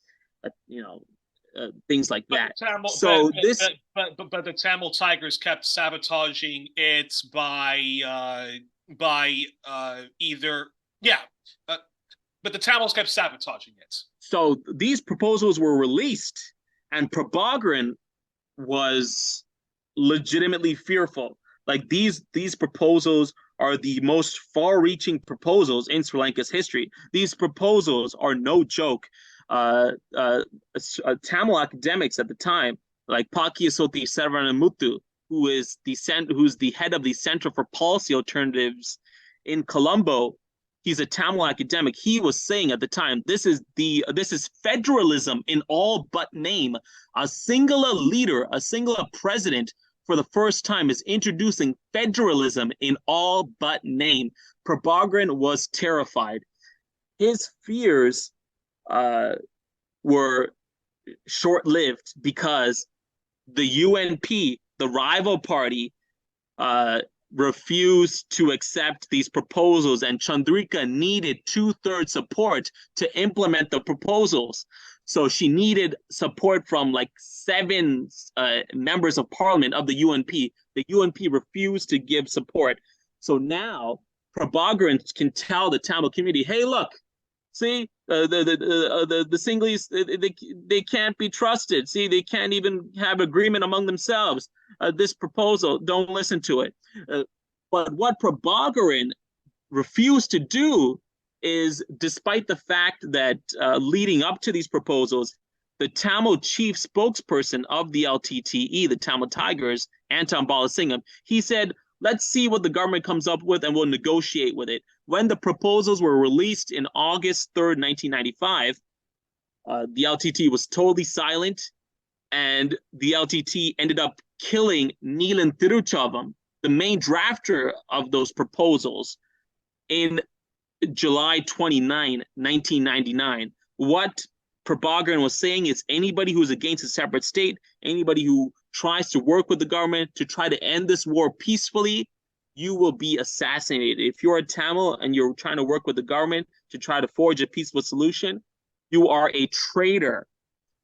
things like that. But the Tamil Tigers kept sabotaging it but the Tamils kept sabotaging it. So these proposals were released, and Prabhakaran was legitimately fearful. Like these proposals are the most far-reaching proposals in Sri Lanka's history. These proposals are no joke. Tamil academics at the time, like Pakiyasoti Sarvanamuthu, who's the head of the Center for Policy Alternatives in Colombo, he's a Tamil academic. He was saying at the time, this is federalism in all but name. A singular leader, a singular president, for the first time is introducing federalism in all but name. Prabhakaran was terrified. His fears were short-lived because the UNP, the rival party, refused to accept these proposals, and Chandrika needed 2/3 support to implement the proposals. So she needed support from like 7 members of parliament of the UNP. The UNP refused to give support. So now Prabhakaran can tell the Tamil community, hey, look, see, the Sinhalese, they can't be trusted. See, they can't even have agreement among themselves. This proposal, don't listen to it. But what Prabhakaran refused to do is, despite the fact that leading up to these proposals, the Tamil chief spokesperson of the LTTE, the Tamil Tigers, Anton Balasingham, he said, let's see what the government comes up with and we'll negotiate with it. When the proposals were released in August 3rd, 1995, the LTT was totally silent, and the LTT ended up killing Neelan Tiruchavam, the main drafter of those proposals, in July 29, 1999. What Prabhakaran was saying is anybody who's against a separate state, anybody who tries to work with the government to try to end this war peacefully, you will be assassinated. If you're a Tamil and you're trying to work with the government to try to forge a peaceful solution, you are a traitor.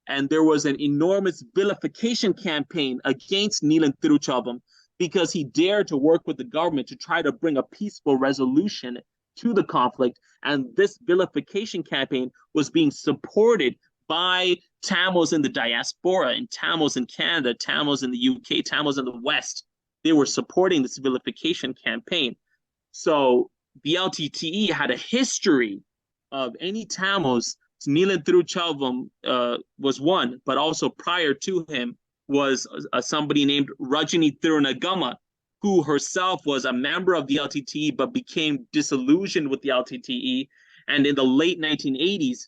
And there was an enormous vilification campaign against Neelan Tiruchavam because he dared to work with the government to try to bring a peaceful resolution to the conflict. And this vilification campaign was being supported by Tamils in the diaspora, and Tamils in Canada, Tamils in the UK, Tamils in the West. They were supporting this vilification campaign. So the LTTE had a history of any Tamils. Neelan Tiruchavam was one, but also prior to him was somebody named Rajini Thirunagama, who herself was a member of the LTTE but became disillusioned with the LTTE. And in the late 1980s,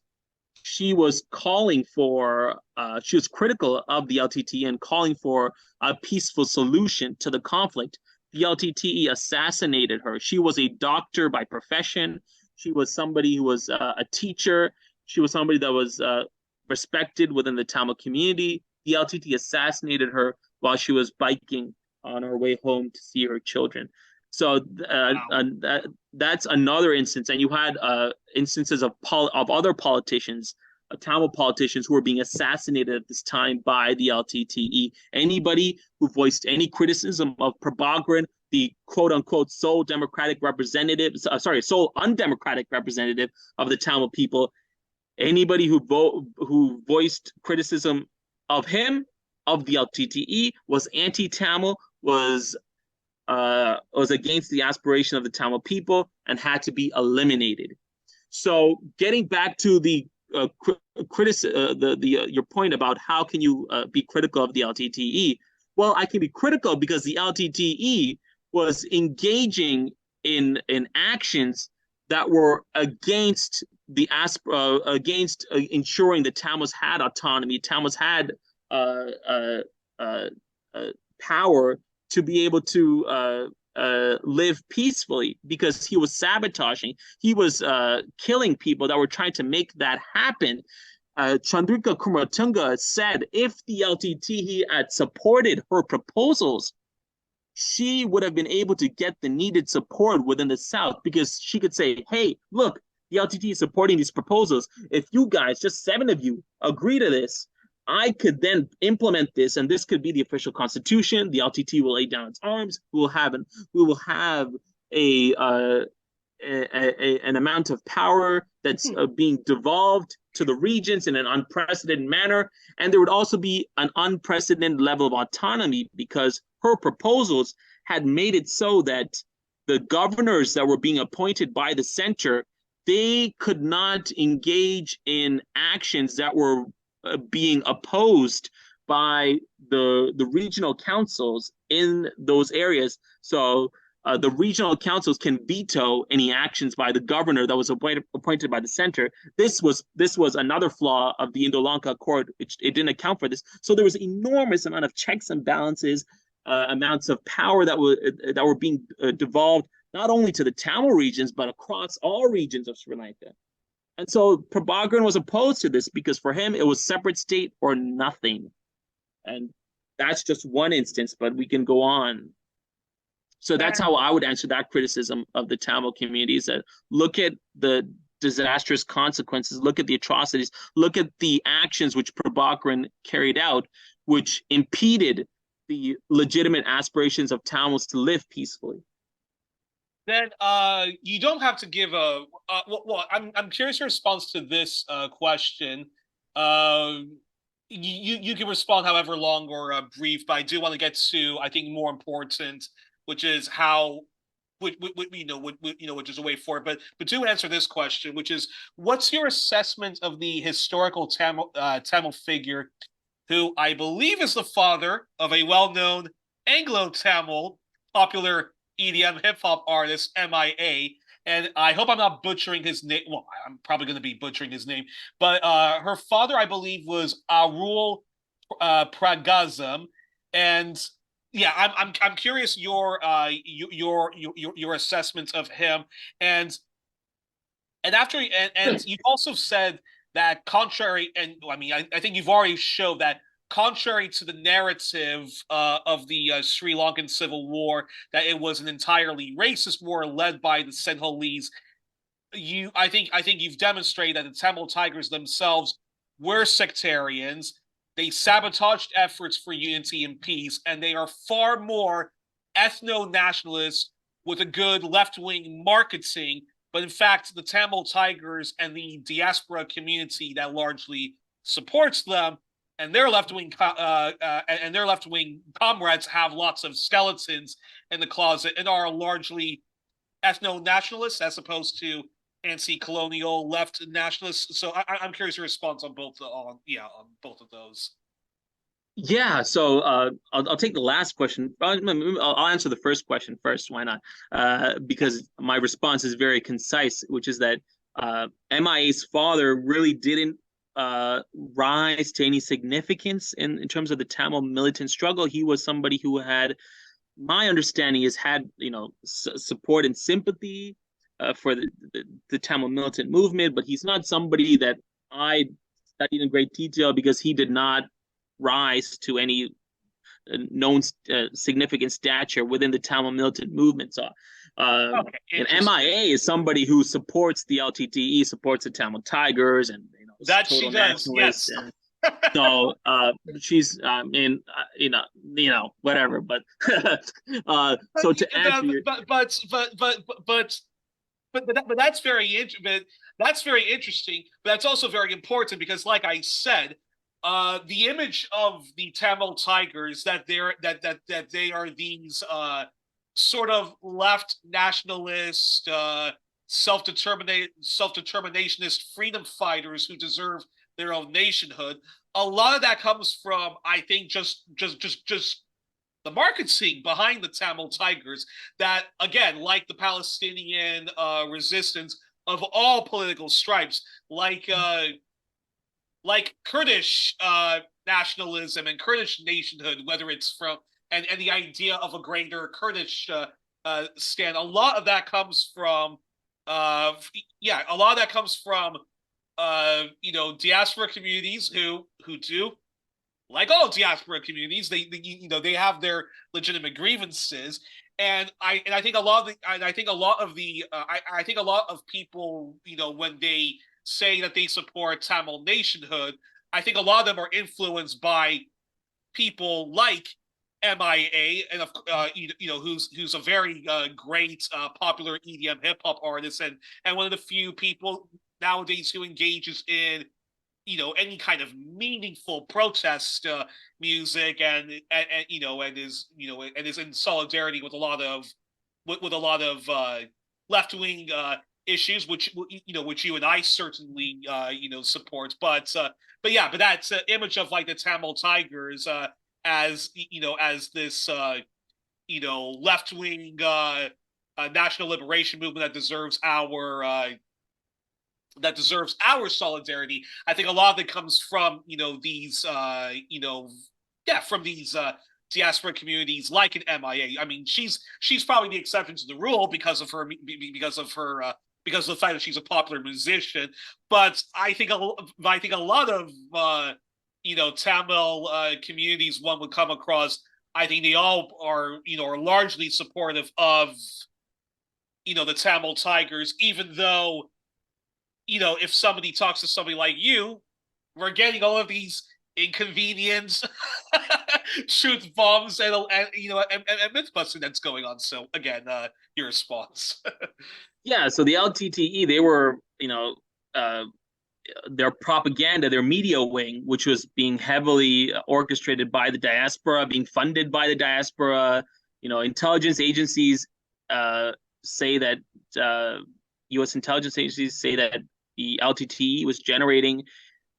she was calling for, she was critical of the LTTE and calling for a peaceful solution to the conflict. The LTTE assassinated her. She was a doctor by profession. She was somebody who was a teacher. She was somebody that was respected within the Tamil community. The LTTE assassinated her while she was biking on her way home to see her children. So that's another instance, and you had instances of other politicians, Tamil politicians, who were being assassinated at this time by the LTTE. Anybody who voiced any criticism of Prabhakaran, the quote unquote sole democratic representative, sole undemocratic representative of the Tamil people, anybody who voiced criticism of him, of the LTTE, was anti-Tamil, was against the aspiration of the Tamil people, and had to be eliminated. So, getting back to the your point about how can you be critical of the LTTE? Well, I can be critical because the LTTE was engaging in actions that were against ensuring that Tamils had autonomy, Tamils had power to be able to live peacefully, because he was sabotaging, he was killing people that were trying to make that happen. Chandrika Kumaratunga said if the LTTE had supported her proposals, she would have been able to get the needed support within the South, because she could say, hey, look, the LTTE is supporting these proposals. If you guys, just 7 of you, agree to this, I could then implement this, and this could be the official constitution. The LTT will lay down its arms. We will have an amount of power that's being devolved to the regions in an unprecedented manner, and there would also be an unprecedented level of autonomy, because her proposals had made it so that the governors that were being appointed by the center, they could not engage in actions that were being opposed by the regional councils in those areas. So the regional councils can veto any actions by the governor that was appointed by the center. This was another flaw of the Indo-Lanka Accord. It didn't account for this. So there was an enormous amount of checks and balances, amounts of power that were being devolved not only to the Tamil regions, but across all regions of Sri Lanka. And so Prabhakaran was opposed to this, because for him, it was separate state or nothing. And that's just one instance, but we can go on. So that's how I would answer that criticism of the Tamil communities, that look at the disastrous consequences, look at the atrocities, look at the actions which Prabhakaran carried out, which impeded the legitimate aspirations of Tamils to live peacefully. Then you don't have to give a well, I'm curious your response to this question. You can respond however long or brief, but I do want to get to, I think, more important, which is how, which is a way forward. But do answer this question, which is, what's your assessment of the historical Tamil figure, who I believe is the father of a well-known Anglo-Tamil popular EDM hip-hop artist, M.I.A., and I hope I'm not butchering his name. Well, I'm probably going to be butchering his name, but her father, I believe, was Arul Pragazam, and yeah, I'm curious your assessment of him, and you've also said that contrary, and I mean, I think you've already showed that contrary to the narrative of the Sri Lankan Civil War, that it was an entirely racist war led by the Sinhalese, I think you've demonstrated that the Tamil Tigers themselves were sectarians. They sabotaged efforts for unity and peace, and they are far more ethno-nationalists with a good left-wing marketing. But in fact, the Tamil Tigers and the Diaspora community that largely supports them and their left-wing comrades have lots of skeletons in the closet and are largely ethno-nationalists as opposed to anti-colonial left nationalists. So I'm curious your response on both of those. Yeah, so I'll take the last question. I'll answer the first question first. Why not? Because my response is very concise, which is that M.I.A.'s father really didn't rise to any significance in terms of the Tamil militant struggle. He was somebody who had, my understanding is, had support and sympathy for the Tamil militant movement, but he's not somebody that I studied in great detail because he did not rise to any known significant stature within the Tamil militant movement. So, and M.I.A. is somebody who supports the LTTE, supports the Tamil Tigers, and that she does. Yes. And so she's, whatever. But so to answer, but that's very interesting. That's very interesting. But that's also very important because, like I said, the image of the Tamil Tigers that they are these sort of left nationalist, self-determinationist freedom fighters who deserve their own nationhood. A lot of that comes from, I think, just the marketing behind the Tamil Tigers. That, again, like the Palestinian resistance of all political stripes, like Kurdish nationalism and Kurdish nationhood, whether it's from and the idea of a greater Kurdish stand. A lot of that comes from diaspora communities who do, like all diaspora communities, they have their legitimate grievances, and I think a lot of people, when they say that they support Tamil nationhood, I think a lot of them are influenced by people like M.I.A. and who's a very great popular EDM hip hop artist, and one of the few people nowadays who engages in any kind of meaningful protest music, and is in solidarity with a lot of left wing issues, which you and I certainly support. But that's an image of like the Tamil Tigers as this left wing national liberation movement that deserves our solidarity. I think a lot of it comes from these from these diaspora communities like an M.I.A. I mean, she's probably the exception to the rule because of the fact that she's a popular musician. But I think a lot of Tamil communities one would come across, I think they all are largely supportive of the Tamil Tigers, even though if somebody talks to somebody like you, we're getting all of these inconvenient truth bombs and mythbusting that's going on. So again, your response. Yeah, so the LTTE, they were, their propaganda, their media wing, which was being heavily orchestrated by the diaspora, being funded by the diaspora. Intelligence agencies say that U.S. intelligence agencies say that the LTTE was generating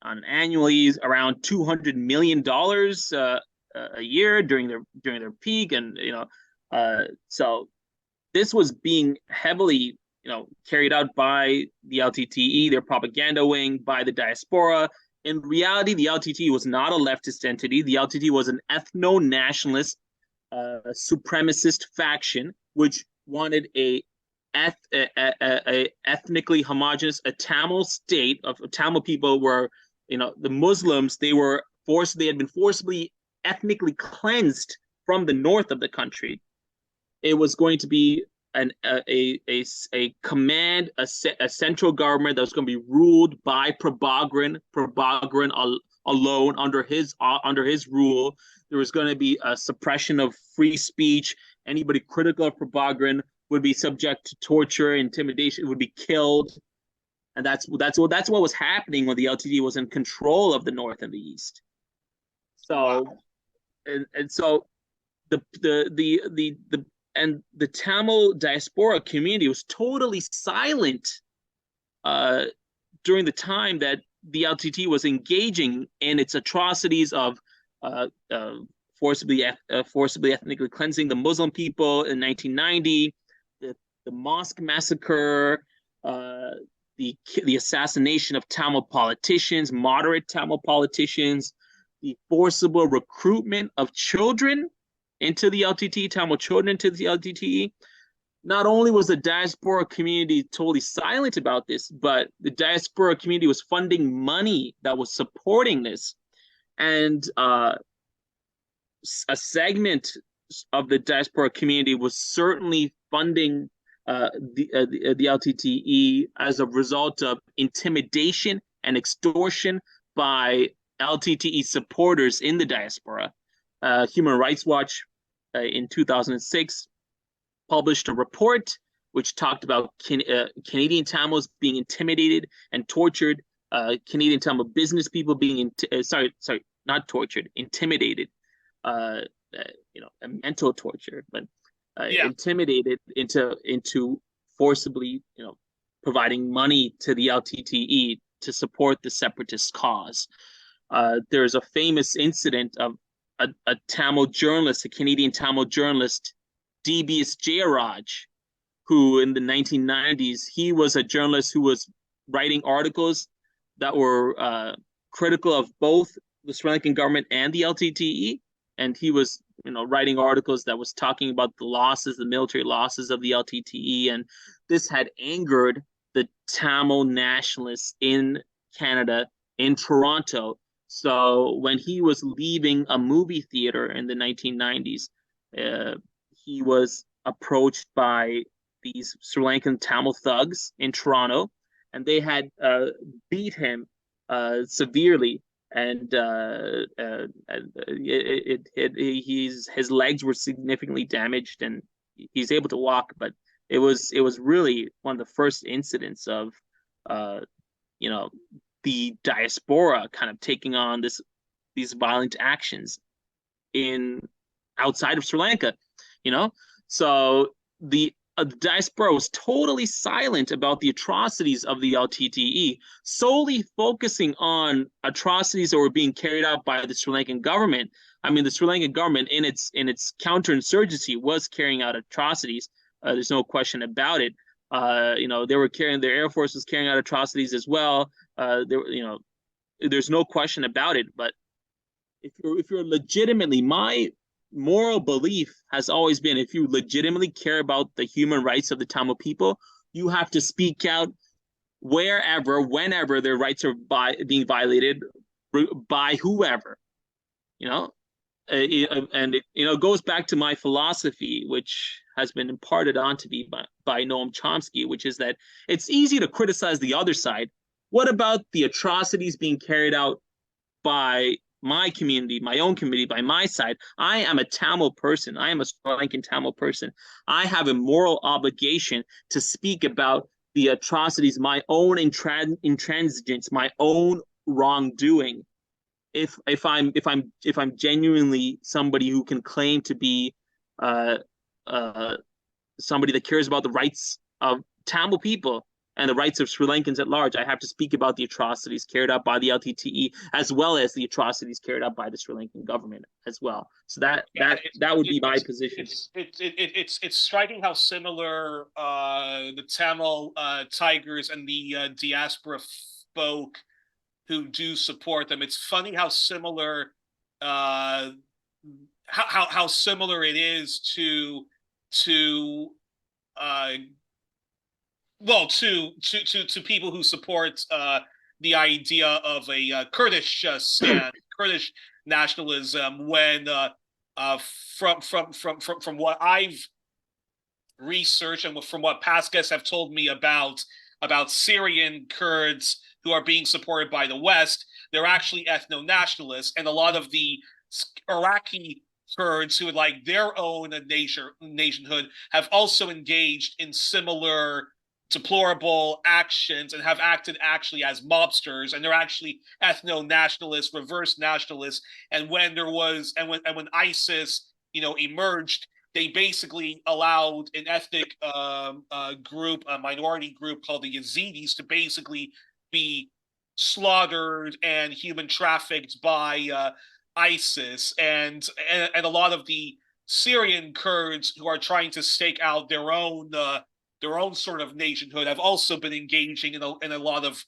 on annually around $200 million a year during their peak, and so this was being heavily carried out by the LTTE, their propaganda wing, by the diaspora. In reality, the LTTE was not a leftist entity. The LTTE was an ethno-nationalist, supremacist faction which wanted a ethnically homogenous, a Tamil state of Tamil people were, the Muslims, they had been forcibly ethnically cleansed from the north of the country. It was going to be a command, a central government that was going to be ruled by Prabhakaran alone under his rule. There was going to be a suppression of free speech. Anybody critical of Prabhakaran would be subject to torture, intimidation, would be killed. And that's what was happening when the LTTE was in control of the North and the East. So, wow. and so the Tamil diaspora community was totally silent during the time that the LTTE was engaging in its atrocities of forcibly ethnically cleansing the Muslim people in 1990, the mosque massacre, the assassination of Tamil politicians, moderate Tamil politicians, the forcible recruitment of children into the LTTE, Tamil children into the LTTE. Not only was the diaspora community totally silent about this, but the diaspora community was funding money that was supporting this. And a segment of the diaspora community was certainly funding the LTTE as a result of intimidation and extortion by LTTE supporters in the diaspora. Human Rights Watch in 2006 published a report which talked about Canadian Tamils being intimidated and tortured, Canadian Tamil business people being not tortured, intimidated, mental torture, but intimidated into forcibly, providing money to the LTTE to support the separatist cause. There's a famous incident of a Tamil journalist, a Canadian Tamil journalist, D.B.S. Jayaraj, who in the 1990s, he was a journalist who was writing articles that were critical of both the Sri Lankan government and the LTTE. And he was, writing articles that was talking about the losses, the military losses of the LTTE. And this had angered the Tamil nationalists in Canada, in Toronto. So when he was leaving a movie theater in the 1990s, he was approached by these Sri Lankan Tamil thugs in Toronto, and they had beat him severely, and his legs were significantly damaged, and he's able to walk. But it was really one of the first incidents of the diaspora kind of taking on these violent actions in outside of Sri Lanka. So the diaspora was totally silent about the atrocities of the LTTE, solely focusing on atrocities that were being carried out by the Sri Lankan government. I mean, the Sri Lankan government in its counterinsurgency was carrying out atrocities. There's no question about it. They were carrying, their Air Force was carrying out atrocities as well. There's no question about it. But if you're legitimately, my moral belief has always been, if you legitimately care about the human rights of the Tamil people, you have to speak out wherever, whenever their rights are being violated by whoever, and it goes back to my philosophy, which has been imparted onto me by Noam Chomsky, which is that it's easy to criticize the other side. What about the atrocities being carried out by my community, my own community, by my side? I am a Tamil person. I am a Sri Lankan Tamil person. I have a moral obligation to speak about the atrocities, my own intransigence, my own wrongdoing. If I'm genuinely somebody who can claim to be somebody that cares about the rights of Tamil people and the rights of Sri Lankans at large, I have to speak about the atrocities carried out by the LTTE, as well as the atrocities carried out by the Sri Lankan government as well. So that would be my position. It's striking how similar the Tamil Tigers and the diaspora folk who do support them. It's funny how similar how similar it is to people who support the idea of a Kurdish stand, Kurdish nationalism. When from what I've researched and from what past guests have told me about Syrian Kurds who are being supported by the West, they're actually ethno-nationalists, and a lot of the Iraqi Kurds who would like their own nationhood have also engaged in similar deplorable actions and have acted actually as mobsters, and they're actually ethno-nationalists, reverse nationalists. And when ISIS, emerged, they basically allowed an ethnic group, a minority group called the Yazidis, to basically be slaughtered and human trafficked by ISIS, and a lot of the Syrian Kurds who are trying to stake out their own their own sort of nationhood have also been engaging in a lot of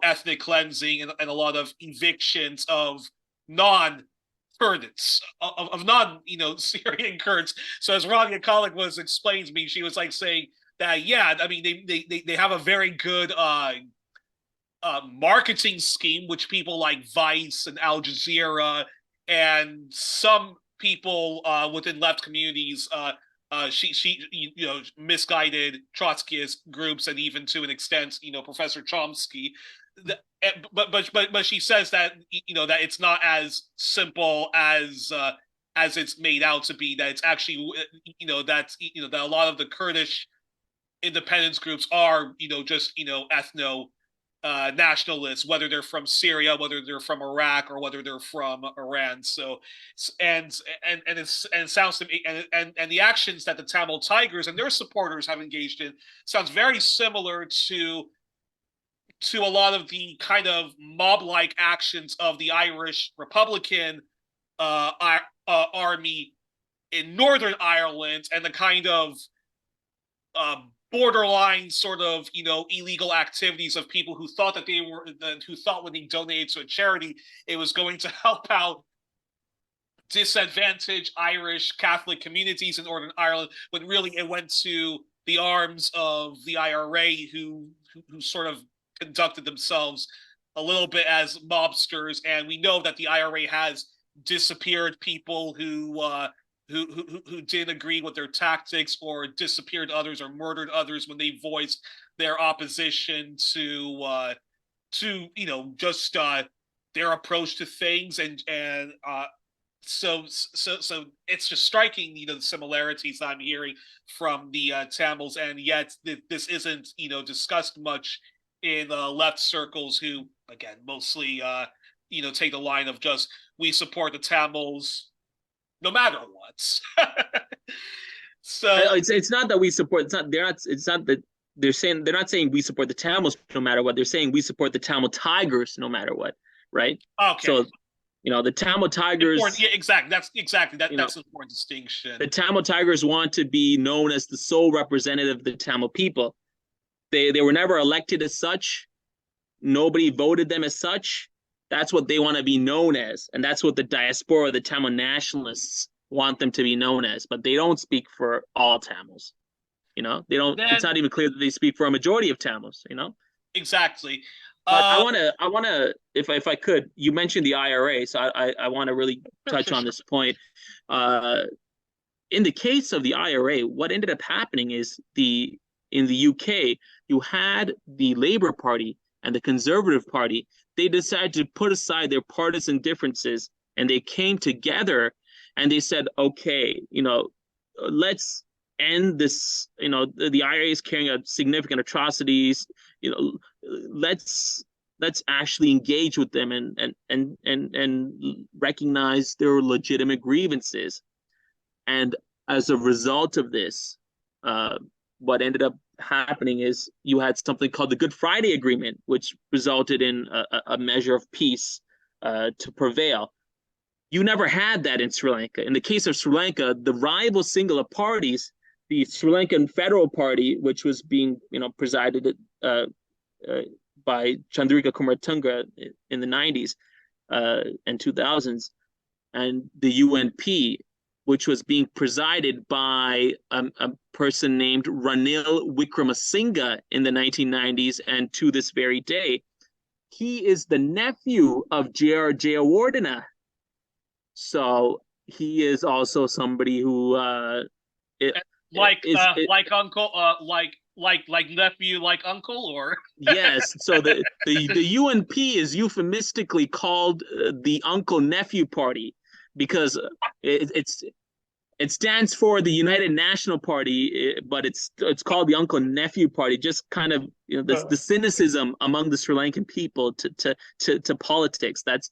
ethnic cleansing and a lot of evictions of non-Kurds, of non Syrian Kurds. So as Radia Kalik was explaining to me, she was like saying that I mean they have a very good marketing scheme, which people like Vice and Al Jazeera and some people within left communities, she misguided Trotskyist groups, and even to an extent, Professor Chomsky. But she says that that it's not as simple as it's made out to be. That it's actually that a lot of the Kurdish independence groups are just ethno nationalists, whether they're from Syria, whether they're from Iraq, or whether they're from Iran. So, and it sounds to me, and the actions that the Tamil Tigers and their supporters have engaged in sounds very similar to a lot of the kind of mob-like actions of the Irish Republican army in Northern Ireland, and the kind of borderline sort of illegal activities of people who thought when they donated to a charity it was going to help out disadvantaged Irish Catholic communities in Northern Ireland, when really it went to the arms of the IRA, who sort of conducted themselves a little bit as mobsters. And we know that the IRA has disappeared people who didn't agree with their tactics, or disappeared others, or murdered others when they voiced their opposition to just their approach to things. So it's just striking the similarities I'm hearing from the Tamils, and yet this isn't discussed much in left circles, who again mostly take the line of just, we support the Tamils no matter what. So it's not that we support. It's not that they're not saying we support the Tamils no matter what. They're saying we support the Tamil Tigers no matter what, right? Okay. So the Tamil Tigers. Yeah, exactly. That's an important distinction. The Tamil Tigers want to be known as the sole representative of the Tamil people. They were never elected as such. Nobody voted them as such. That's what they want to be known as, and that's what the Diaspora, the Tamil nationalists, want them to be known as. But they don't speak for all Tamils. They don't. It's not even clear that they speak for a majority of Tamils. Exactly. But I want to, if I could, you mentioned the IRA, so I want to really touch on this point. In the case of the IRA, what ended up happening is in the UK, you had the Labour Party and the Conservative Party. They decided to put aside their partisan differences, and they came together and they said, okay, let's end this. The IRA is carrying out significant atrocities. Let's actually engage with them and recognize their legitimate grievances. And as a result of this, what ended up happening is you had something called the Good Friday Agreement, which resulted in a measure of peace to prevail. You never had that in Sri Lanka. In the case of Sri Lanka, the rival Sinhala parties, the Sri Lankan Federal Party, which was being presided by Chandrika Kumartunga in the 90s and 2000s, and the UNP, which was being presided by a person named Ranil Wickramasinghe in the 1990s, and to this very day. He is the nephew of J.R. Jayawardena. So he is also somebody who like uncle, like nephew, like uncle, or yes. So the UNP is euphemistically called the uncle nephew party, because it stands for the United National Party, but it's called the Uncle Nephew Party. Just kind of the cynicism among the Sri Lankan people to politics. That's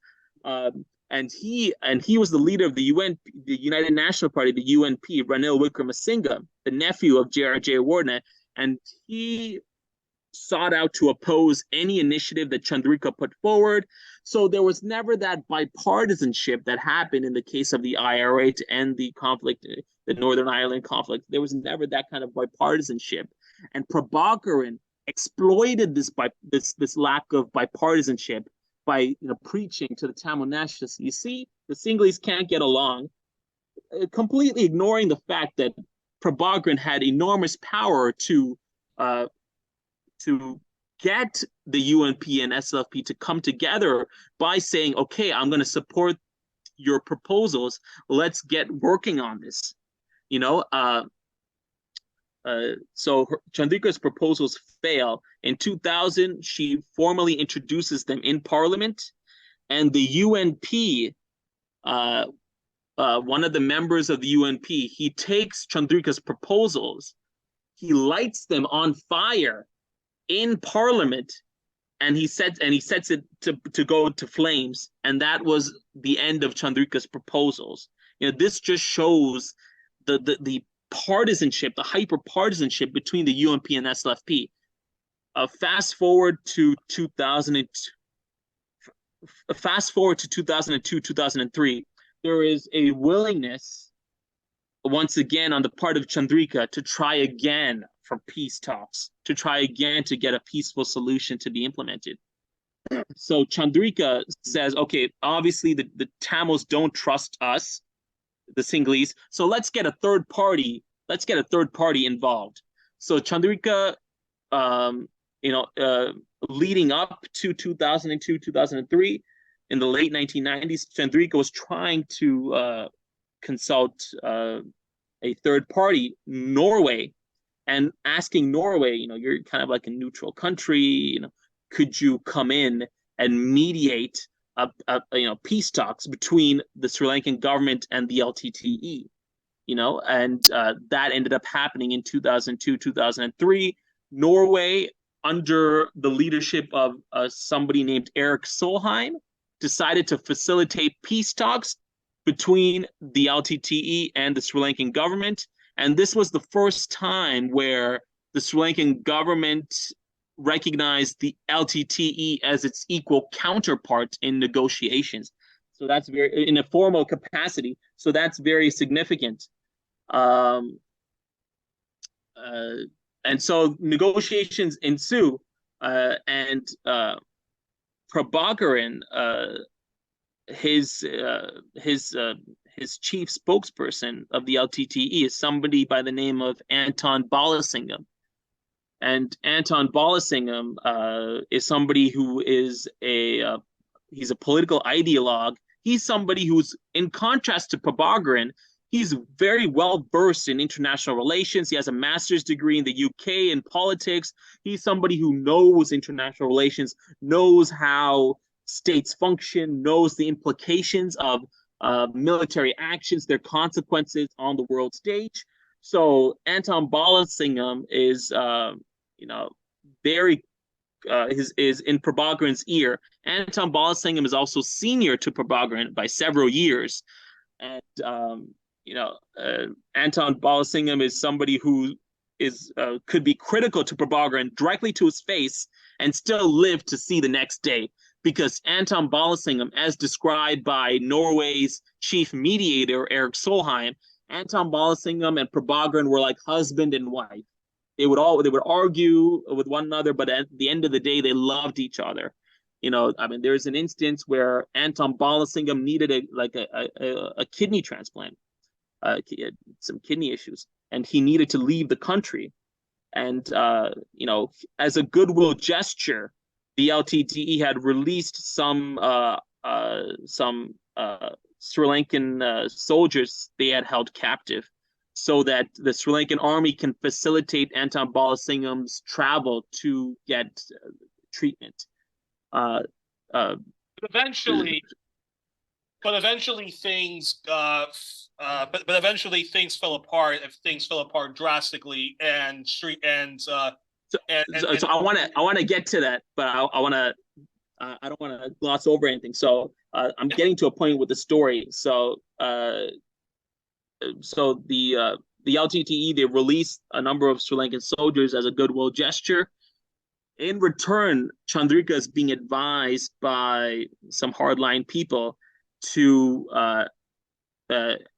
and he was the leader of the United National Party, the UNP, Ranil Wickramasinghe, the nephew of J.R. Jayawardena, and he sought out to oppose any initiative that Chandrika put forward. So there was never that bipartisanship that happened in the case of the IRA to end the conflict, the Northern Ireland conflict. There was never that kind of bipartisanship. And Prabhakaran exploited this lack of bipartisanship by preaching to the Tamil nationalists. You see, the Sinhalese can't get along, completely ignoring the fact that Prabhakaran had enormous power to get the UNP and SLFP to come together by saying, okay, I'm going to support your proposals. Let's get working on this. So Chandrika's proposals fail. In 2000, she formally introduces them in Parliament, and the UNP, one of the members of the UNP, he takes Chandrika's proposals, he lights them on fire in Parliament, and he sets it to go to flames, and that was the end of Chandrika's proposals. This just shows the partisanship, the hyper partisanship between the UNP and SLFP. Fast forward to 2002, 2003, there is a willingness once again on the part of Chandrika to try again for peace talks, to try again to get a peaceful solution to be implemented. So Chandrika says, okay, obviously the Tamils don't trust us, the Sinhalese, so let's get a third party involved. So Chandrika, leading up to 2002, 2003, in the late 1990s, Chandrika was trying to consult a third party, Norway, and asking Norway, you're kind of like a neutral country, could you come in and mediate peace talks between the Sri Lankan government and the LTTE, and that ended up happening in 2002, 2003. Norway, under the leadership of somebody named Erik Solheim, decided to facilitate peace talks between the LTTE and the Sri Lankan government. And this was the first time where the Sri Lankan government recognized the LTTE as its equal counterpart in negotiations. So that's very, in a formal capacity. So that's very significant. And so negotiations ensue, and Prabhakaran, his chief spokesperson of the LTTE is somebody by the name of Anton Balasingham. And Anton Balasingham is somebody who is he's a political ideologue. He's somebody who's, in contrast to Prabhakaran, he's very well versed in international relations. He has a master's degree in the UK in politics. He's somebody who knows international relations, knows how states function, knows the implications of military actions, their consequences on the world stage. So Anton Balasingham is, very is in Prabhakaran's ear. Anton Balasingham is also senior to Prabhakaran by several years, and Anton Balasingham is somebody who is could be critical to Prabhakaran directly to his face and still live to see the next day. Because Anton Balasingham, as described by Norway's chief mediator, Erik Solheim, Anton Balasingham and Prabhakaran were like husband and wife. They would argue with one another, but at the end of the day, they loved each other. There's an instance where Anton Balasingham needed a kidney transplant, some kidney issues, and he needed to leave the country. And as a goodwill gesture, the LTTE had released some Sri Lankan soldiers they had held captive, so that the Sri Lankan army can facilitate Anton Balasingham's travel to get treatment. But eventually things fell apart. Things fell apart drastically, and So I want to get to that, but I don't want to gloss over anything. So I'm getting to a point with the story. So the LTTE, they released a number of Sri Lankan soldiers as a goodwill gesture. In return, Chandrika is being advised by some hardline people to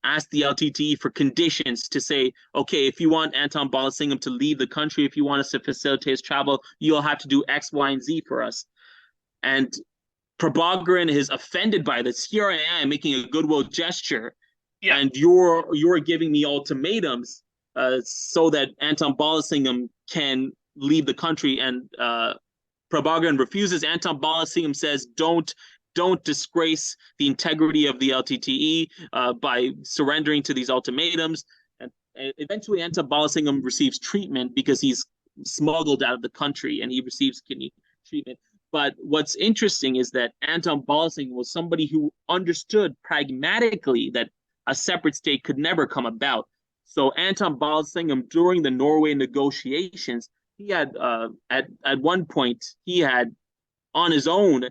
asked the LTTE for conditions to say, okay, if you want Anton Balasingham to leave the country, if you want us to facilitate his travel, you'll have to do X, Y, and Z for us. And Prabhakaran is offended by this. Here I am making a goodwill gesture, and you're giving me ultimatums so that Anton Balasingham can leave the country. And Prabhakaran refuses. Anton Balasingham says, don't disgrace the integrity of the LTTE by surrendering to these ultimatums. And eventually Anton Balasingham receives treatment because he's smuggled out of the country, and he receives kidney treatment. But what's interesting is that Anton Balasingham was somebody who understood pragmatically that a separate state could never come about. So Anton Balasingham, during the Norway negotiations, he had at one point, he had on his own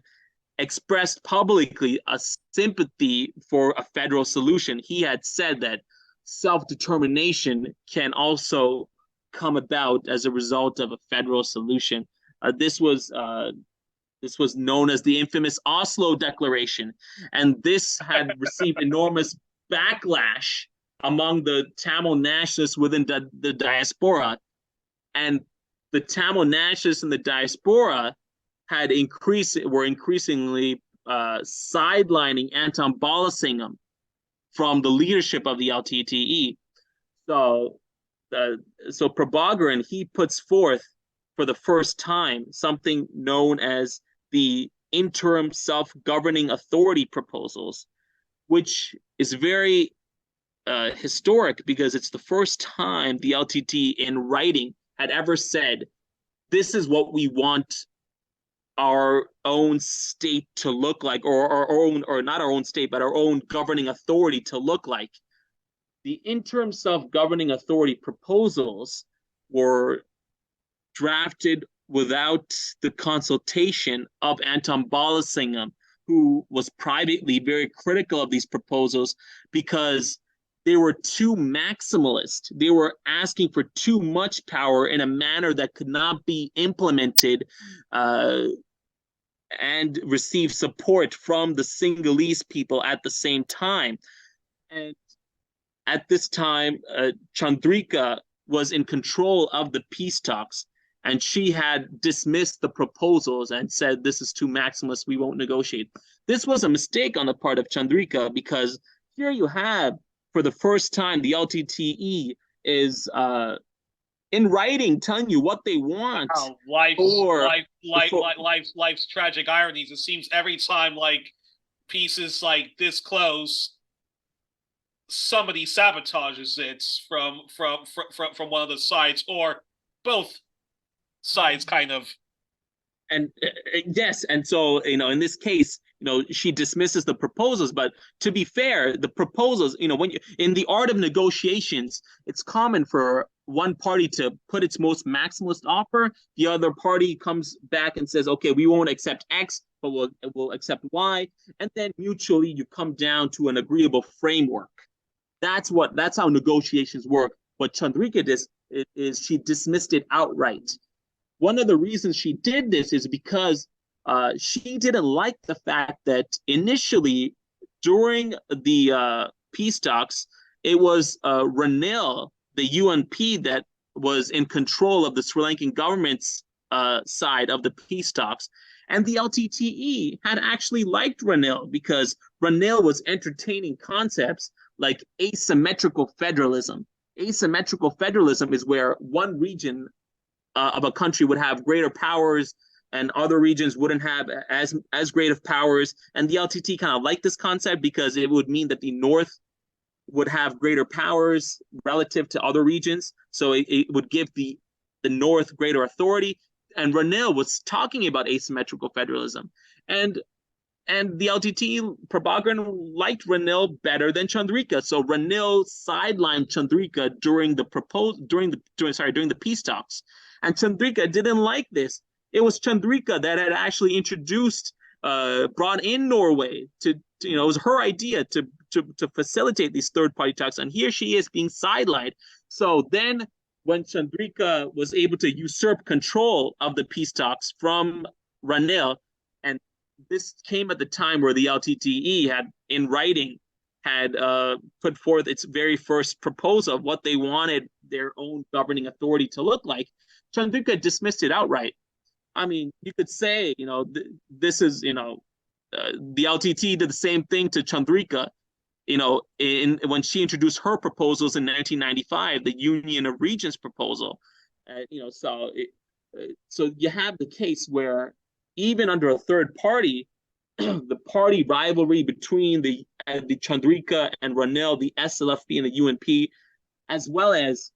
expressed publicly a sympathy for a federal solution. He had said that self-determination can also come about as a result of a federal solution. This was known as the infamous Oslo Declaration, and this had received enormous backlash among the Tamil nationalists within the diaspora. And the Tamil nationalists in the diaspora were increasingly sidelining Anton Balasingham from the leadership of the LTTE. So Prabhakaran, he puts forth for the first time something known as the interim self-governing authority proposals, which is very historic because it's the first time the LTTE in writing had ever said, this is what we want our own state to look like, or our own, or not our own state, but our own governing authority to look like. The interim self-governing authority proposals were drafted without the consultation of Anton Balasingham, who was privately very critical of these proposals because they were too maximalist. They were asking for too much power in a manner that could not be implemented and receive support from the Sinhalese people at the same time. And at this time, Chandrika was in control of the peace talks, and she had dismissed the proposals and said, this is too maximalist, we won't negotiate. This was a mistake on the part of Chandrika, because here you have, for the first time, the LTTE is in writing telling you what they want. Life's tragic ironies. It seems every time like pieces like this close, somebody sabotages it from one of the sides, or both sides kind of. And yes, and so, in this case, she dismisses the proposals. But to be fair, the proposals, when you, in the art of negotiations, it's common for one party to put its most maximalist offer. The other party comes back and says, okay, we won't accept X, but we'll accept Y. And then mutually you come down to an agreeable framework. That's how negotiations work. What Chandrika did is she dismissed it outright. One of the reasons she did this is because she didn't like the fact that initially, during the peace talks, it was Ranil, the UNP, that was in control of the Sri Lankan government's side of the peace talks. And the LTTE had actually liked Ranil because Ranil was entertaining concepts like asymmetrical federalism. Asymmetrical federalism is where one region of a country would have greater powers and other regions wouldn't have as great of powers. And the LTT kind of liked this concept because it would mean that the North would have greater powers relative to other regions. So it would give the North greater authority. And Ranil was talking about asymmetrical federalism. And the LTT, Prabhakaran, liked Ranil better than Chandrika. So Ranil sidelined Chandrika during the peace talks. And Chandrika didn't like this. It was Chandrika that had actually brought in Norway to it was her idea to facilitate these third-party talks. And here she is being sidelined. So then when Chandrika was able to usurp control of the peace talks from Ranil, and this came at the time where the LTTE had, in writing, had put forth its very first proposal of what they wanted their own governing authority to look like, Chandrika dismissed it outright. I mean, you could say, this is, the LTT did the same thing to Chandrika, when she introduced her proposals in 1995, the Union of Regions proposal. So you have the case where even under a third party, the party rivalry between the Chandrika and Ranil, the SLFP and the UNP, as well as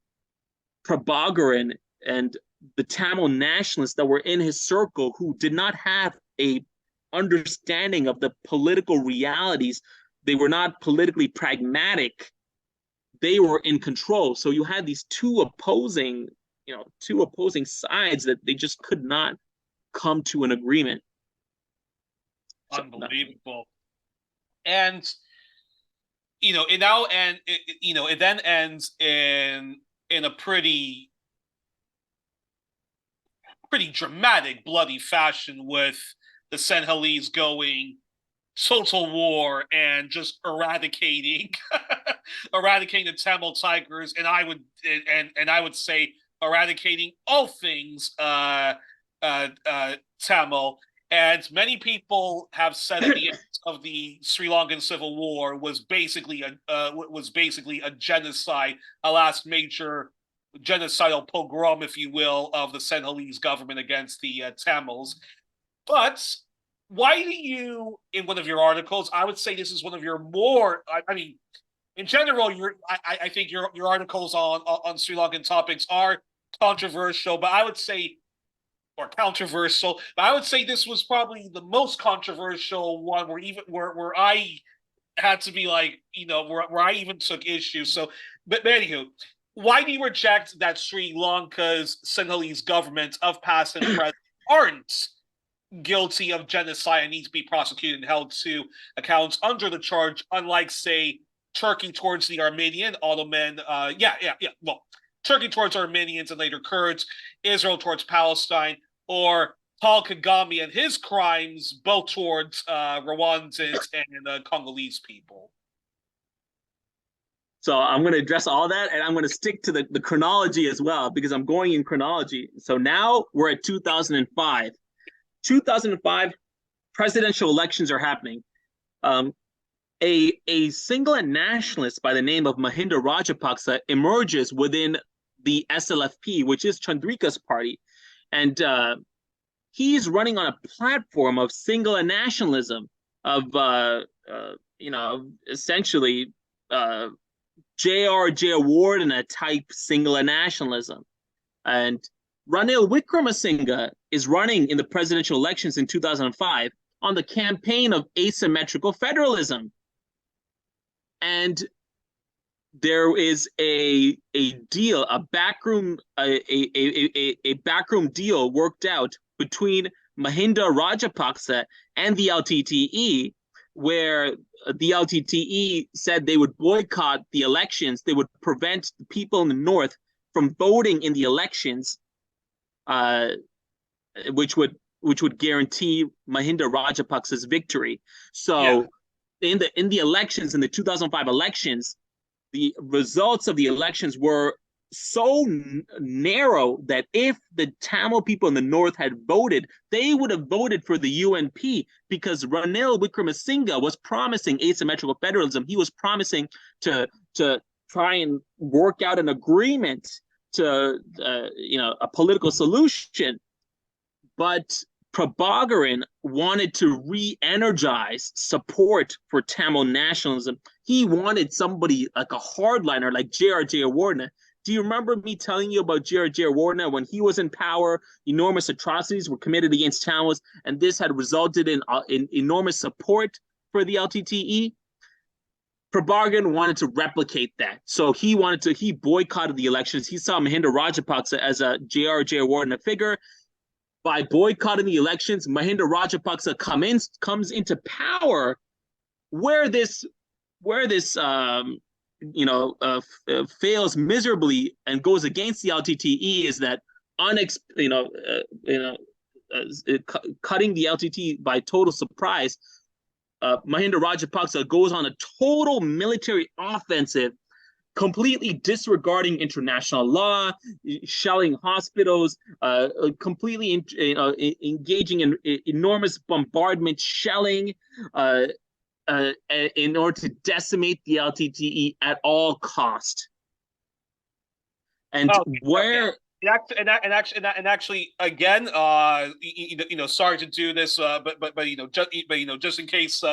Prabhakaran and the Tamil nationalists that were in his circle who did not have a understanding of the political realities. They were not politically pragmatic. They were in control. So you had these two opposing sides that they just could not come to an agreement. Unbelievable. And it now it then ends in a pretty dramatic, bloody fashion, with the Sinhalese going total war and just eradicating the Tamil tigers, and I would say eradicating all things Tamil. And many people have said at the end of the Sri Lankan Civil War was basically a genocide, a last major genocidal pogrom, if you will, of the Sinhalese government against the Tamils. But why do you, in one of your articles, I would say this is one of your more, I mean, in general, I think your articles on Sri Lankan topics are controversial, but I would say, or controversial, but I would say this was probably the most controversial one where I had to be like, where I even took issue. So, but anywho, why do you reject that Sri Lanka's Sinhalese government of past and present aren't guilty of genocide and need to be prosecuted and held to account under the charge, unlike, say, Turkey towards the Armenian, Ottoman, well, Turkey towards Armenians and later Kurds, Israel towards Palestine, or Paul Kagame and his crimes, both towards Rwandans and Congolese people? So I'm going to address all that, and I'm going to stick to the chronology as well, because I'm going in chronology. So now we're at 2005. 2005, presidential elections are happening. A single nationalist by the name of Mahinda Rajapaksa emerges within the SLFP, which is Chandrika's party. And he's running on a platform of single nationalism, of essentially J.R.J. Wardena type single nationalism. And Ranil Wickremesinghe is running in the presidential elections in 2005 on the campaign of asymmetrical federalism. And there is a deal, a backroom deal worked out between Mahinda Rajapaksa and the LTTE, where the LTTE said they would boycott the elections. They would prevent the people in the north from voting in the elections, which would guarantee Mahinda Rajapaksa's victory. So in the elections, in the 2005 elections, the results of the elections were so narrow that if the Tamil people in the north had voted, they would have voted for the UNP, because Ranil Wickremesinghe was promising asymmetrical federalism. He was promising to try and work out an agreement to a political solution. But Prabhakaran wanted to re-energize support for Tamil nationalism. He wanted somebody like a hardliner like J.R.J. Wardena. Do you remember me telling you about J.R.J. Wardena? When he was in power, enormous atrocities were committed against Tamils, and this had resulted in enormous support for the LTTE. Prabhakaran wanted to replicate that. So he boycotted the elections. He saw Mahinda Rajapaksa as a J.R.J. Wardena figure. By boycotting the elections, Mahinda Rajapaksa comes into power. Where this fails miserably and goes against the LTTE is that cutting the LTT by total surprise. Mahinda Rajapaksa goes on a total military offensive, completely disregarding international law, shelling hospitals, completely engaging in enormous bombardment, shelling, in order to decimate the LTTE at all cost. And where. And actually, again, sorry to do this, but just in case.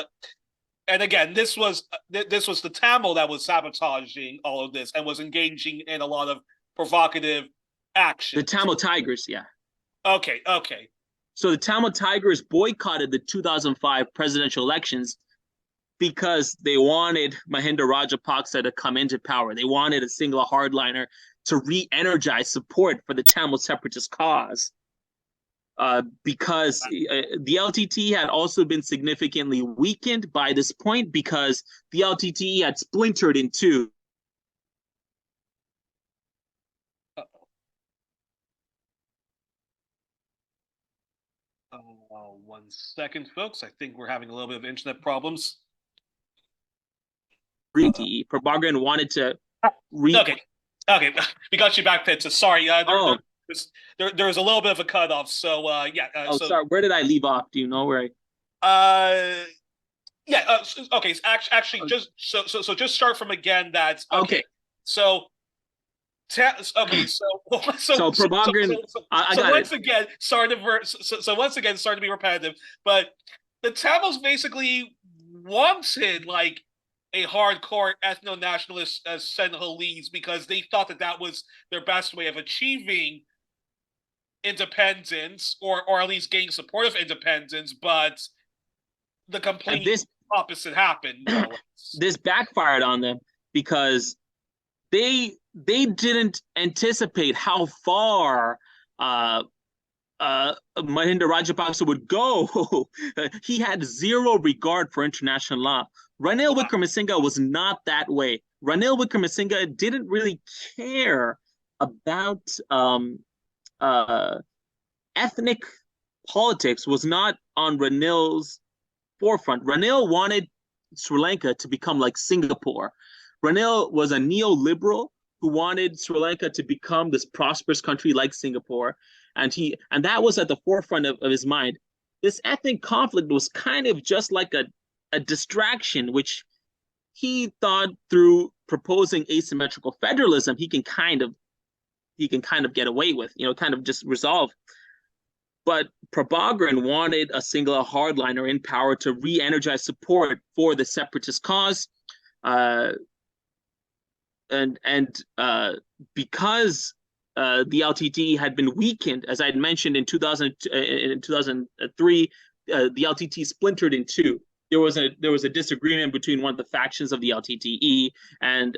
And again, this was the Tamil that was sabotaging all of this and was engaging in a lot of provocative action. The Tamil Tigers, yeah. Okay. So the Tamil Tigers boycotted the 2005 presidential elections because they wanted Mahinda Rajapaksa to come into power. They wanted a single hardliner to re-energize support for the Tamil separatist cause. Because the LTTE had also been significantly weakened by this point because the LTTE had splintered in two. One second, folks. I think we're having a little bit of internet problems. Prabhakaran wanted to Okay, we got you back, Pita. Sorry, there was a little bit of a cutoff. So sorry. Where did I leave off? Do you know where I? Okay. Actually, just just start from again. That's okay. So. Prabhakaran. Once again, sorry to be repetitive, but the Tamils basically wanted like a hardcore ethno-nationalist as Sinhalese because they thought that was their best way of achieving independence or at least gaining support of independence, but the complete opposite happened. This backfired on them because they didn't anticipate how far Mahinda Rajapaksa would go. He had zero regard for international law. Ranil Wickremesinghe was not that way. Ranil Wickremesinghe didn't really care about ethnic politics, was not on Ranil's forefront. Ranil wanted Sri Lanka to become like Singapore. Ranil was a neoliberal who wanted Sri Lanka to become this prosperous country like Singapore, and that was at the forefront of his mind. This ethnic conflict was kind of just like a distraction, which he thought through proposing asymmetrical federalism he can kind of get away with, kind of just resolve. But Prabhakaran wanted a single hardliner in power to re-energize support for the separatist cause. And because the LTTE had been weakened, as I had mentioned in 2003, the LTTE splintered in two. There was a disagreement between one of the factions of the LTTE, and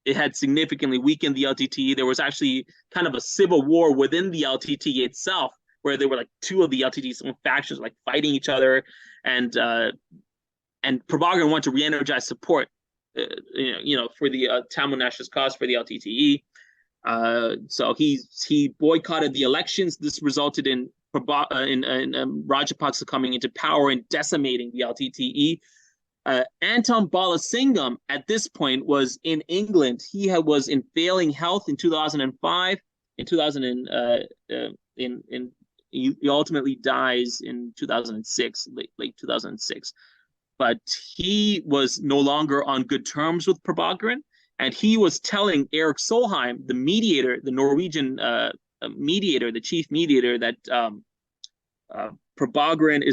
it had significantly weakened the LTTE. There was actually kind of a civil war within the LTTE itself, where there were like two of the LTTE's own factions like fighting each other, and Prabhakaran wanted to re-energize support. For the Tamil nationalist cause for the LTTE. So he boycotted the elections. This resulted in Rajapaksa coming into power and decimating the LTTE. Anton Balasingham at this point was in England. He was in failing health in 2005. He ultimately dies in 2006, late 2006. But he was no longer on good terms with Prabhakaran, and he was telling Erik Solheim, the mediator, the Norwegian mediator, the chief mediator, that Prabhakaran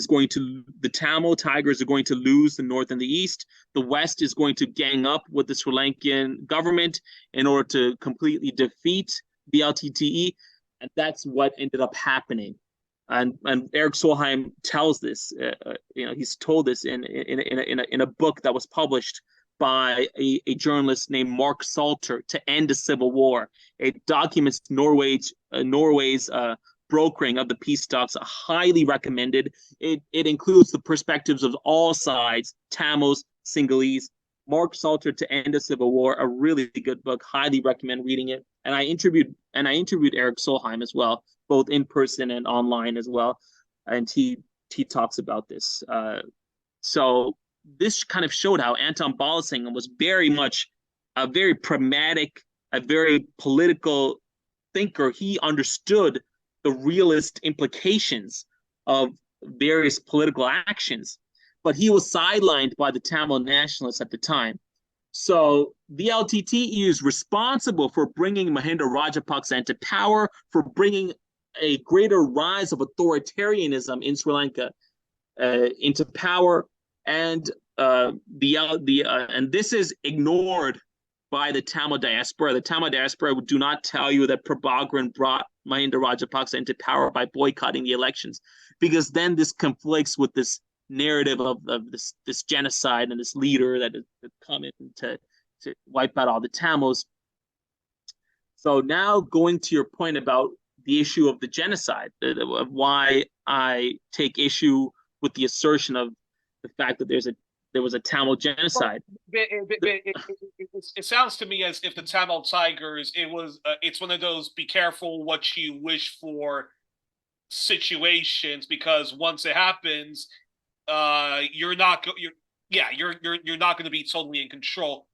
the Tamil Tigers are going to lose the North and the East. The West is going to gang up with the Sri Lankan government in order to completely defeat the LTTE, and that's what ended up happening. And Erik Solheim tells this. He's told this in a book that was published by a journalist named Mark Salter, To End a Civil War. It documents Norway's brokering of the peace talks. Highly recommended. It includes the perspectives of all sides: Tamils, Sinhalese. Mark Salter, To End a Civil War, a really good book. Highly recommend reading it. And I interviewed Erik Solheim as well, both in person and online as well, and he talks about this. So this kind of showed how Anton Balasingham was very much a very pragmatic, a very political thinker. He understood the realist implications of various political actions, but he was sidelined by the Tamil nationalists at the time. So the LTTE is responsible for bringing Mahinda Rajapaksa into power, for bringing a greater rise of authoritarianism in Sri Lanka into power, and and this is ignored by the Tamil diaspora. The Tamil diaspora do not tell you that Prabhakaran brought Mahinda Rajapaksa into power by boycotting the elections, because then this conflicts with this narrative of this genocide and this leader that is coming to wipe out all the Tamils. So now going to your point about the issue of the genocide, of why I take issue with the assertion of the fact that there was a Tamil genocide. It sounds to me as if the Tamil Tigers, it's one of those be careful what you wish for situations, because once it happens, you're not going to be totally in control.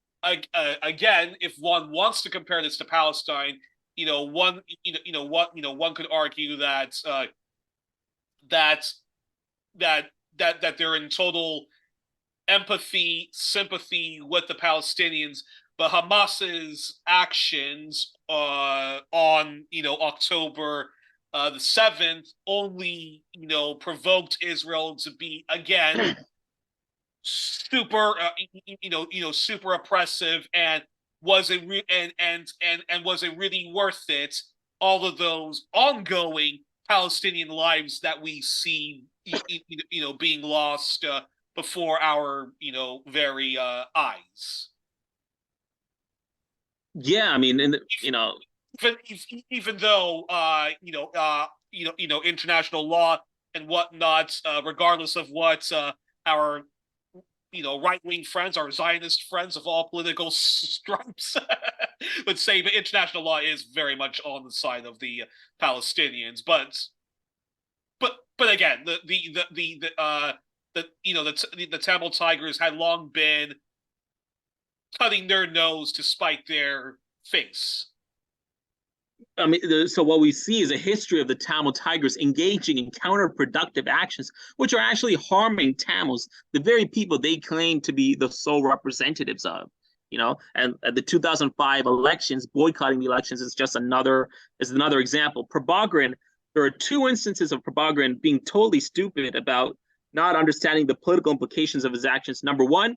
Again, if one wants to compare this to Palestine, one could argue that that they're in total empathy, sympathy with the Palestinians, but Hamas's actions on October the 7th only provoked Israel to be again super super oppressive, and was it was it really worth it, all of those ongoing Palestinian lives that we see being lost before our very eyes. Yeah, I mean, even though international law and whatnot, regardless of what our right-wing friends, our Zionist friends of all political stripes would say, but international law is very much on the side of the Palestinians. But again, the Tamil Tigers had long been cutting their nose to spite their face. I mean, so what we see is a history of the Tamil Tigers engaging in counterproductive actions, which are actually harming Tamils, the very people they claim to be the sole representatives of. And the 2005 elections, boycotting the elections is just another example. Prabhakaran, there are two instances of Prabhakaran being totally stupid about not understanding the political implications of his actions. Number one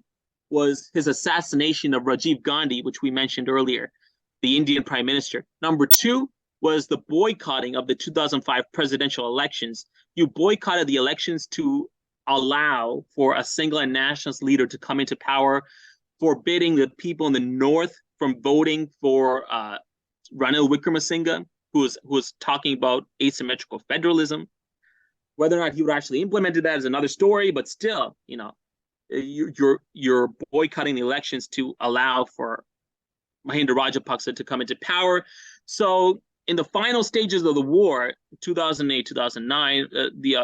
was his assassination of Rajiv Gandhi, which we mentioned earlier, the Indian prime minister. Number two was the boycotting of the 2005 presidential elections. You boycotted the elections to allow for a single and nationalist leader to come into power, forbidding the people in the north from voting for Ranil Wickremesinghe, who was talking about asymmetrical federalism. Whether or not he would actually implement that is another story, but still, you're boycotting the elections to allow for Mahinda Rajapaksa to come into power. So in the final stages of the war, 2008, 2009, the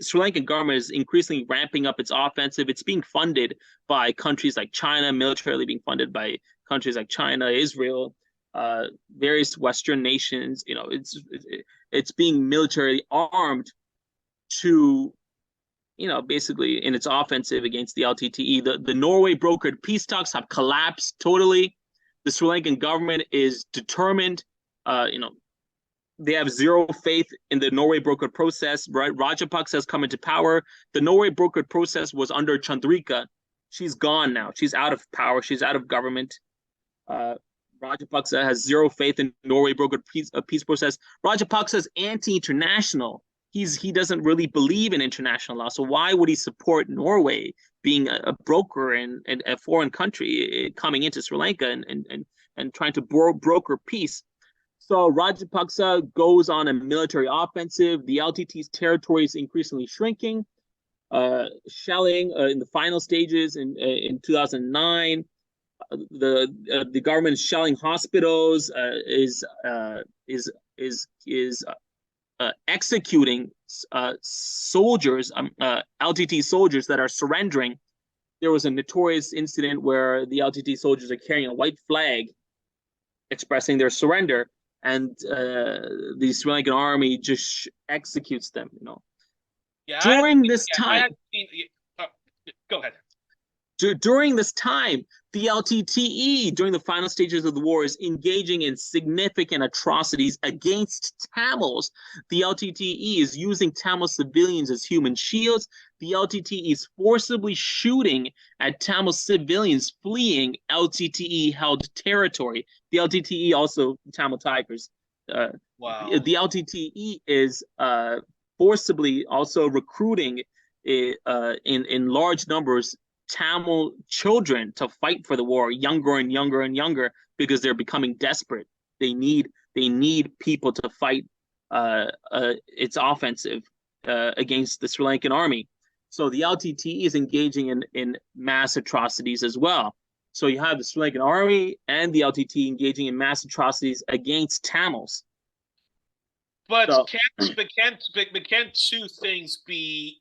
Sri Lankan government is increasingly ramping up its offensive. It's being funded by countries like China, militarily being funded by countries like China, Israel, various Western nations. It's being militarily armed to, basically in its offensive against the LTTE. The Norway brokered peace talks have collapsed totally. The Sri Lankan government is determined. They have zero faith in the Norway brokered process. Right? Rajapaksa has come into power. The Norway brokered process was under Chandrika. She's gone now. She's out of power. She's out of government. Rajapaksa has zero faith in Norway brokered peace process. Rajapaksa is anti-international. He doesn't really believe in international law. So why would he support Norway being a broker in a foreign country coming into Sri Lanka and trying to broker peace? So Rajapaksa goes on a military offensive. The LTT's territory is increasingly shrinking. Shelling in the final stages in 2009. The government is shelling hospitals. Is executing soldiers, LTT soldiers that are surrendering. There was a notorious incident where the LTT soldiers are carrying a white flag expressing their surrender, and the Sri Lankan army just executes them. Yeah, During this time, go ahead. During this time, the LTTE, during the final stages of the war, is engaging in significant atrocities against Tamils. The LTTE is using Tamil civilians as human shields. The LTTE is forcibly shooting at Tamil civilians fleeing LTTE-held territory. The LTTE also Tamil Tigers. Wow. The LTTE is forcibly also recruiting in large numbers Tamil children to fight for the war, younger and younger and younger, because they're becoming desperate. They need people to fight its offensive against the Sri Lankan army. So the LTTE is engaging in mass atrocities as well. So you have the Sri Lankan army and the LTTE engaging in mass atrocities against Tamils. But can two things be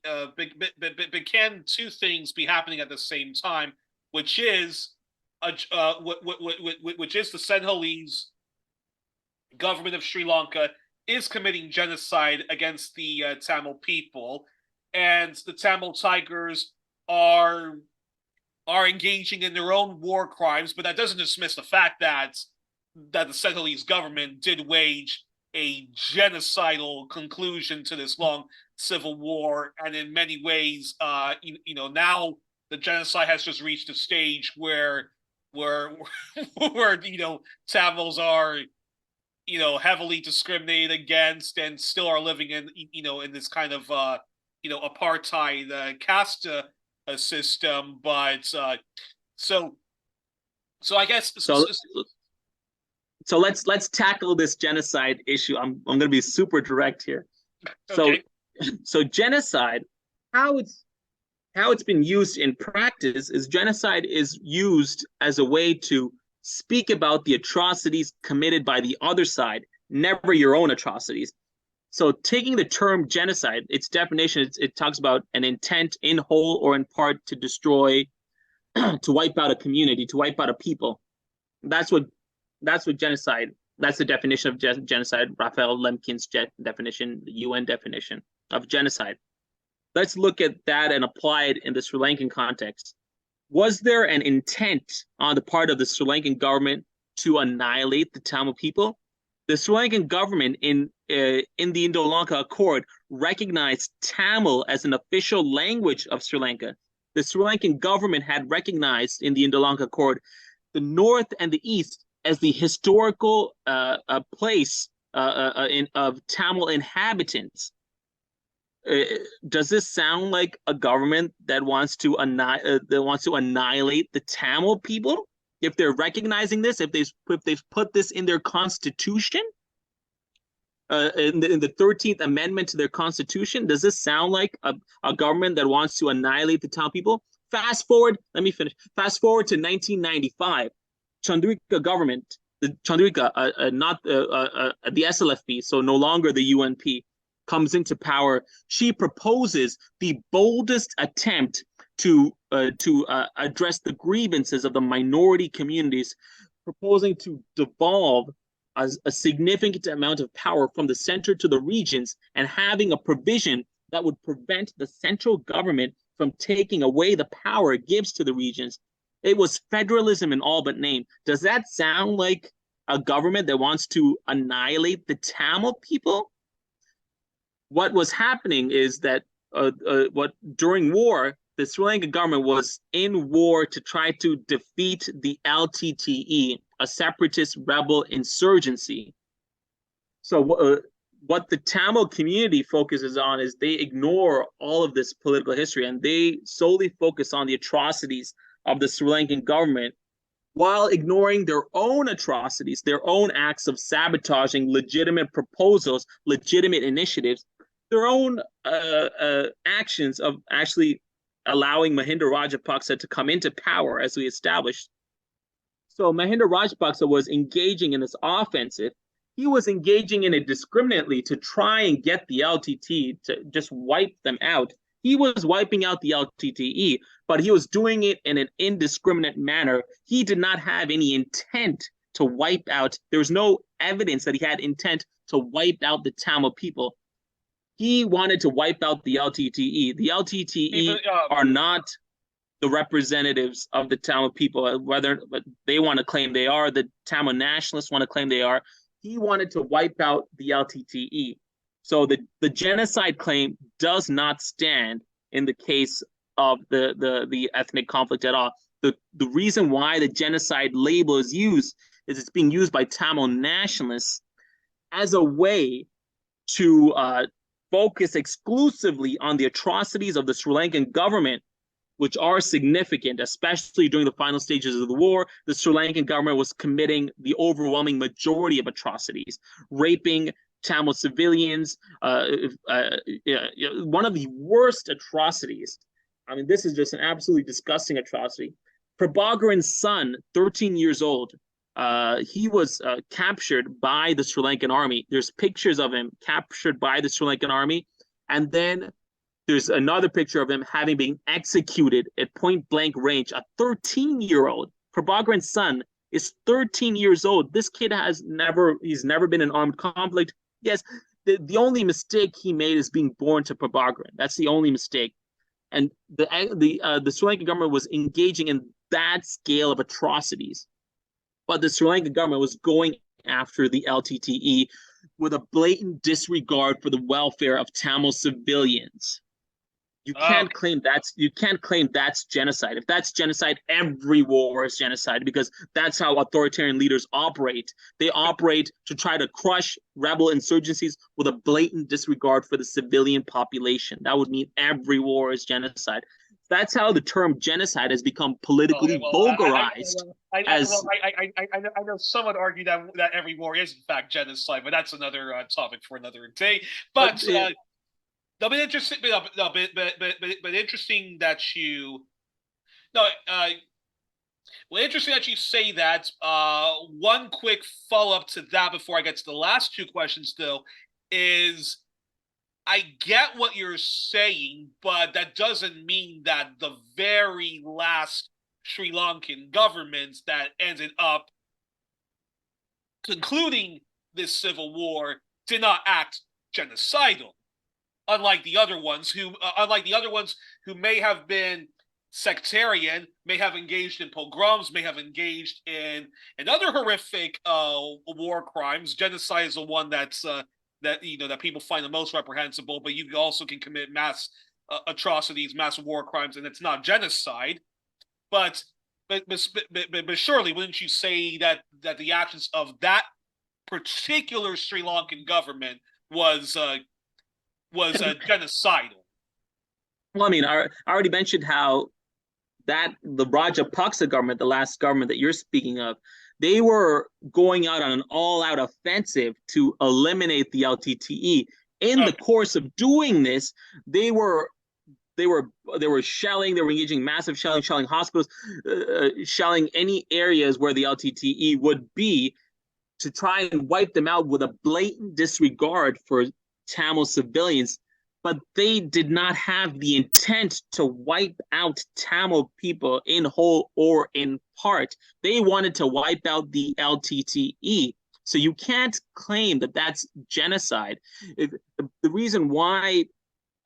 can two things be happening at the same time, which is which is the Sinhalese government of Sri Lanka is committing genocide against the Tamil people, and the Tamil Tigers are engaging in their own war crimes, but that doesn't dismiss the fact that the Sinhalese government did wage a genocidal conclusion to this long civil war, and in many ways, now the genocide has just reached a stage where Tamils are heavily discriminated against and still are living in in this kind of apartheid caste system. But so I guess so let's tackle this genocide issue. I'm going to be super direct here. Okay. So genocide, how it's been used in practice is genocide is used as a way to speak about the atrocities committed by the other side, never your own atrocities. So taking the term genocide, its definition, it talks about an intent in whole or in part to destroy, to wipe out a community, to wipe out a people. That's what genocide, that's the definition of genocide, Raphael Lemkin's definition, the UN definition of genocide. Let's look at that and apply it in the Sri Lankan context. Was there an intent on the part of the Sri Lankan government to annihilate the Tamil people? The Sri Lankan government in the Indo-Lanka Accord recognized Tamil as an official language of Sri Lanka. The Sri Lankan government had recognized in the Indo-Lanka Accord the North and the East as the historical place of Tamil inhabitants. Does this sound like a government that wants to annihilate the Tamil people? If they're recognizing this, if they've put this in their constitution, in the 13th Amendment to their constitution, does this sound like a government that wants to annihilate the Tamil people? Fast forward, let me finish. Fast forward to 1995, Chandrika government, the Chandrika, not the SLFP, so no longer the UNP, comes into power. She proposes the boldest attempt to address the grievances of the minority communities, proposing to devolve a significant amount of power from the center to the regions, and having a provision that would prevent the central government from taking away the power it gives to the regions. It was federalism in all but name. Does that sound like a government that wants to annihilate the Tamil people? What was happening is that during war, the Sri Lankan government was in war to try to defeat the LTTE, a separatist rebel insurgency. So what the Tamil community focuses on is they ignore all of this political history, and they solely focus on the atrocities of the Sri Lankan government, while ignoring their own atrocities, their own acts of sabotaging legitimate proposals, legitimate initiatives, their own actions of actually allowing Mahinda Rajapaksa to come into power, as we established. So Mahinda Rajapaksa was engaging in this offensive he was engaging in it discriminately to try and get the LTT to just wipe them out. He was wiping out the LTTE, but he was doing it in an indiscriminate manner. He did not have any intent to wipe out. There was no evidence that he had intent to wipe out the Tamil people. He wanted to wipe out the LTTE. The LTTE are not the representatives of the Tamil people, whether they want to claim they are, the Tamil nationalists want to claim they are. He wanted to wipe out the LTTE. So the genocide claim does not stand in the case of the ethnic conflict at all. The reason why the genocide label is used is it's being used by Tamil nationalists as a way to focus exclusively on the atrocities of the Sri Lankan government, which are significant, especially during the final stages of the war. The Sri Lankan government was committing the overwhelming majority of atrocities, raping Tamil civilians. One of the worst atrocities. I mean, this is just an absolutely disgusting atrocity. Prabhakaran's son, 13 years old, he was captured by the Sri Lankan army. There's pictures of him captured by the Sri Lankan army. And then there's another picture of him having been executed at point blank range. A 13-year-old, Prabhakaran's son, is 13 years old. This kid he's never been in armed conflict. Yes, the only mistake he made is being born to Prabhakaran. That's the only mistake. And the Sri Lankan government was engaging in that scale of atrocities. But the Sri Lankan government was going after the LTTE with a blatant disregard for the welfare of Tamil civilians. You can't claim that's genocide. If that's genocide, every war is genocide, because that's how authoritarian leaders operate. They operate to try to crush rebel insurgencies with a blatant disregard for the civilian population. That would mean every war is genocide. That's how the term genocide has become politically vulgarized. I know some would argue that every war is in fact genocide, but that's another topic for another day. But but interesting. But interesting that you. No. Well, interesting that you say that. One quick follow up to that before I get to the last two questions, though, is I get what you're saying, but that doesn't mean that the very last Sri Lankan government that ended up concluding this civil war did not act genocidal. Unlike the other ones who may have been sectarian, may have engaged in pogroms, may have engaged in other horrific war crimes. Genocide is the one that people find the most reprehensible, but you also can commit mass atrocities, mass war crimes, and it's not genocide. But surely, wouldn't you say that the actions of that particular Sri Lankan government was genocidal? Well, I mean, I already mentioned how the Rajapaksa government, the last government that you're speaking of, they were going out on an all-out offensive to eliminate the LTTE. In the course of doing this, they were shelling, they were engaging massive shelling hospitals, shelling any areas where the LTTE would be, to try and wipe them out with a blatant disregard for Tamil civilians. But they did not have the intent to wipe out Tamil people in whole or in part. They wanted to wipe out the LTTE. So you can't claim that that's genocide. The reason why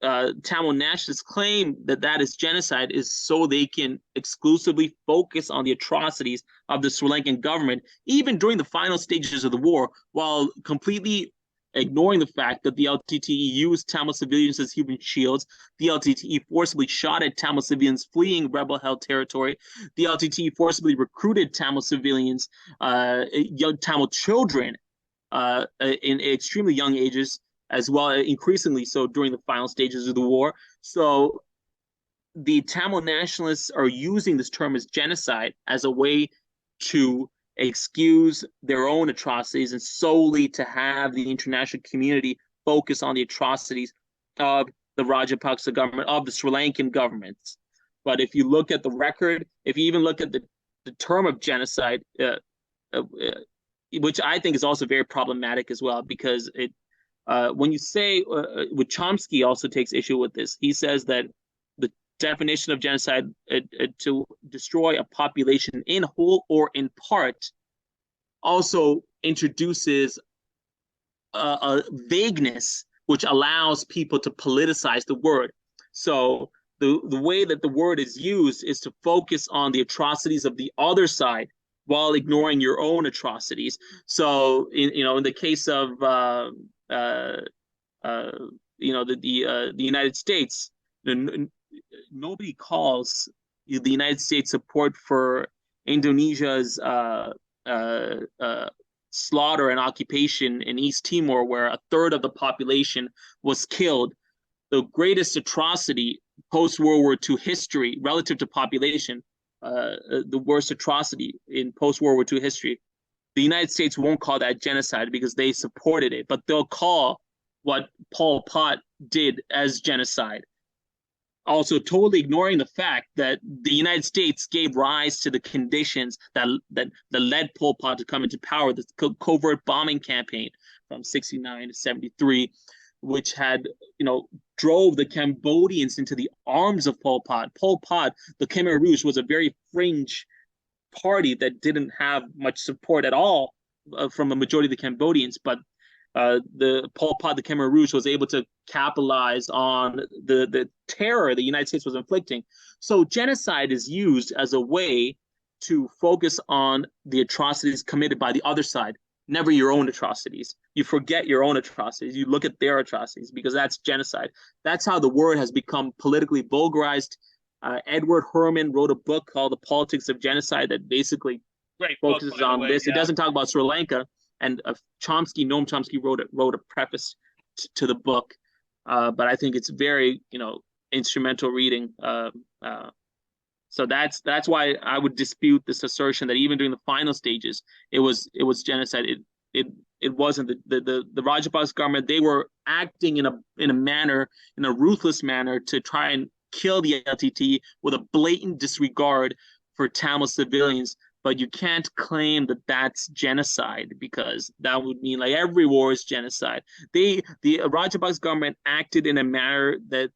Tamil nationalists claim that is genocide is so they can exclusively focus on the atrocities of the Sri Lankan government, even during the final stages of the war, while completely ignoring the fact that the LTTE used Tamil civilians as human shields. The LTTE forcibly shot at Tamil civilians fleeing rebel-held territory. The LTTE forcibly recruited Tamil civilians, young Tamil children, in extremely young ages, as well, increasingly so during the final stages of the war. So the Tamil nationalists are using this term as genocide as a way to excuse their own atrocities and solely to have the international community focus on the atrocities of the Rajapaksa government, of the Sri Lankan governments. But if you look at the record, if you even look at the term of genocide, which I think is also very problematic as well, because it when you say what Chomsky also takes issue with this, he says that the definition of genocide to destroy a population in whole or in part also introduces a vagueness which allows people to politicize the word. So the way that the word is used is to focus on the atrocities of the other side while ignoring your own atrocities. So in the case of the United States, nobody calls the United States support for Indonesia's slaughter and occupation in East Timor, where a third of the population was killed, the greatest atrocity post-World War II history relative to population, the worst atrocity in post-World War II history. The United States won't call that genocide because they supported it, but they'll call what Pol Pot did as genocide. Also totally ignoring the fact that the United States gave rise to the conditions that led Pol Pot to come into power, the covert bombing campaign from 69 to 73, which had, drove the Cambodians into the arms of Pol Pot. Pol Pot, the Khmer Rouge, was a very fringe party that didn't have much support at all from a majority of the Cambodians, but the Pol Pot, the Khmer Rouge, was able to capitalize on the terror the United States was inflicting. So genocide is used as a way to focus on the atrocities committed by the other side, never your own atrocities. You forget your own atrocities. You look at their atrocities because that's genocide. That's how the word has become politically vulgarized. Edward Herman wrote a book called The Politics of Genocide that basically focuses on this. Yeah. It doesn't talk about Sri Lanka. And Noam Chomsky wrote a preface to the book, but I think it's very instrumental reading. So that's why I would dispute this assertion that even during the final stages it was genocide. It wasn't. The Rajapaksa government, they were acting in a ruthless manner to try and kill the LTT with a blatant disregard for Tamil civilians. But you can't claim that that's genocide, because that would mean like every war is genocide. The Rajapaksa government acted in a manner that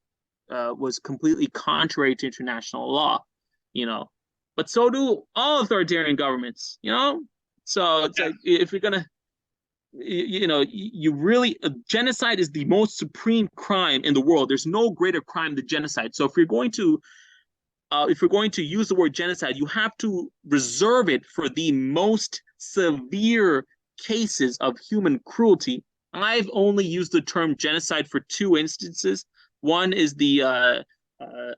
was completely contrary to international law, But so do all authoritarian governments, So it's like, if you're gonna, you really, genocide is the most supreme crime in the world. There's no greater crime than genocide. So if you're going to use the word genocide, you have to reserve it for the most severe cases of human cruelty. I've only used the term genocide for two instances. One is the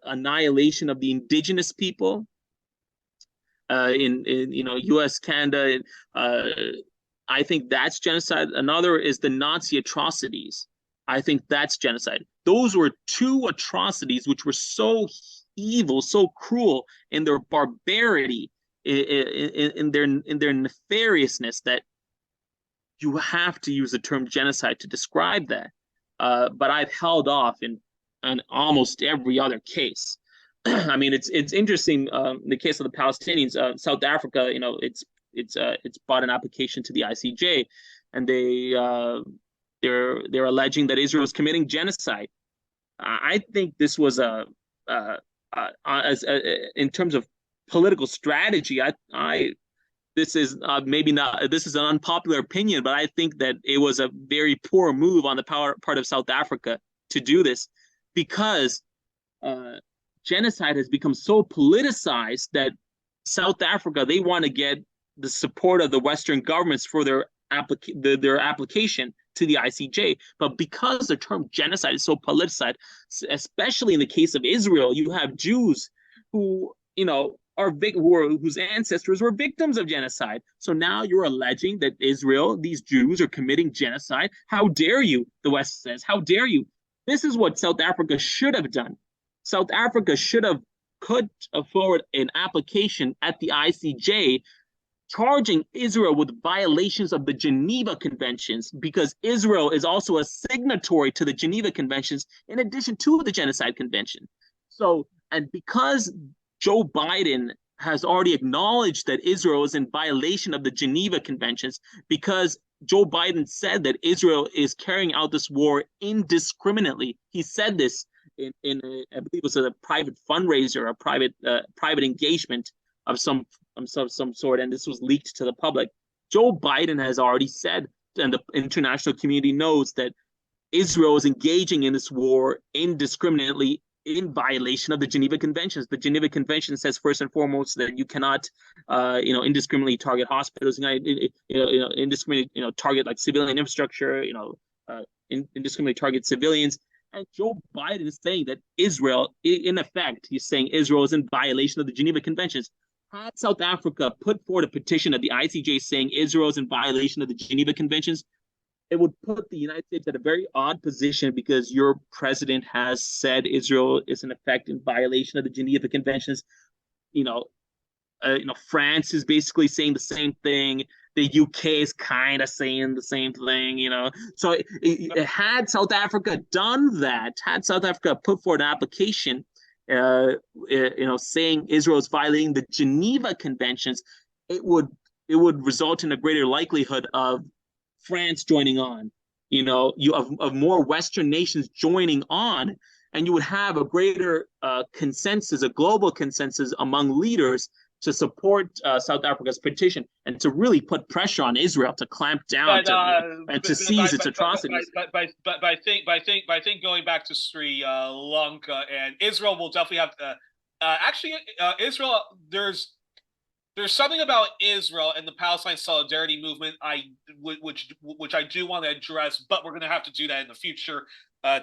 annihilation of the indigenous people in U.S., Canada. I think that's genocide. Another is the Nazi atrocities. I think that's genocide. Those were two atrocities which were so evil, so cruel in their barbarity, in their nefariousness, that you have to use the term genocide to describe that. But I've held off in almost every other case. I mean, it's interesting. The case of the Palestinians, South Africa, it's brought an application to the ICJ, and they're alleging that Israel is committing genocide. I think this was in terms of political strategy, this is maybe not, this is an unpopular opinion, but I think that it was a very poor move on the part of South Africa to do this, because genocide has become so politicized that South Africa, they want to get the support of the Western governments for their application to the ICJ. But because the term genocide is so politicized, especially in the case of Israel, you have Jews who, whose ancestors were victims of genocide. So now you're alleging that Israel, these Jews, are committing genocide. How dare you, the West says. How dare you? This is what South Africa should have done. South Africa should have put forward an application at the ICJ charging Israel with violations of the Geneva Conventions, because Israel is also a signatory to the Geneva Conventions in addition to the Genocide Convention. So, and because Joe Biden has already acknowledged that Israel is in violation of the Geneva Conventions because Joe Biden said that Israel is carrying out this war indiscriminately. He said this in I believe it was a private fundraiser, a private engagement of some sort, and this was leaked to the public. Joe Biden has already said, and the international community knows, that Israel is engaging in this war indiscriminately in violation of the Geneva Conventions. The Geneva Convention says first and foremost that you cannot, indiscriminately target hospitals, indiscriminately, target like civilian infrastructure, indiscriminately target civilians. And Joe Biden is saying that Israel, in effect, he's saying Israel is in violation of the Geneva Conventions. Had South Africa put forward a petition at the ICJ saying Israel is in violation of the Geneva Conventions, it would put the United States at a very odd position because your president has said Israel is in effect in violation of the Geneva Conventions. France is basically saying the same thing. The UK is kind of saying the same thing. So had South Africa done that, had South Africa put forward an application, saying Israel is violating the Geneva Conventions, it would result in a greater likelihood of France joining on, of more Western nations joining on, and you would have a greater consensus, a global consensus among leaders to support South Africa's petition and to really put pressure on Israel to clamp down and to seize its atrocities. But I think going back to Sri Lanka, and Israel will definitely have Israel. There's something about Israel and the Palestine solidarity movement which I do want to address, but we're going to have to do that in the future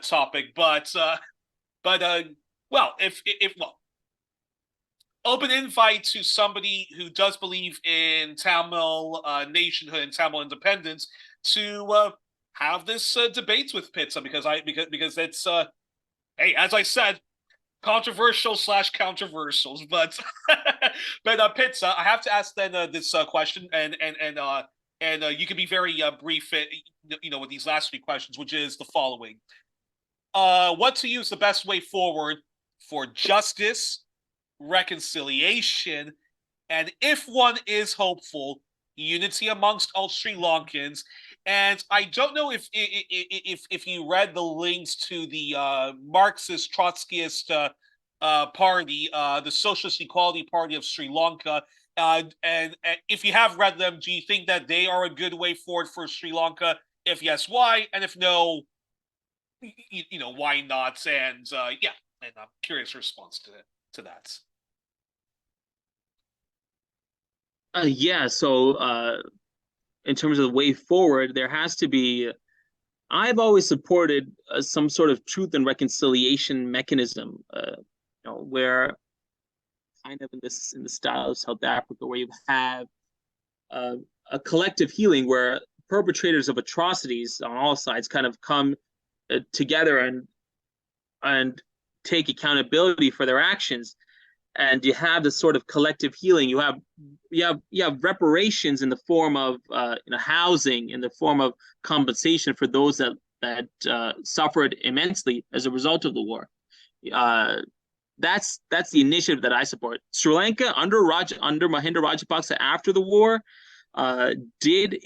topic. Open invite to somebody who does believe in Tamil nationhood and Tamil independence to have this debates with Pita because it's hey, as I said, controversial/controversials, but Pita, I have to ask then this question, and you can be very brief, with these last three questions, which is the following: what to use the best way forward for justice, reconciliation, and if one is hopeful, unity amongst all Sri Lankans. And I don't know if you read the links to the Marxist Trotskyist party, the Socialist Equality Party of Sri Lanka. And if you have read them, do you think that they are a good way forward for Sri Lanka? If yes, why? And if no, why not? And and I'm curious response to that. So in terms of the way forward, there has to be. I've always supported some sort of truth and reconciliation mechanism, where kind of in the style of South Africa, where you have a collective healing, where perpetrators of atrocities on all sides kind of come together and take accountability for their actions. And you have this sort of collective healing. You have reparations in the form of housing, in the form of compensation for those that suffered immensely as a result of the war. That's the initiative that I support. Sri Lanka under Mahinda Rajapaksa after the war did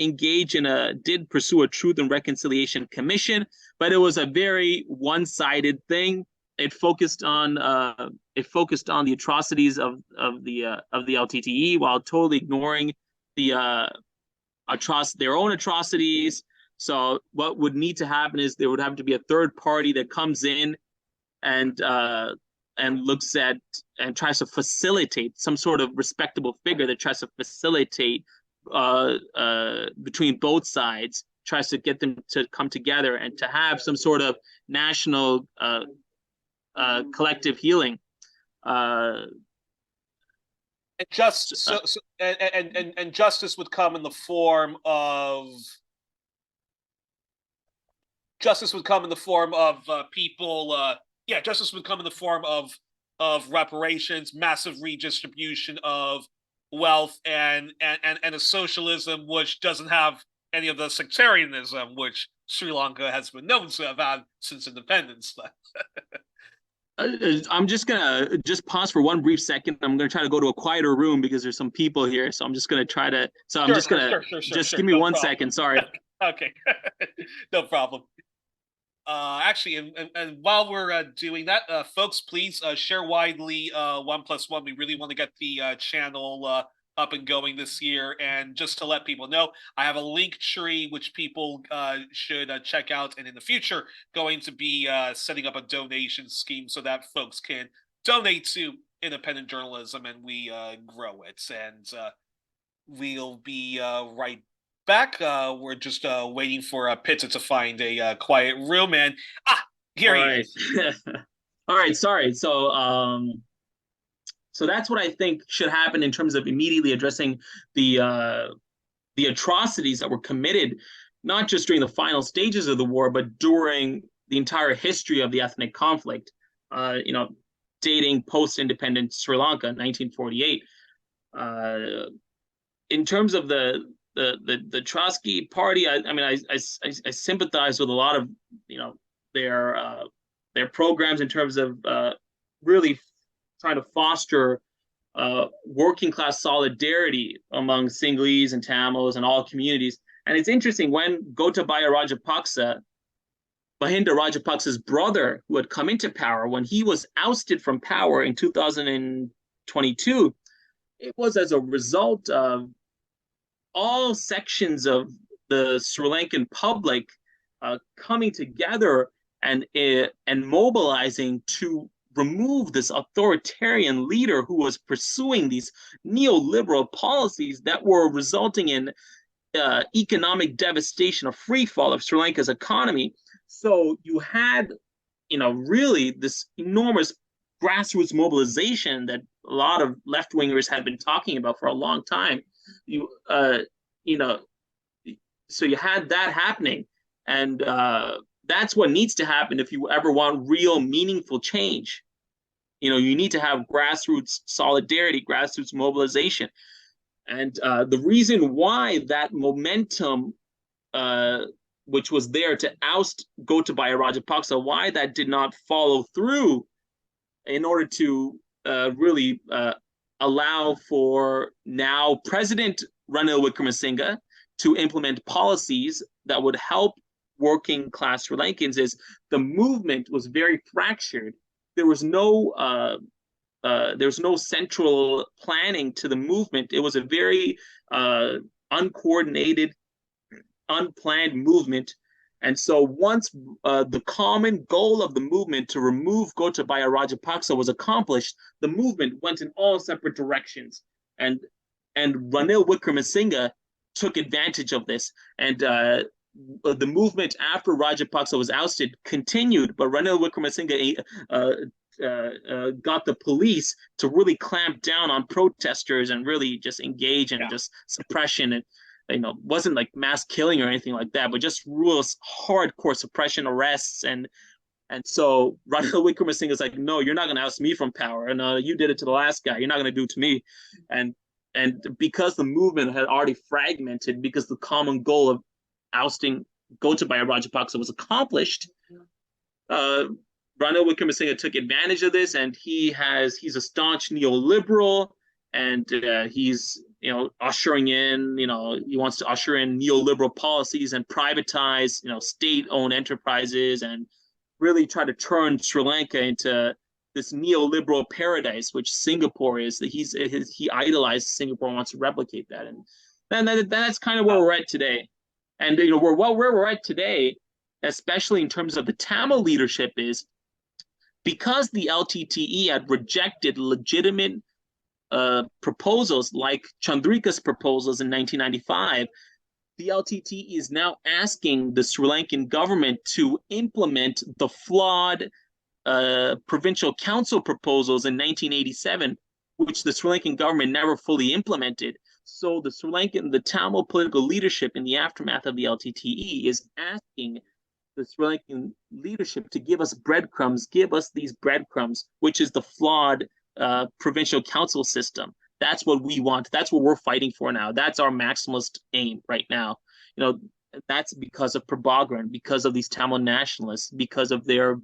pursue a Truth and Reconciliation Commission, but it was a very one-sided thing. It focused on the atrocities of the LTTE while totally ignoring their own atrocities. So what would need to happen is there would have to be a third party that comes in and looks at and tries to facilitate, some sort of respectable figure that tries to facilitate between both sides, tries to get them to come together and to have some sort of national collective healing. And justice would come in the form of people. Justice would come in the form of reparations, massive redistribution of wealth, and a socialism which doesn't have any of the sectarianism which Sri Lanka has been known to have had since independence. I'm just gonna pause for one brief second. I'm gonna try to go to a quieter room because there's some people here. So I'm just gonna try to. So I'm just gonna just give me No 1 second. Sorry. Okay, no problem. Actually, and while we're doing that, folks, please share widely 1+1. We really want to get the channel up and going this year. And just to let people know, I have a link tree which people should check out. And in the future, going to be setting up a donation scheme so that folks can donate to independent journalism and we grow it. And we'll be right back. We're just waiting for Pita to find a quiet room, and here he is. All right, sorry. So that's what I think should happen in terms of immediately addressing the atrocities that were committed, not just during the final stages of the war, but during the entire history of the ethnic conflict. Dating post-independent Sri Lanka, 1948. In terms of the Trotsky Party, I sympathize with a lot of their programs in terms of really trying to foster working class solidarity among Sinhalese and Tamils and all communities. And it's interesting when Gotabaya Rajapaksa, Mahinda Rajapaksa's brother, who had come into power, when he was ousted from power in 2022, it was as a result of all sections of the Sri Lankan public coming together and mobilizing to remove this authoritarian leader who was pursuing these neoliberal policies that were resulting in economic devastation, a free fall of Sri Lanka's economy. So you had, really this enormous grassroots mobilization that a lot of left-wingers had been talking about for a long time. So you had that happening, and that's what needs to happen if you ever want real, meaningful change. You need to have grassroots solidarity, grassroots mobilization, and the reason why that momentum, which was there to oust Gotabaya Rajapaksa, why that did not follow through in order to really allow for now President Ranil Wickremesinghe to implement policies that would help working class Sri Lankans, is the movement was very fractured. There was no central planning to the movement. It was a very uncoordinated, unplanned movement. And so once the common goal of the movement to remove Gotabaya Rajapaksa was accomplished, the movement went in all separate directions. And Ranil Wickremesinghe took advantage of this. And the movement after Rajapaksa was ousted continued, but Ranil Wickremesinghe got the police to really clamp down on protesters and really just engage in just suppression. And wasn't like mass killing or anything like that, but just rules, hardcore suppression, arrests. And so Ranil Wickremesinghe is like, no, you're not going to oust me from power. And you did it to the last guy. You're not going to do it to me. And because the movement had already fragmented, because the common goal of ousting Gotabaya Rajapaksa was accomplished, Ranil Wickremesinghe took advantage of this, and he's a staunch neoliberal, and he's ushering in, he wants to usher in neoliberal policies and privatize, state-owned enterprises, and really try to turn Sri Lanka into this neoliberal paradise, which Singapore is. He idolizes Singapore and wants to replicate that, and that's kind of where we're at today. And where we're at today, especially in terms of the Tamil leadership, is because the LTTE had rejected legitimate proposals like Chandrika's proposals in 1995, the LTTE is now asking the Sri Lankan government to implement the flawed provincial council proposals in 1987, which the Sri Lankan government never fully implemented. So the Tamil political leadership in the aftermath of the LTTE is asking the Sri Lankan leadership to give us these breadcrumbs, which is the flawed provincial council system. That's what we want. That's what we're fighting for now. That's our maximalist aim right now. That's because of Prabhakaran, because of these Tamil nationalists, because of their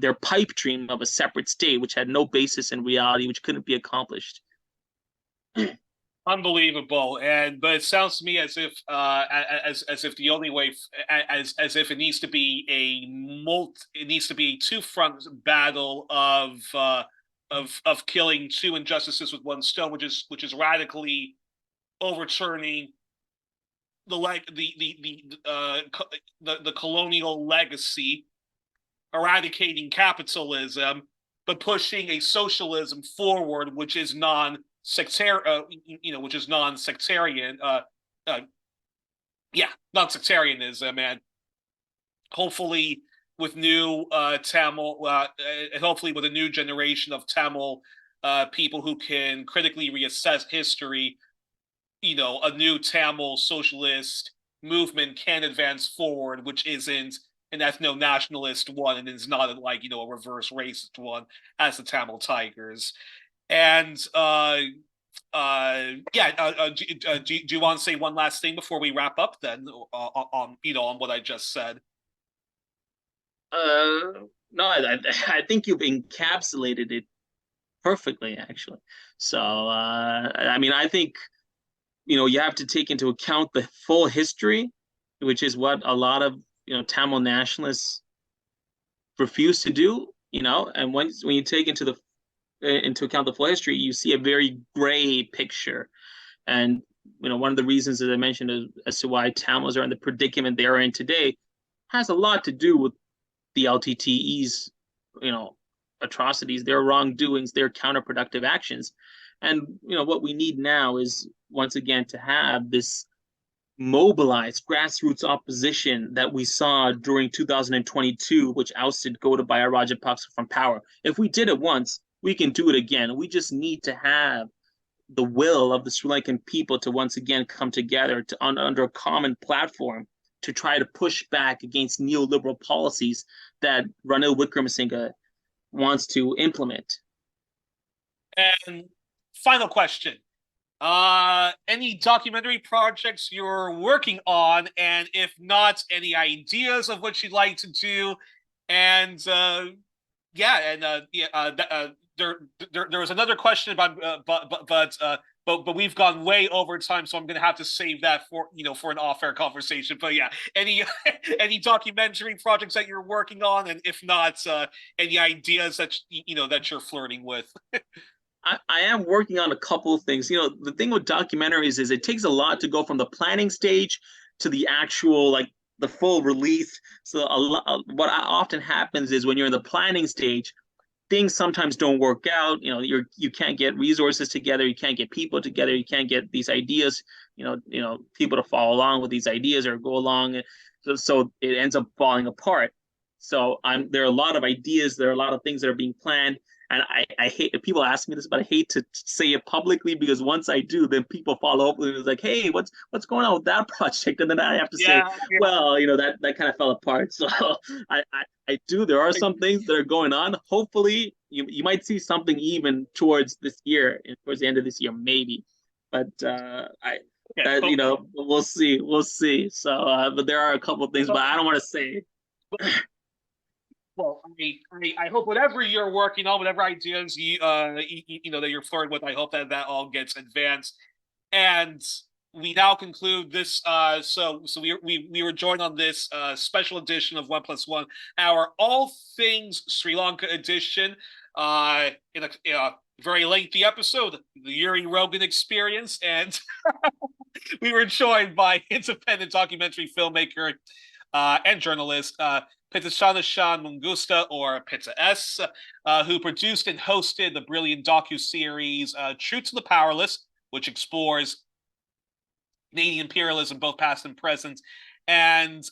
their pipe dream of a separate state, which had no basis in reality, which couldn't be accomplished. Unbelievable, but it sounds to me as if as if the only way as if it needs to be it needs to be a two-front battle of killing two injustices with one stone, which is radically overturning the colonial legacy, eradicating capitalism, but pushing a socialism forward, which is which is non-sectarian, non-sectarianism, and hopefully with new Tamil, hopefully with a new generation of Tamil people who can critically reassess history, a new Tamil socialist movement can advance forward, which isn't an ethno-nationalist one and is not like, a reverse racist one as the Tamil Tigers. And do you want to say one last thing before we wrap up then on what I just said? No, I think you've encapsulated it perfectly, actually. So, I think, you have to take into account the full history, which is what a lot of, Tamil nationalists refuse to do, and when you take into account the full history, you see a very gray picture. And, one of the reasons, as I mentioned, as to why Tamils are in the predicament they are in today has a lot to do with the LTTE's, atrocities, their wrongdoings, their counterproductive actions. And, what we need now is, once again, to have this mobilized grassroots opposition that we saw during 2022, which ousted Gotabaya Rajapaksa from power. If we did it once, we can do it again. We just need to have the will of the Sri Lankan people to once again come together under a common platform to try to push back against neoliberal policies that Ranil Wickremesinghe wants to implement. And final question. Any documentary projects you're working on, and if not, any ideas of what you'd like to do? And there was another question about, but we've gone way over time, so I'm going to have to save that for an off-air conversation. But yeah, any any documentary projects that you're working on, and if not, any ideas that that you're flirting with? I am working on a couple of things. The thing with documentaries is it takes a lot to go from the planning stage to the actual, like, the full release. So what often happens is when you're in the planning stage, things sometimes don't work out. You can't get resources together, you can't get people together, you can't get these ideas, people to follow along with these ideas or go along. So it ends up falling apart. So there are a lot of ideas, there are a lot of things that are being planned. And I hate if people ask me this, but I hate to say it publicly, because once I do, then people follow up with it. It's like, hey, what's going on with that project? And then I have to say, well, that kind of fell apart. So I do. There are some things that are going on. Hopefully, you might see something even towards this year, towards the end of this year, maybe. But we'll see. We'll see. So, but there are a couple of things, but I don't want to say. Well, I hope whatever you're working on, whatever ideas that you're flirting with, I hope that all gets advanced. And we now conclude this. So we were joined on this special edition of 1+1, our all things Sri Lanka edition. In a very lengthy episode, the Youri Rogan experience, and we were joined by independent documentary filmmaker and journalist Pitasanna Shanmugathas, or Pita S, who produced and hosted the brilliant docuseries Truth to the Powerless, which explores Canadian imperialism, both past and present. And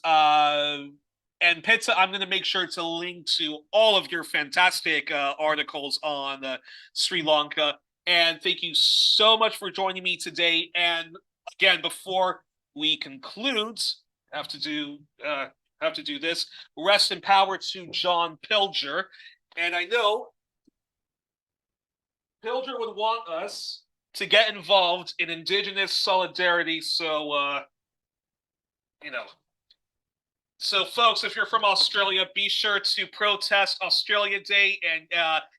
Pita, I'm going to make sure to link to all of your fantastic articles on Sri Lanka. And thank you so much for joining me today. And again, before we conclude, have to do this. Rest in power to John Pilger. And I know Pilger would want us to get involved in Indigenous solidarity. So, So, folks, if you're from Australia, be sure to protest Australia Day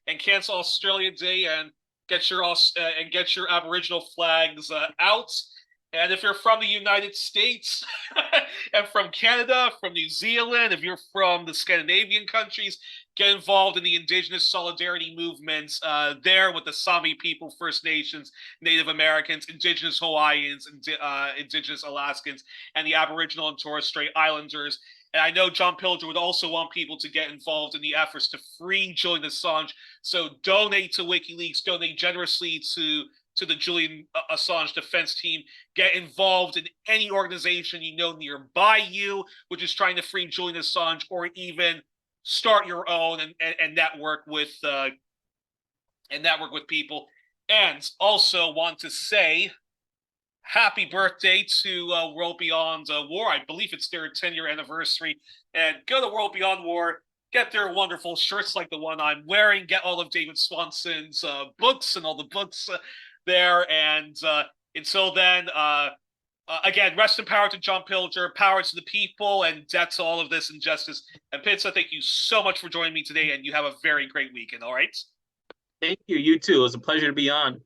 and cancel Australia Day and get your Aboriginal flags out. And if you're from the United States and from Canada, from New Zealand, if you're from the Scandinavian countries, get involved in the Indigenous solidarity movements there with the Sami people, First Nations, Native Americans, Indigenous Hawaiians, Indigenous Alaskans, and the Aboriginal and Torres Strait Islanders. And I know John Pilger would also want people to get involved in the efforts to free Julian Assange. So donate to WikiLeaks, donate generously to the Julian Assange defense team. Get involved in any organization you know nearby you, which is trying to free Julian Assange, or even start your own and network with people. And also want to say happy birthday to World Beyond War. I believe it's their 10-year anniversary. And go to World Beyond War, get their wonderful shirts like the one I'm wearing, get all of David Swanson's books and all the books there. And until then, again, rest in power to John Pilger, power to the people, and death to all of this injustice. And Pizza, thank you so much for joining me today, and you have a very great weekend, all right? Thank you. You too. It was a pleasure to be on.